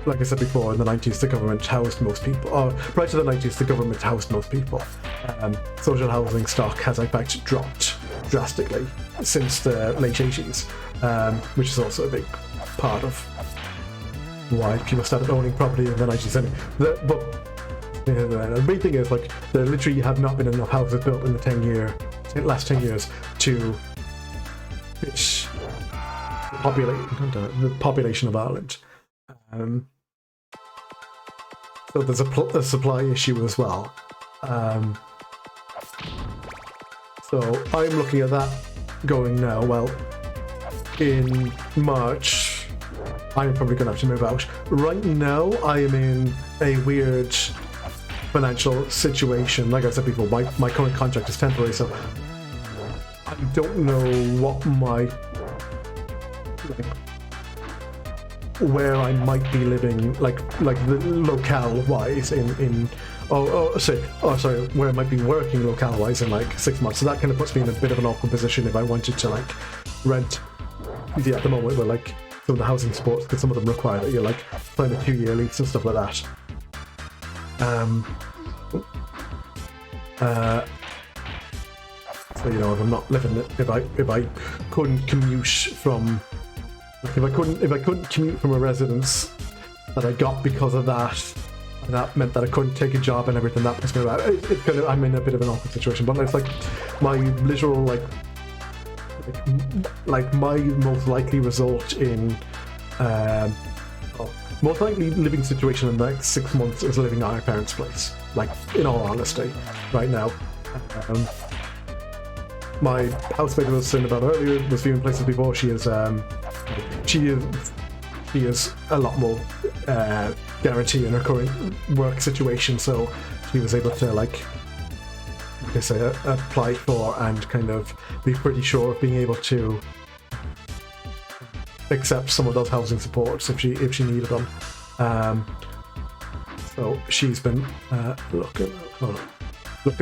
like I said before, in the 90s, the government housed most people. Or prior to the 90s, the government housed most people. Social housing stock has, in fact, dropped drastically since the late 80s, which is also a big part of why people started owning property in the 1970s. But the main thing is, like, there literally have not been enough houses built in the last 10 years to fit the population of Ireland. So there's a supply issue as well. So I'm looking at that going now, well, in March, I'm probably going to have to move out. Right now, I am in a weird financial situation. Like I said before, my current contract is temporary, so I don't know what where I might be living, like the locale-wise where I might be working locale-wise in like 6 months. So that kind of puts me in a bit of an awkward position if I wanted to like rent. Yeah, at the moment, where like some of the housing supports, because some of them require that you're like sign a 2-year lease and stuff like that. So, you know, if I'm not living it, if I couldn't commute from, if I couldn't commute from a residence that I got because of that, and that meant that I couldn't take a job and everything, that puts me about. It's kind of, I'm in a bit of an awkward situation, but it's like my literal like my most likely result in most likely living situation in the next 6 months is living at my parents' place. Like, in all honesty, right now. My housemate I was saying about earlier was viewing places before. She is she is a lot more guarantee in her current work situation, so she was able to like I say apply for and kind of be pretty sure of being able to accept some of those housing supports if she needed them. So she's been looking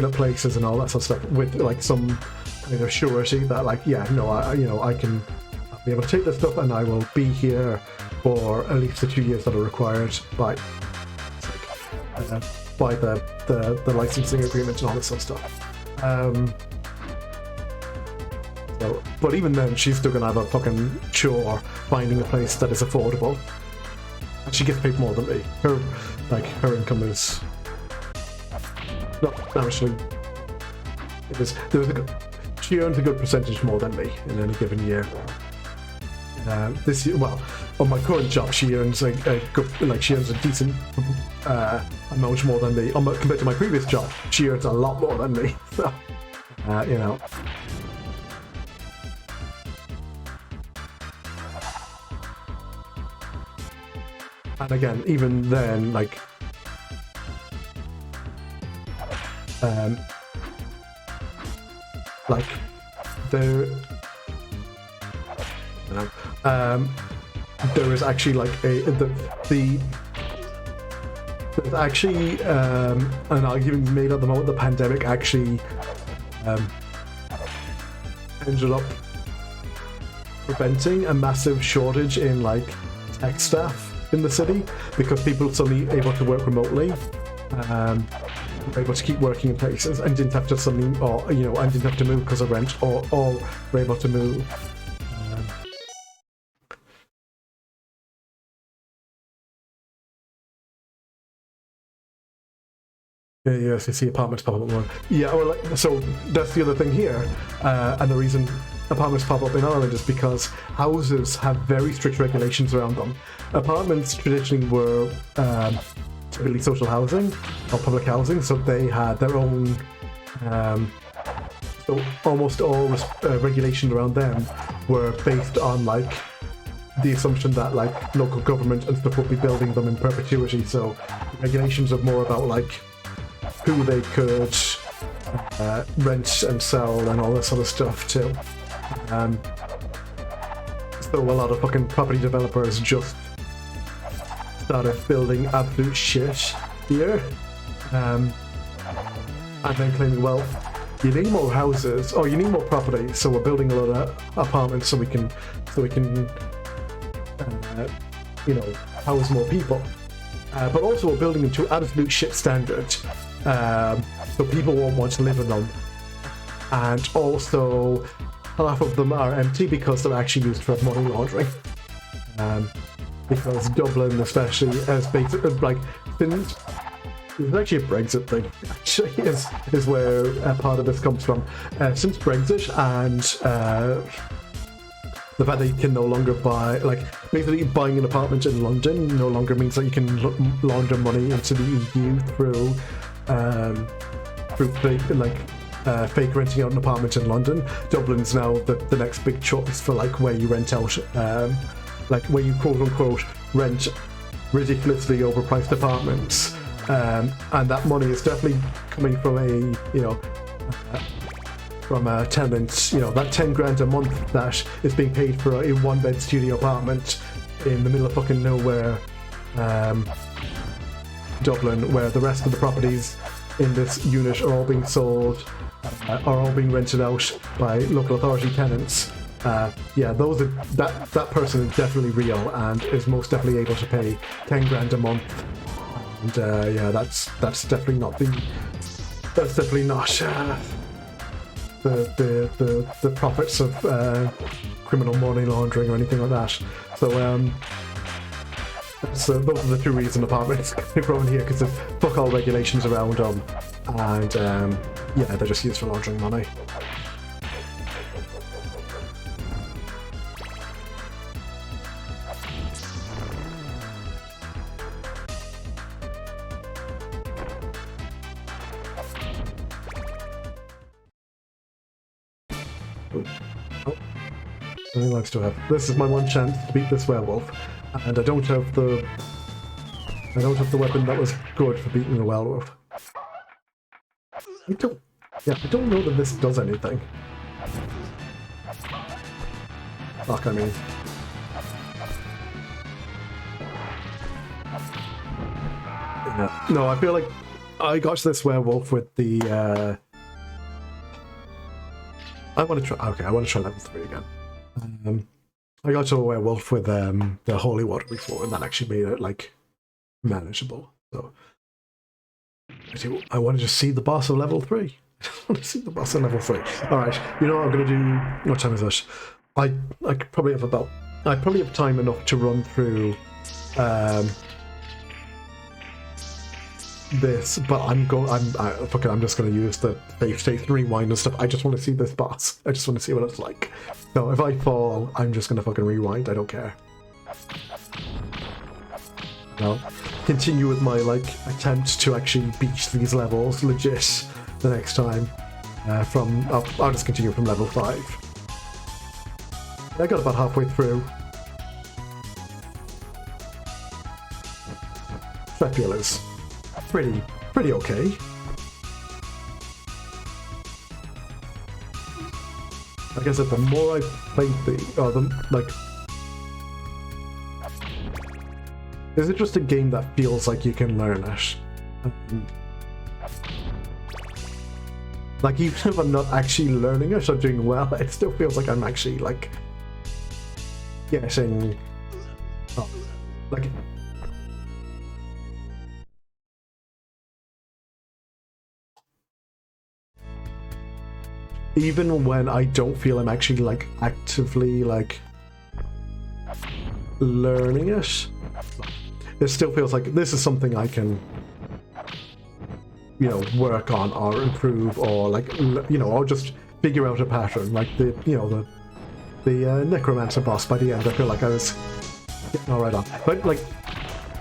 at places and all that sort of stuff with like some kind of surety that like I can be able to take this stuff and I will be here for at least the 2 years that are required by the licensing agreement and all this sort of stuff. But even then, she's still gonna have a fucking chore finding a place that is affordable. And she gets paid more than me. Her income is not actually. She earns a good percentage more than me in any given year. This year, well, on my current job, she earns a good, she earns a decent amount more than me. Compared to my previous job, she earns a lot more than me. So, And again, even then, there is actually there's actually an argument made at the moment. The pandemic actually ended up preventing a massive shortage in tech staff in the city because people suddenly able to work remotely, were able to keep working in places and didn't have to suddenly, and didn't have to move because of rent, or were able to move. Yes, you see apartments pop up more. Yeah, well, so that's the other thing here, and the reason apartments pop up in Ireland is because houses have very strict regulations around them. Apartments traditionally were typically social housing or public housing, so they had their own. So almost all regulations around them were based on the assumption that local government and stuff would be building them in perpetuity. So regulations are more about who they could rent and sell and all that sort of stuff too. So a lot of fucking property developers just started building absolute shit here, and then claiming, well, you need more houses, or you need more property, so we're building a lot of apartments so we can house more people. But also we're building them to absolute shit standards, so people won't want to live in them. And also, half of them are empty because they're actually used for money laundering. Because Dublin, especially, has basically since it's actually a Brexit thing. Actually, is where part of this comes from. Since Brexit and the fact that you can no longer buy, basically buying an apartment in London no longer means that you can launder money into the EU through fake renting out an apartment in London. Dublin's now the next big choice for where you rent out, where you quote unquote rent ridiculously overpriced apartments, and that money is definitely coming from a tenant, that 10 grand a month that is being paid for a one-bed studio apartment in the middle of fucking nowhere, Dublin, where the rest of the properties in this unit are all being sold, are all being rented out by local authority tenants. That person is definitely real and is most definitely able to pay 10 grand a month. And that's definitely not the profits of criminal money laundering or anything like that. So those are the two reasons apartments are growing here, because there's fuck all regulations around them, and they're just used for laundering money. I think I still have. This is my one chance to beat this werewolf, and I don't have the weapon that was good for beating the werewolf. I don't know that this does anything. Fuck, I mean. Yeah. No, I feel like I got this werewolf with the. I want to try. Okay, I want to try level 3 again. I got to a werewolf with the holy water before, and that actually made it like manageable. So I want to just see the boss of level 3. I want to see the boss of level 3. All right, you know what I'm gonna do? What time is it? I probably have about. I probably have time enough to run through this, but I'm just going to use the save state and rewind and stuff. I just want to see this boss. I just want to see what it's like. So if I fall, I'm just going to fucking rewind. I don't care. I'll continue with my like attempt to actually beat these levels legit the next time. I'll just continue from level 5. I got about halfway through. Dracula's pretty okay. Like I said, the more I played is it just a game that feels like you can learn it? Like even if I'm not actually learning it or doing well, it still feels like I'm actually like getting like. Even when I don't feel I'm actually like actively like learning it, it still feels like this is something I can, you know, work on or improve or like, you know, or just figure out a pattern. Like the necromancer boss by the end, I feel like I was getting all right on. But like,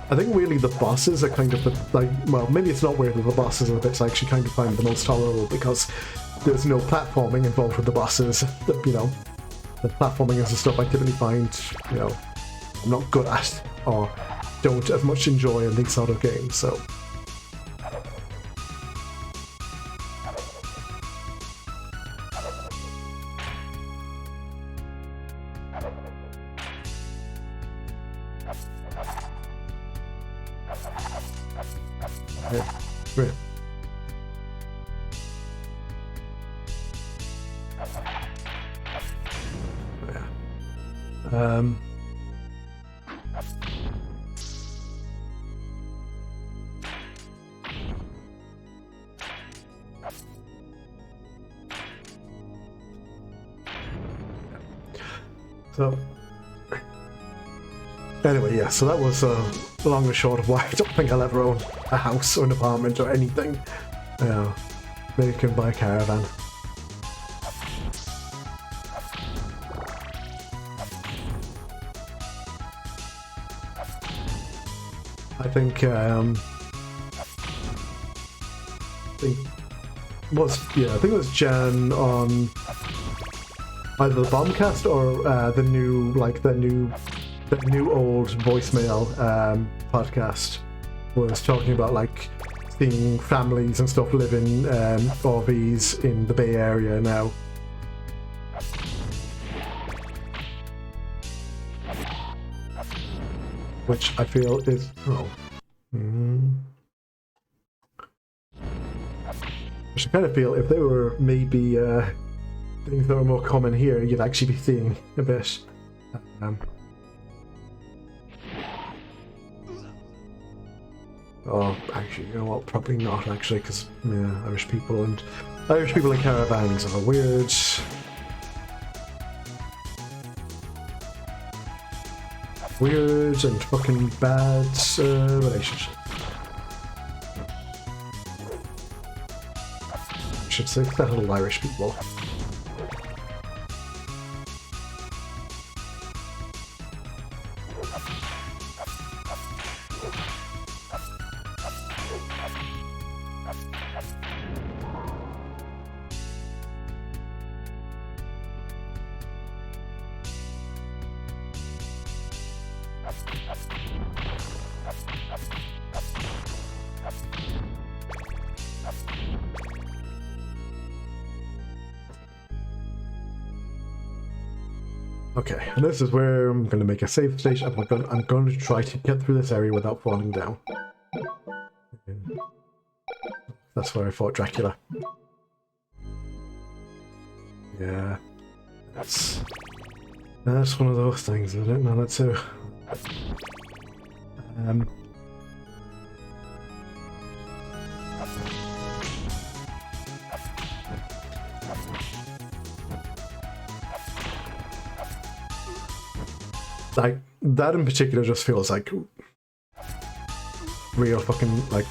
I think really the bosses are kind of like, well, maybe it's not weird that the bosses are the bits I actually kind of find the most tolerable because there's no platforming involved with the bosses. You know, the platforming is the stuff I typically find, you know, I'm not good at or don't as much enjoy in these sort of games. So. Yeah. So anyway, yeah, so that was long and short of why I don't think I'll ever own a house or an apartment or anything. Maybe I can buy a caravan. I think it was Jan on either the Bombcast or the new old voicemail podcast was talking about like seeing families and stuff live in RVs in the Bay Area now. Which I feel is which I kind of feel if they were maybe things that were more common here, you'd actually be seeing a bit. Oh, actually, you know what? Probably not actually, because yeah, Irish people in caravans are weird. Weird and fucking bad relationship. I should say settled Irish people. Okay, and this is where I'm going to make a save station. I'm going to try to get through this area without falling down. That's where I fought Dracula. Yeah, that's one of those things, isn't it? No, that's a like that in particular just feels like real fucking like.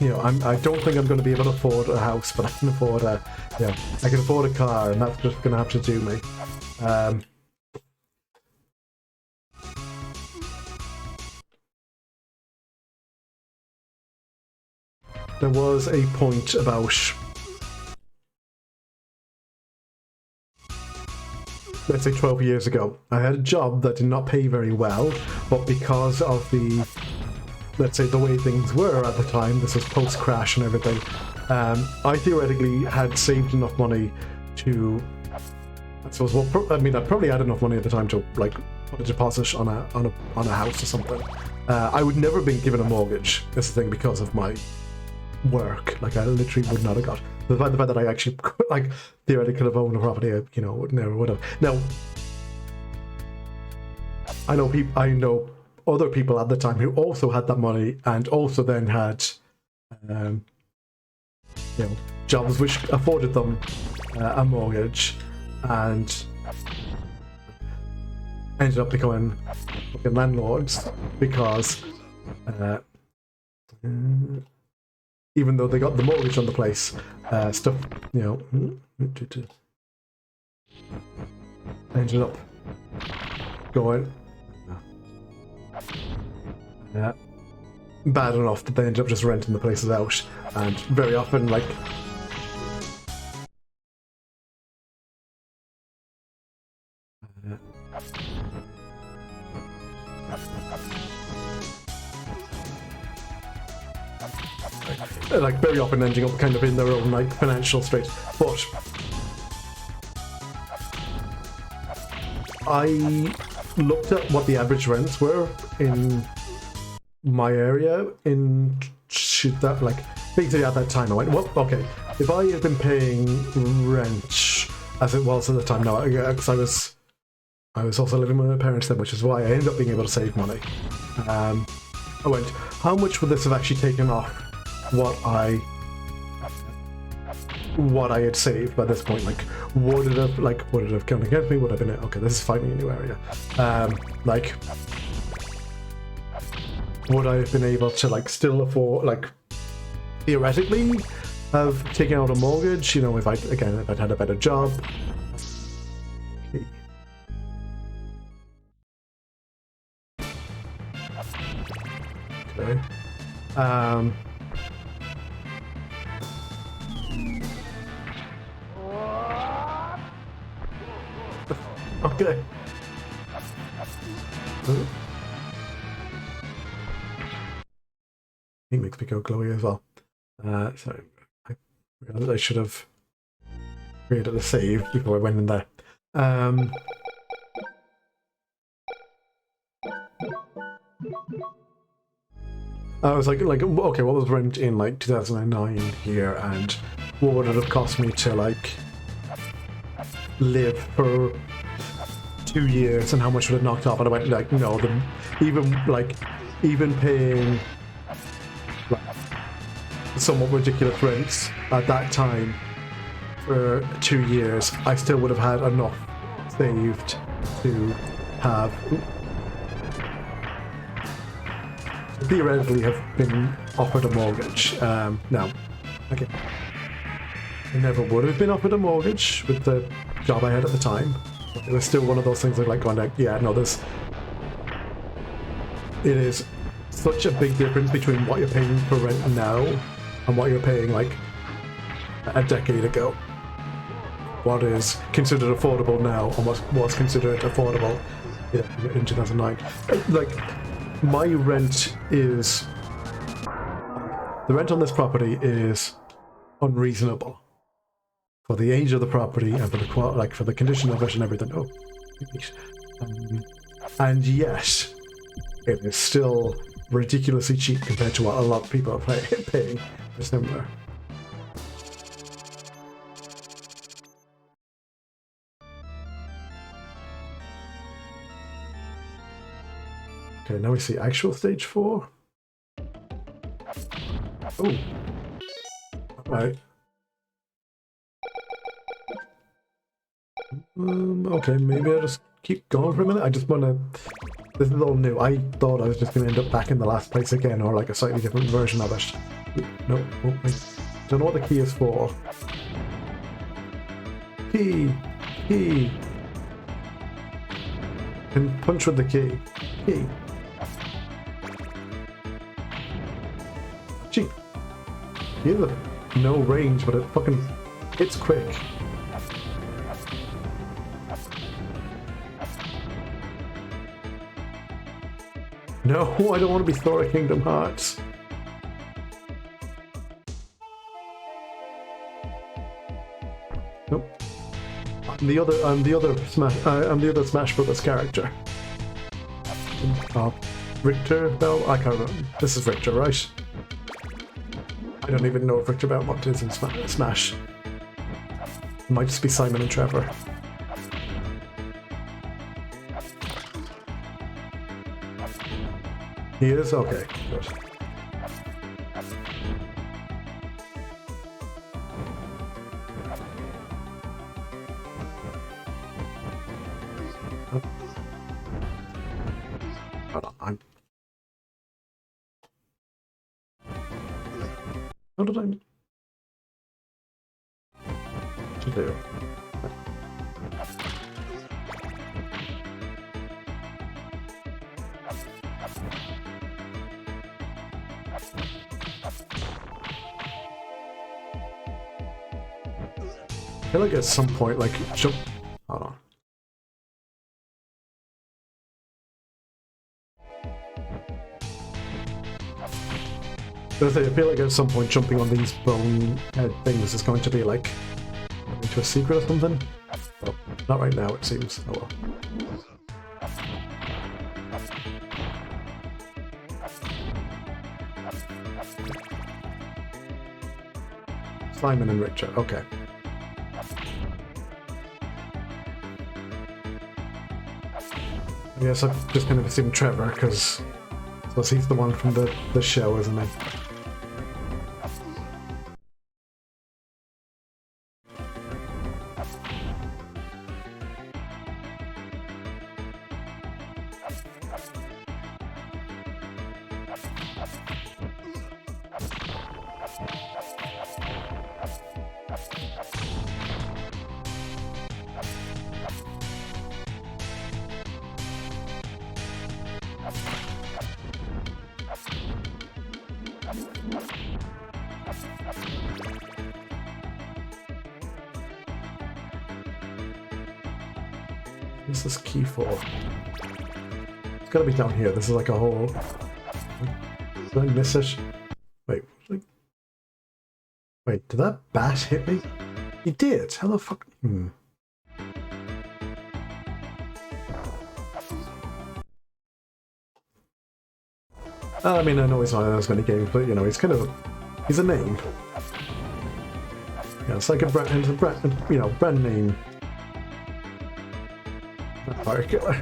You know, I don't think I'm going to be able to afford a house, but I can afford a, yeah, I can afford a car, and that's just going to have to do me. There was a point about, let's say 12 years ago, I had a job that did not pay very well, but because of the, let's say, the way things were at the time, this was post-crash and everything, I theoretically had saved enough money to, I suppose, well, I mean, I probably had enough money at the time to, like, put a deposit on a house or something. I would never have been given a mortgage, this thing, because of my work. Like, I literally would not have got the fact that I actually, like, theoretically could have owned a property, you know, never would have. Now, I know other people at the time who also had that money and also then had, you know, jobs which afforded them a mortgage and ended up becoming fucking landlords because even though they got the mortgage on the place, stuff, you know, ended up going bad enough that they ended up just renting the places out, and very often, like, very often ending up kind of in their own, like, financial strait. But I looked at what the average rents were in my area in that, like, basically at that time I went, well, okay, if I had been paying rent as it was at the time, now, because I was also living with my parents then, which is why I ended up being able to save money. I went, how much would this have actually taken off what I had saved by this point? Like, would it have come against me? Would I have been, okay, this is finally a new area. Like, would I have been able to, like, still afford, like, theoretically have taken out a mortgage, you know, if I'd had a better job? Okay. Okay. He makes me go glowy as well. So I realized I should have created a save before I went in there. I was like, okay, what was rent in, like, 2009 here, and what would it have cost me to, like, live for 2 years, and how much would it knocked off? And I went, like, no, even paying, like, somewhat ridiculous rents at that time for 2 years, I still would have had enough saved to have theoretically have been offered a mortgage. Now, okay, I never would have been offered a mortgage with the job I had at the time. It was still one of those things like going, like, yeah, no, it is such a big difference between what you're paying for rent now and what you're paying, like, a decade ago. What is considered affordable now and what was considered affordable, you know, in 2009. Like, my rent is, the rent on this property is unreasonable for the age of the property and for the for the condition of it and everything. Oh, and yet it is still ridiculously cheap compared to what a lot of people are paying for similar. Okay, now we see actual stage 4. Oh, alright. Okay, maybe I'll just keep going for a minute. I just want to... This is all new. I thought I was just going to end up back in the last place again, or like a slightly different version of it. Nope. Oh, I don't know what the key is for. Key! Key! And punch with the key. Key. Gee. He has no range, but it fucking hits quick. No, I don't want to be Thor Kingdom Hearts. Nope. I'm the other Smash Brothers character. Richter Bell? I can't remember. This is Richter, right? I don't even know if Richter Belmont is in Smash. It might just be Simon and Trevor. He is? Okay, good. Hold on, How did I... To do? I feel like at some point, like, jump... Hold on. I feel like at some point jumping on these bone head things is going to be like into a secret or something. Well, not right now, it seems. Oh well. Simon and Richard, okay. I guess I'm just going to assume Trevor, because he's the one from the show, isn't he? What's this key for? It's gotta be down here. This is like a hole. Did I miss it? Wait, wait, did that bat hit me? He did. How the fuck? I mean, I know he's not in as many games, but you know, he's a name. Yeah, it's like a brand name. Fire killer.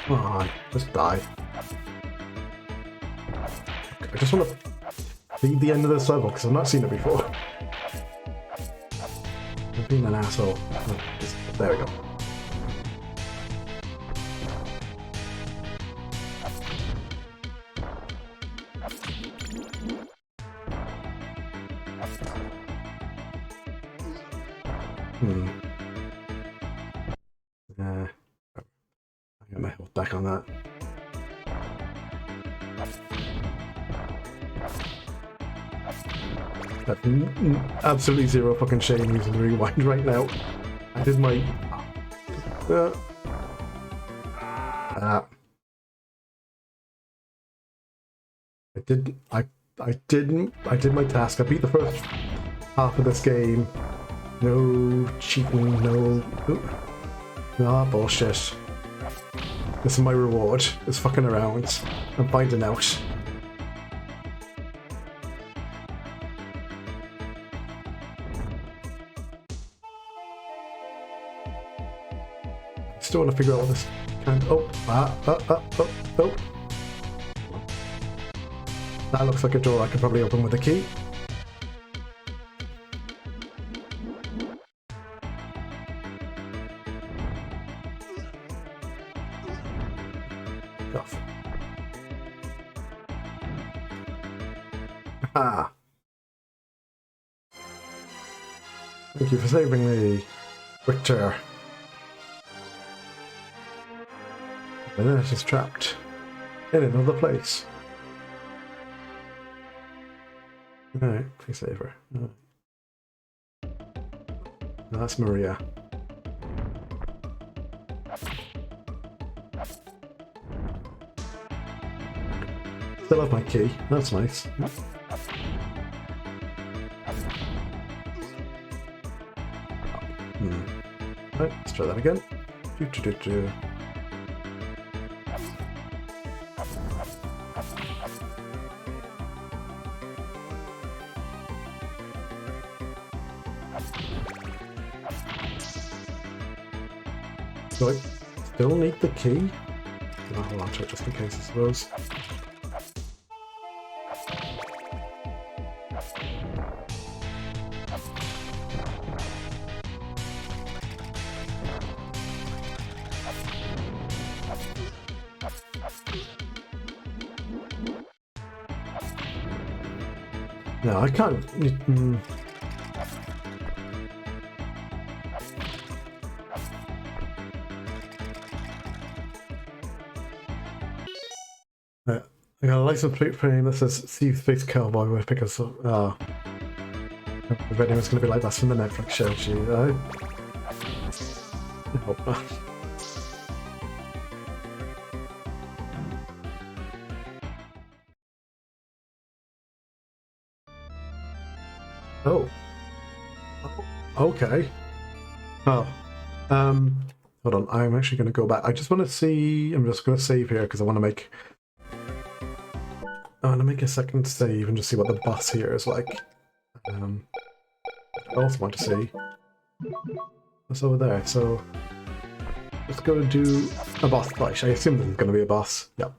Come on, just die. I just want to beat the end of this level because I've not seen it before. I'm being an asshole. There we go. I got my health back on that. That's absolutely zero fucking shame using the rewind right now. I did my... I did my task. I beat the first half of this game. No cheating, no... Ah, bullshit. This is my reward. It's fucking around. I'm finding out. Still want to figure out what this kind of... Oh. That looks like a door I could probably open with a key. Off. Ah. Thank you for saving me, Victor. And then it is trapped in another place. Alright, please save her. Oh. No, that's Maria. Still have my key. That's nice. Right, let's try that again. So I still need the key. I'll hold on to it just in case, I suppose. No, I can't. I got a license plate frame that says "See Face Cowboy" with because I bet it was going to be like that's from the Netflix show. Gee, I hope not. Oh. Okay. Oh. Hold on. I'm actually going to go back. I just want to see. I'm just going to save here because I want to make. I want to make a second save and just see what the boss here is like. I also want to see what's over there. So let's go do a boss fight. I assume there's going to be a boss. Yep.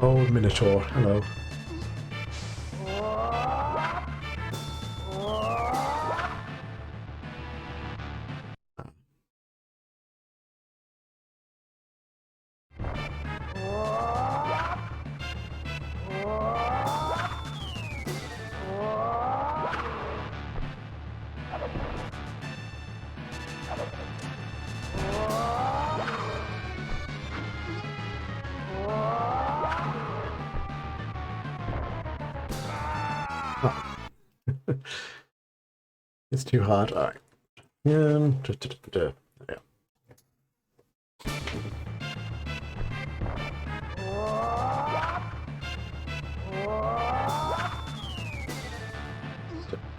Oh, Minotaur. Hello. It's too hard. All right. Yeah.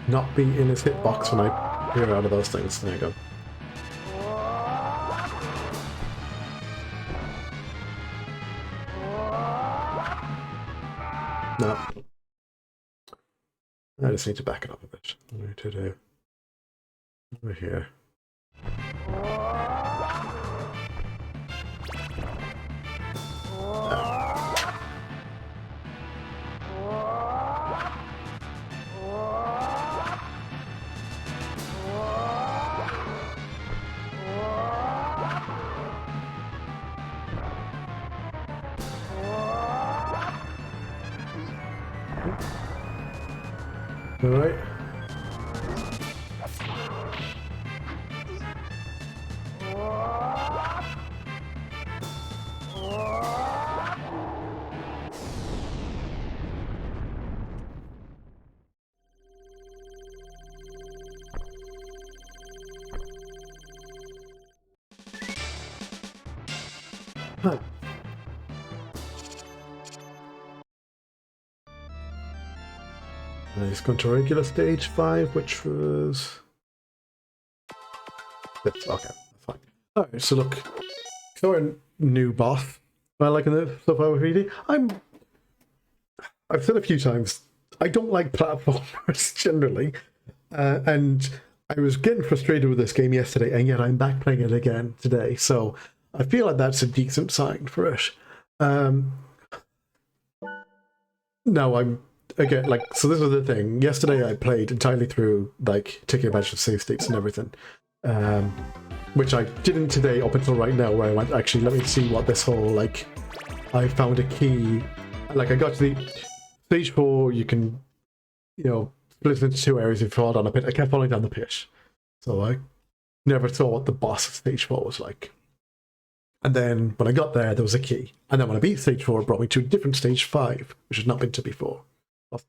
Not be in his hitbox when I peer out of those things. There you go. No. I just need to back it up a bit. What do I need to do? Over here. Alright. Huh. And he's gone to regular stage 5, which was... This. Okay, that's fine. Alright, so look. So a new boss. I like in the so far with VD. I've said a few times, I don't like platformers generally. And I was getting frustrated with this game yesterday, and yet I'm back playing it again today. So I feel like that's a decent sign for it. Now I'm again like, so this was the thing. Yesterday I played entirely through like taking advantage of save states and everything, which I didn't today up until right now, where I went, actually let me see what this whole like, I found a key. Like I got to the stage 4, you can, you know, split into 2 areas if you fall down a pit. I kept falling down the pit, so I never saw what the boss of stage 4 was like. And then when I got there, there was a key. And then when I beat stage 4, it brought me to a different stage 5, which had not been to before. Brought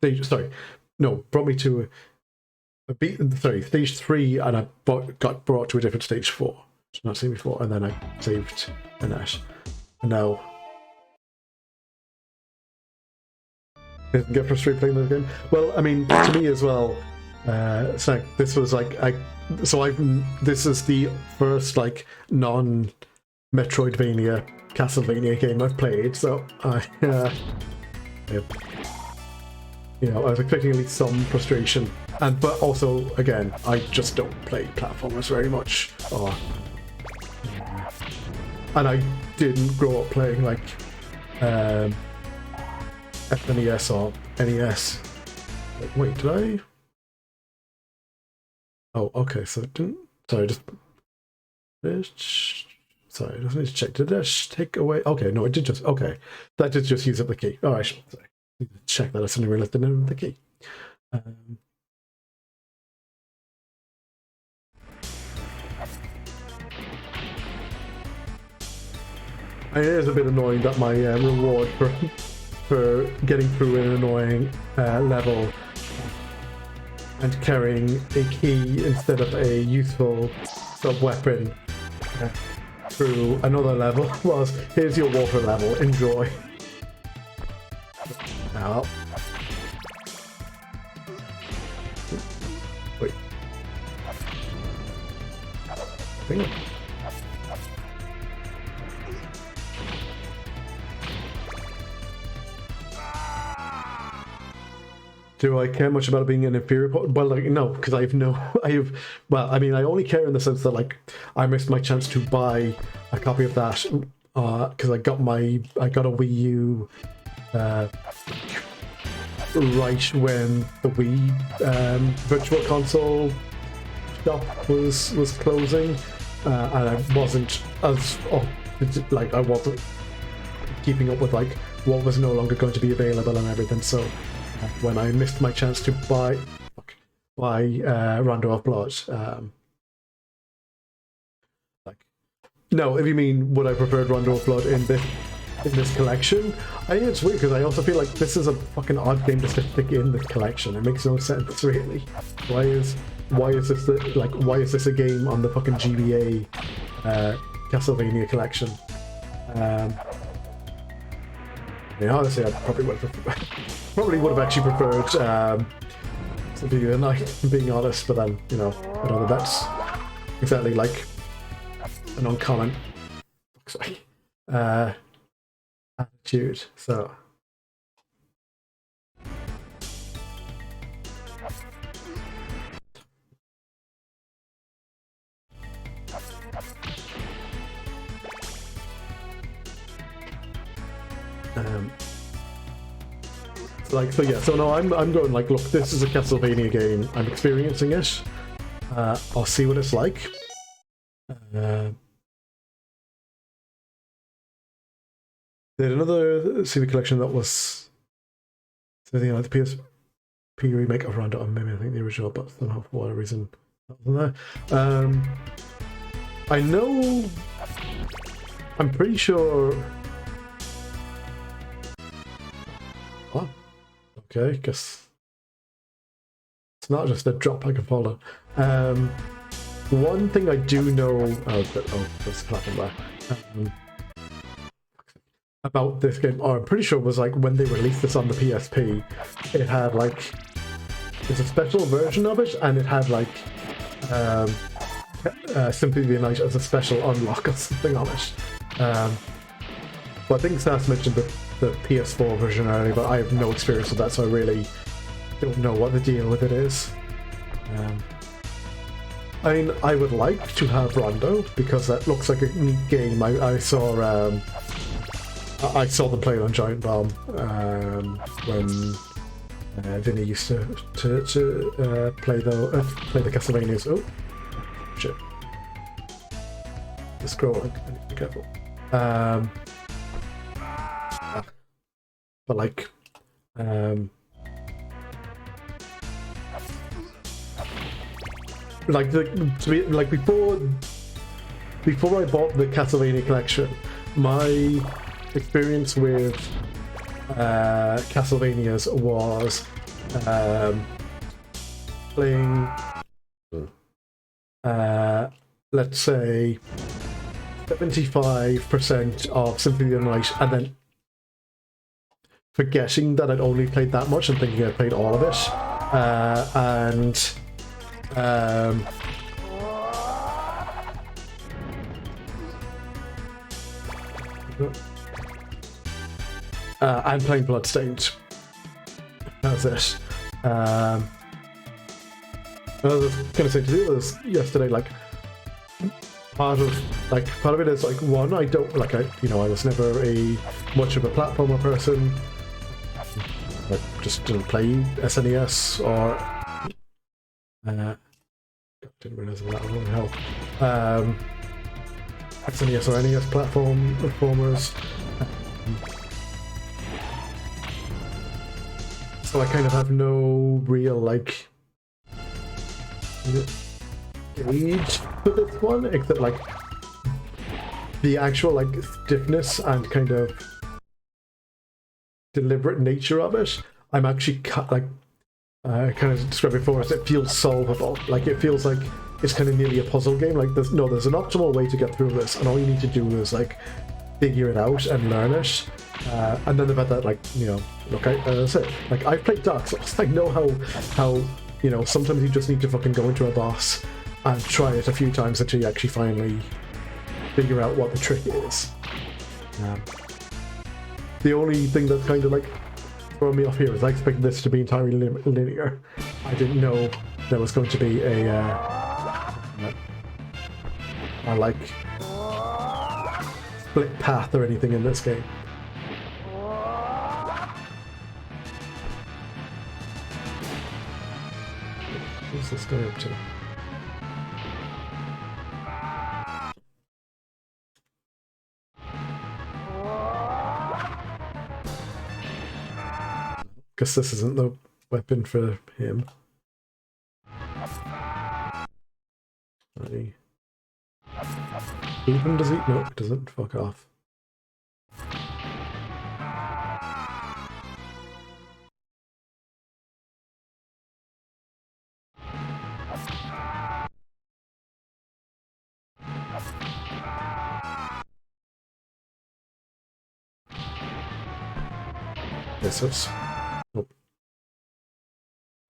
me to stage 3, and I got brought to a different stage 4, which I've not seen before. And then I saved in that. And now I get frustrated playing the game. Well, I mean, to me as well, it's like this was like this is the first like non-Metroidvania Castlevania game I've played, so I you know, I was expecting at least some frustration, but also again, I just don't play platformers very much, and I didn't grow up playing like SNES or NES. Wait, did I? Oh, okay. So it didn't. Sorry, sorry, I just need to check. Did that take away? Okay, no, it did just. Okay, that did just use up the key. All right, sorry. Check that. I suddenly realized I didn't have the key. It is a bit annoying that my reward for getting through an annoying level and carrying a key instead of a useful sub-weapon through another level was, here's your water level, enjoy. Now, wait. Do I care much about it being an inferior? Well, like, no, because I only care in the sense that, like, I missed my chance to buy a copy of that, because I got a Wii U, right when the Wii, Virtual Console shop was closing, and I wasn't I wasn't keeping up with, like, what was no longer going to be available and everything, so when I missed my chance to buy Rondo of Blood. No, if you mean would I prefer Rondo of Blood in this collection, I think it's weird because I also feel like this is a fucking odd game just to stick in this collection. It makes no sense really. Why is this a game on the fucking GBA Castlevania collection? Yeah, honestly, I probably would have actually preferred to be being honest, but then, you know, I don't know that that's exactly like an uncommon attitude, so. So no, I'm going like, look, this is a Castlevania game. I'm experiencing it. I'll see what it's like. There's another CD collection that was something like the PSP remake of Rondo, maybe I think the original, but somehow for whatever reason that wasn't there. I know. I'm pretty sure. What? Okay, guess it's not just a drop I can follow. One thing I do know. There's a platform there. about this game, or I'm pretty sure it was like when they released this on the PSP, it had like, there's a special version of it, and it had like Symphony of the Night as a special unlock or something on it. But I think Sass mentioned the PS4 version earlier, but I have no experience with that, so I really don't know what the deal with it is. I mean, I would like to have Rondo because that looks like a neat game. I saw them play it on Giant Bomb when Vinny used to play the Castlevanias. Oh shit! The scrolling. I need to be careful. But like, before I bought the Castlevania collection, my experience with Castlevanias was playing, let's say, 75% of Symphony of the Night, and then forgetting that I'd only played that much and thinking I'd played all of it, and I'm playing Bloodstained. That's it. I was gonna say to do this yesterday, like part of it is like, one, I don't like, I was never much of a platformer person. I just didn't play SNES or didn't realize that won't help. SNES or NES platformers. So I kind of have no real like gauge for this one, except like the actual like stiffness and kind of deliberate nature of it. I'm actually kind of described before as it feels solvable. Like it feels like it's kind of nearly a puzzle game. Like there's an optimal way to get through this, and all you need to do is like figure it out and learn it. And then about that, like, look, that's it. Like I've played Dark Souls. I know how sometimes you just need to fucking go into a boss and try it a few times until you actually finally figure out what the trick is. The only thing that's kind of like throwing me off here is I expected this to be entirely linear. I didn't know there was going to be a like split path or anything in this game. What's this guy up to? Guess this isn't the weapon for him. Even does he? No, it doesn't. Fuck off. Yes, it's. Oh.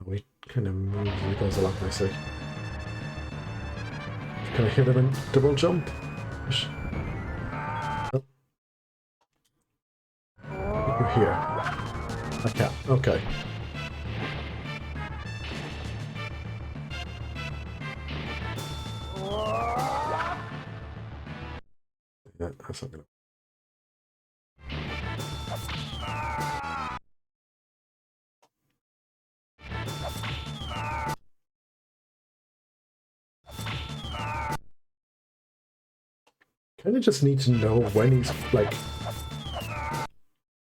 We kind of moves as he goes along nicely. Can I hit him in double jump? Oh. You're here. I can't. Okay. Yeah, that's not gonna. Kind of just need to know when he's like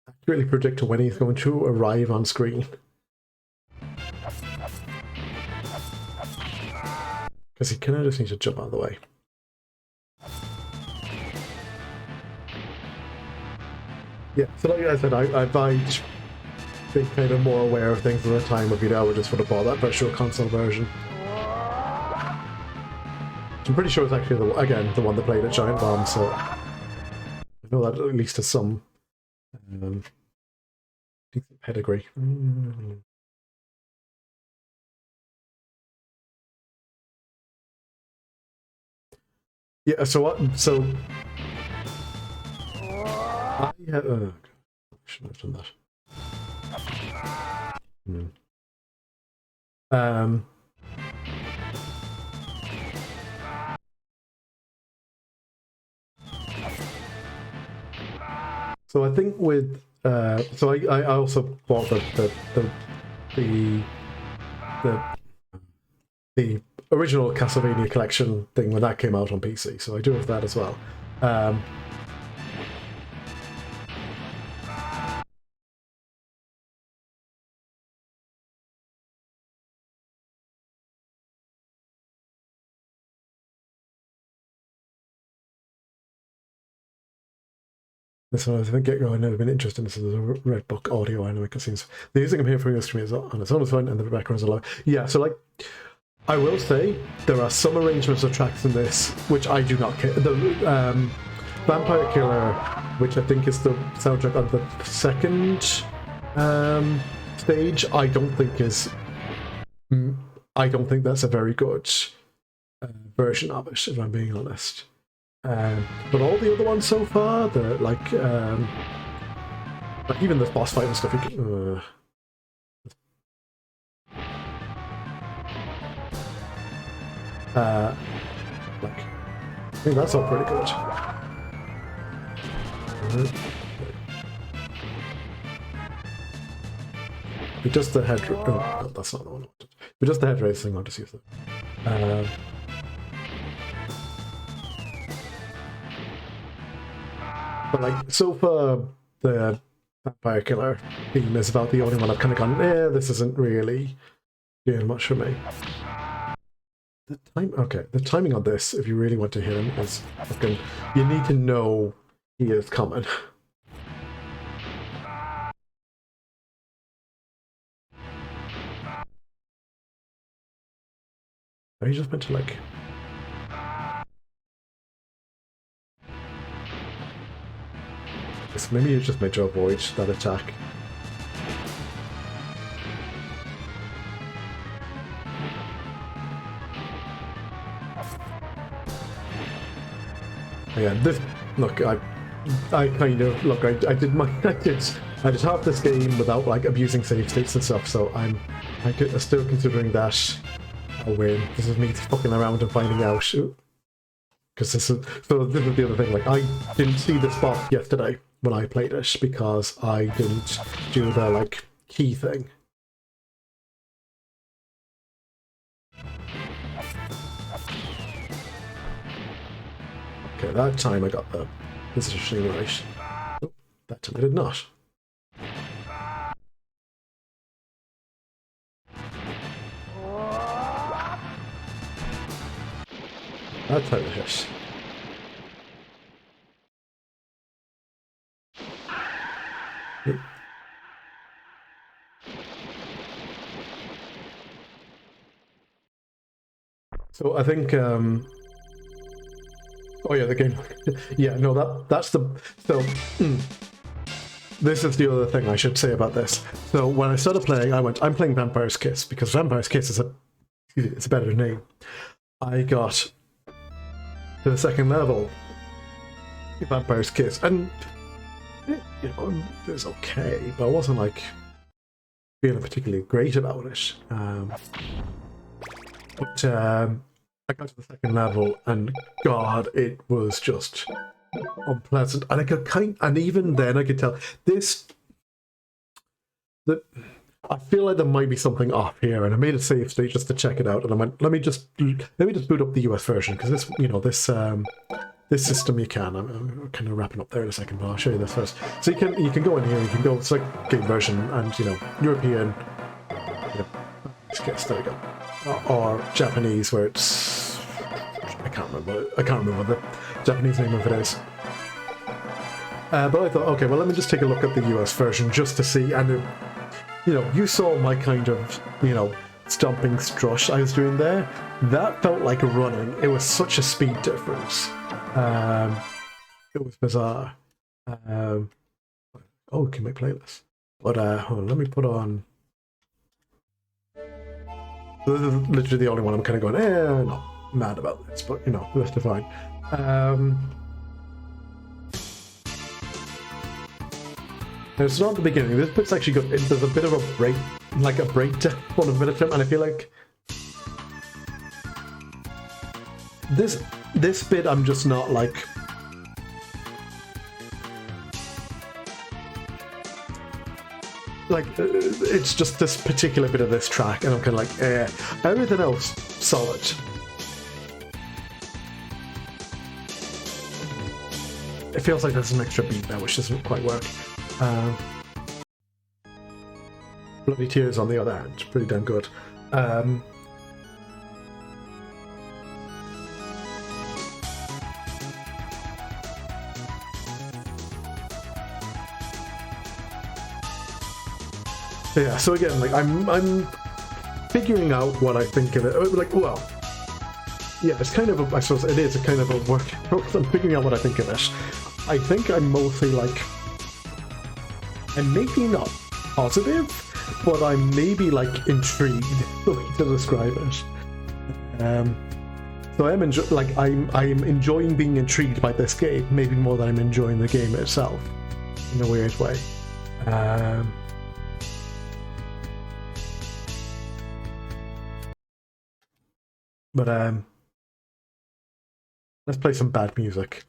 accurately predict when he's going to arrive on screen. Because he kind of just needs to jump out of the way. Yeah, so like I said, I've been kind of more aware of things at the time of I would just would have bought that virtual console version. I'm pretty sure it's actually the one that played at Giant Bomb, so I know that at least has some Decent pedigree. Yeah, so what? So I shouldn't have done that. So I think with so I also bought the original Castlevania collection thing when that came out on PC, so I do have that as well. This one, I think, get going. I've been interested in this as a Red Book audio anime cutscenes. The music I'm hearing from your stream is on its own fine, and the backgrounds are low. Yeah, so like, I will say there are some arrangements of tracks in this which I do not care. The Vampire Killer, which I think is the soundtrack on the second stage, I don't think is. I don't think that's a very good version of it, if I'm being honest. But all the other ones so far, like even the boss fight and stuff, you can, like, I think that's all pretty good. But just the head. Oh, no, that's not the one. But just the head race thing, I'll just use it. But like, so far, the Vampire Killer theme is about the only one I've kind of gone, this isn't really doing much for me. The timing on this, if you really want to hit him, is fucking. You need to know he is coming. Are you just meant to like? Maybe you're just meant to avoid that attack. Yeah, this look, I kind of look. I did half this game without like abusing save states and stuff. So I'm still considering that a win. This is me fucking around and finding out. Because this is the other thing. Like, I didn't see the spot yesterday when I played it because I didn't do the like key thing. Okay, that time I got the positioning right. Oh, that time I did not. That time I hit. So I think oh yeah, the game. Yeah, no, that's the this is the other thing I should say about this. So when I started playing, I'm playing Vampire's Kiss because Vampire's Kiss is it's a better name. I got to the second level, Vampire's Kiss, and it was okay, but I wasn't like feeling particularly great about it. But I got to the second level, and God, it was just unpleasant. And I could and even then I could tell that I feel like there might be something off here, and I made a save state just to check it out. And I went, let me just boot up the US version because this this system you can. I'm kind of wrapping up there in a second, but I'll show you this first. So you can go in here. You can go select game version and European. There we go. Or Japanese, where it's I can't remember the Japanese name of it is. But I thought, okay, well, let me just take a look at the US version just to see. And you saw my kind of stomping strush I was doing there. That felt like running. It was such a speed difference. It was bizarre. Oh, we can make playlists. But hold on, let me put on. This is literally the only one I'm kind of going, not mad about this, but you know, that's fine. It's not the beginning. This bit's actually good. There's a bit of a break, like a breakdown on a bit of time, and I feel like this bit I'm just not like. Like, it's just this particular bit of this track, and I'm kind of like, everything else, solid. It feels like there's an extra beat there, which doesn't quite work. Bloody Tears, on the other hand, pretty damn good. Yeah, so again, like I'm figuring out what I think of it. Like, well, yeah, it's kind of I suppose it is a kind of a work. I'm figuring out what I think of it. I think I'm mostly like, I'm maybe not positive, but I'm maybe like intrigued the way to describe it. So I'm enjoying being intrigued by this game, maybe more than I'm enjoying the game itself, in a weird way. But let's play some bad music.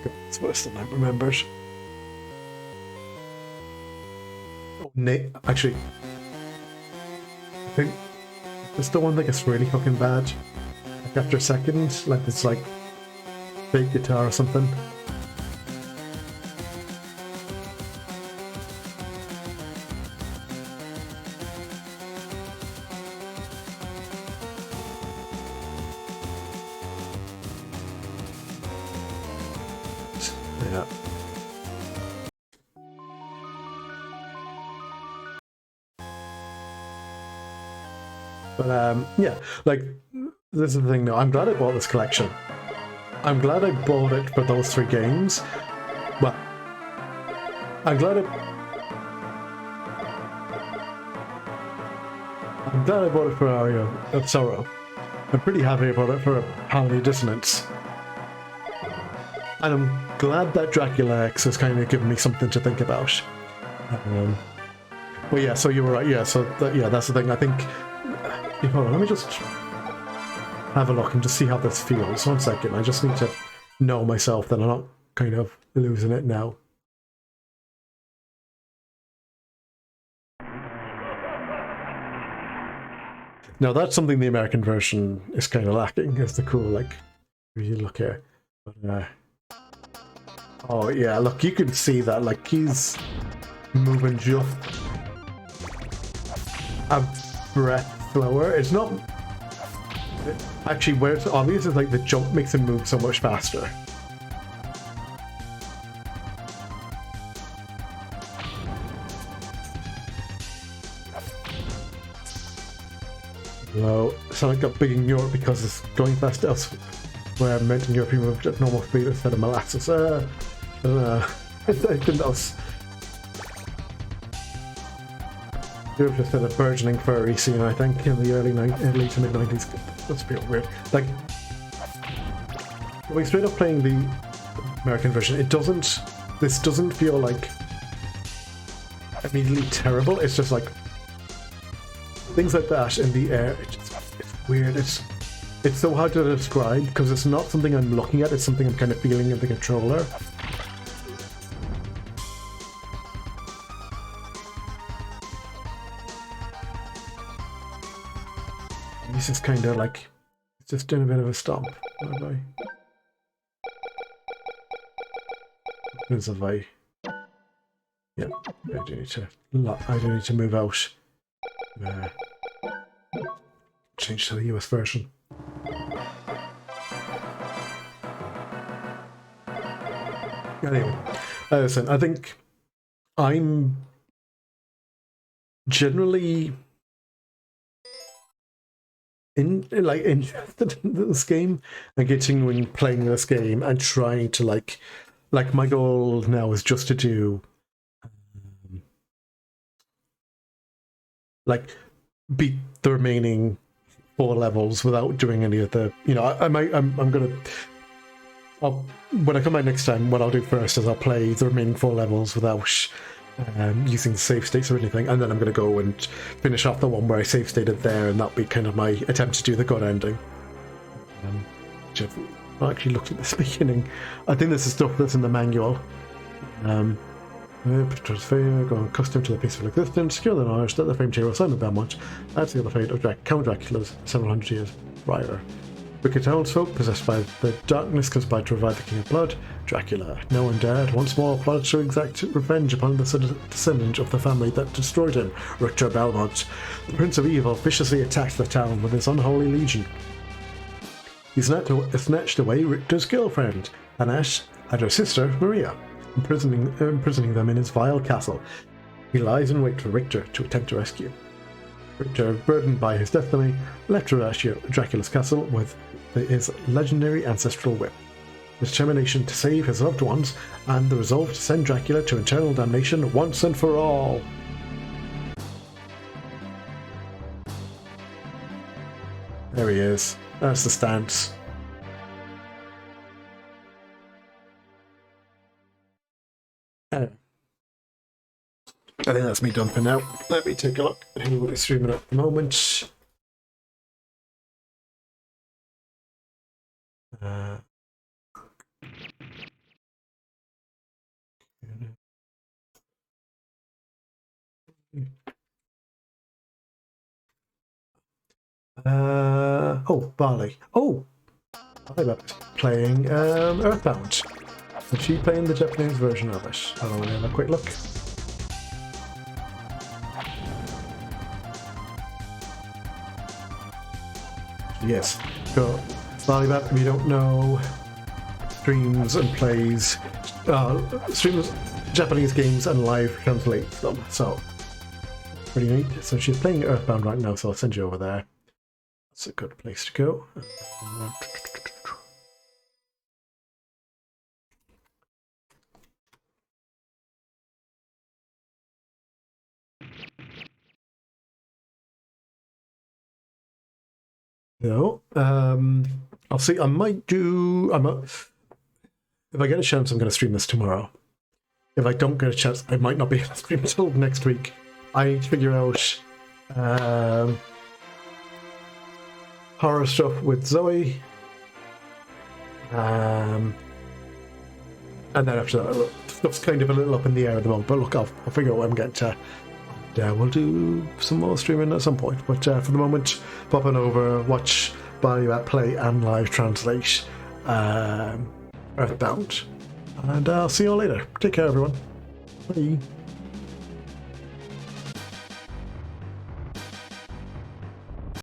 God, it's worse than I remembered. Oh, actually, I think it's the one that gets really fucking bad. Like after a second, like it's like fake guitar or something. Yeah. But yeah, like this is the thing though. I'm glad I bought this collection. I'm glad I bought it for those 3 games. Well, I'm glad I bought it for Aria of Sorrow. I'm pretty happy about it for Harmony Dissonance. And I'm glad that Dracula X has kind of given me something to think about. Well, yeah, so you were right. Yeah, so that's the thing. I think. Hold on, let me just have a look and just see how this feels. 1 second. I just need to know myself that I'm not kind of losing it now. Now that's something the American version is kind of lacking. Is the cool, like, if you look here. But, oh yeah, look, you can see that, like, he's moving just a breath slower. It's not actually where it's obvious is like the jump makes him move so much faster. Well, so I got big in Europe because it's going fast elsewhere, meant in European moved at normal speed instead of molasses. I don't know. I think that was. Europe just had a burgeoning furry scene, I think, in the early to mid 90s. That's a bit weird. Like, going straight up playing the American version, this doesn't feel like immediately terrible. It's just like things like that in the air. It's weird. It's so hard to describe because it's not something I'm looking at. It's something I'm kind of feeling in the controller. This is kind of like, it's just doing a bit of a stomp. Because if I, yeah, I do need to move out. Change to the US version. Anyway, listen, I think I'm generally interested in this game and continuing playing this game and trying to like my goal now is just to do like beat the remaining 4 levels without doing any of the, you know, I'm gonna, when I come back next time, what I'll do first is I'll play the remaining 4 levels without using the save states or anything, and then I'm gonna go and finish off the one where I save stated there, and that'll be kind of my attempt to do the good ending. Which I've not actually looked at this beginning. I think this is stuff that's in the manual. Go custom to the peaceful existence, secure the knowledge that the famed hero Simon Belmont adds the other fate of Count Dracula's several hundred years prior. Wicked townsfolk possessed by the darkness conspired to revive the King of Blood, Dracula. No one dared once more plotted to exact revenge upon the descendant of the family that destroyed him, Richter Belmont. The Prince of Evil viciously attacked the town with his unholy legion. He snatched away Richter's girlfriend, Anash, and her sister, Maria, imprisoning them in his vile castle. He lies in wait for Richter to attempt to rescue. Richter, burdened by his destiny, left Dracula's castle with his legendary ancestral whip. His determination to save his loved ones, and the resolve to send Dracula to eternal damnation once and for all. There he is. That's the stance. I think that's me done for now. Let me take a look at who is streaming at the moment. Oh, Barley. Oh, I'm playing Earthbound. Is she playing the Japanese version of it? I don't want to have a quick look. Yes. So, Barley, if you don't know, streams and plays, streams Japanese games and live translates them. So, pretty neat. So she's playing Earthbound right now, so I'll send you over there. That's a good place to go. So, I'll see. I might do. If I get a chance, I'm going to stream this tomorrow. If I don't get a chance, I might not be able to stream until next week. I need to figure out horror stuff with Zoe. And then after that, stuff's kind of a little up in the air at the moment. But look, I'll figure out what I'm getting to. We'll do some more streaming at some point. But for the moment, pop on over, watch Barley play and live translate Earthbound. And I'll see you all later. Take care, everyone. Bye.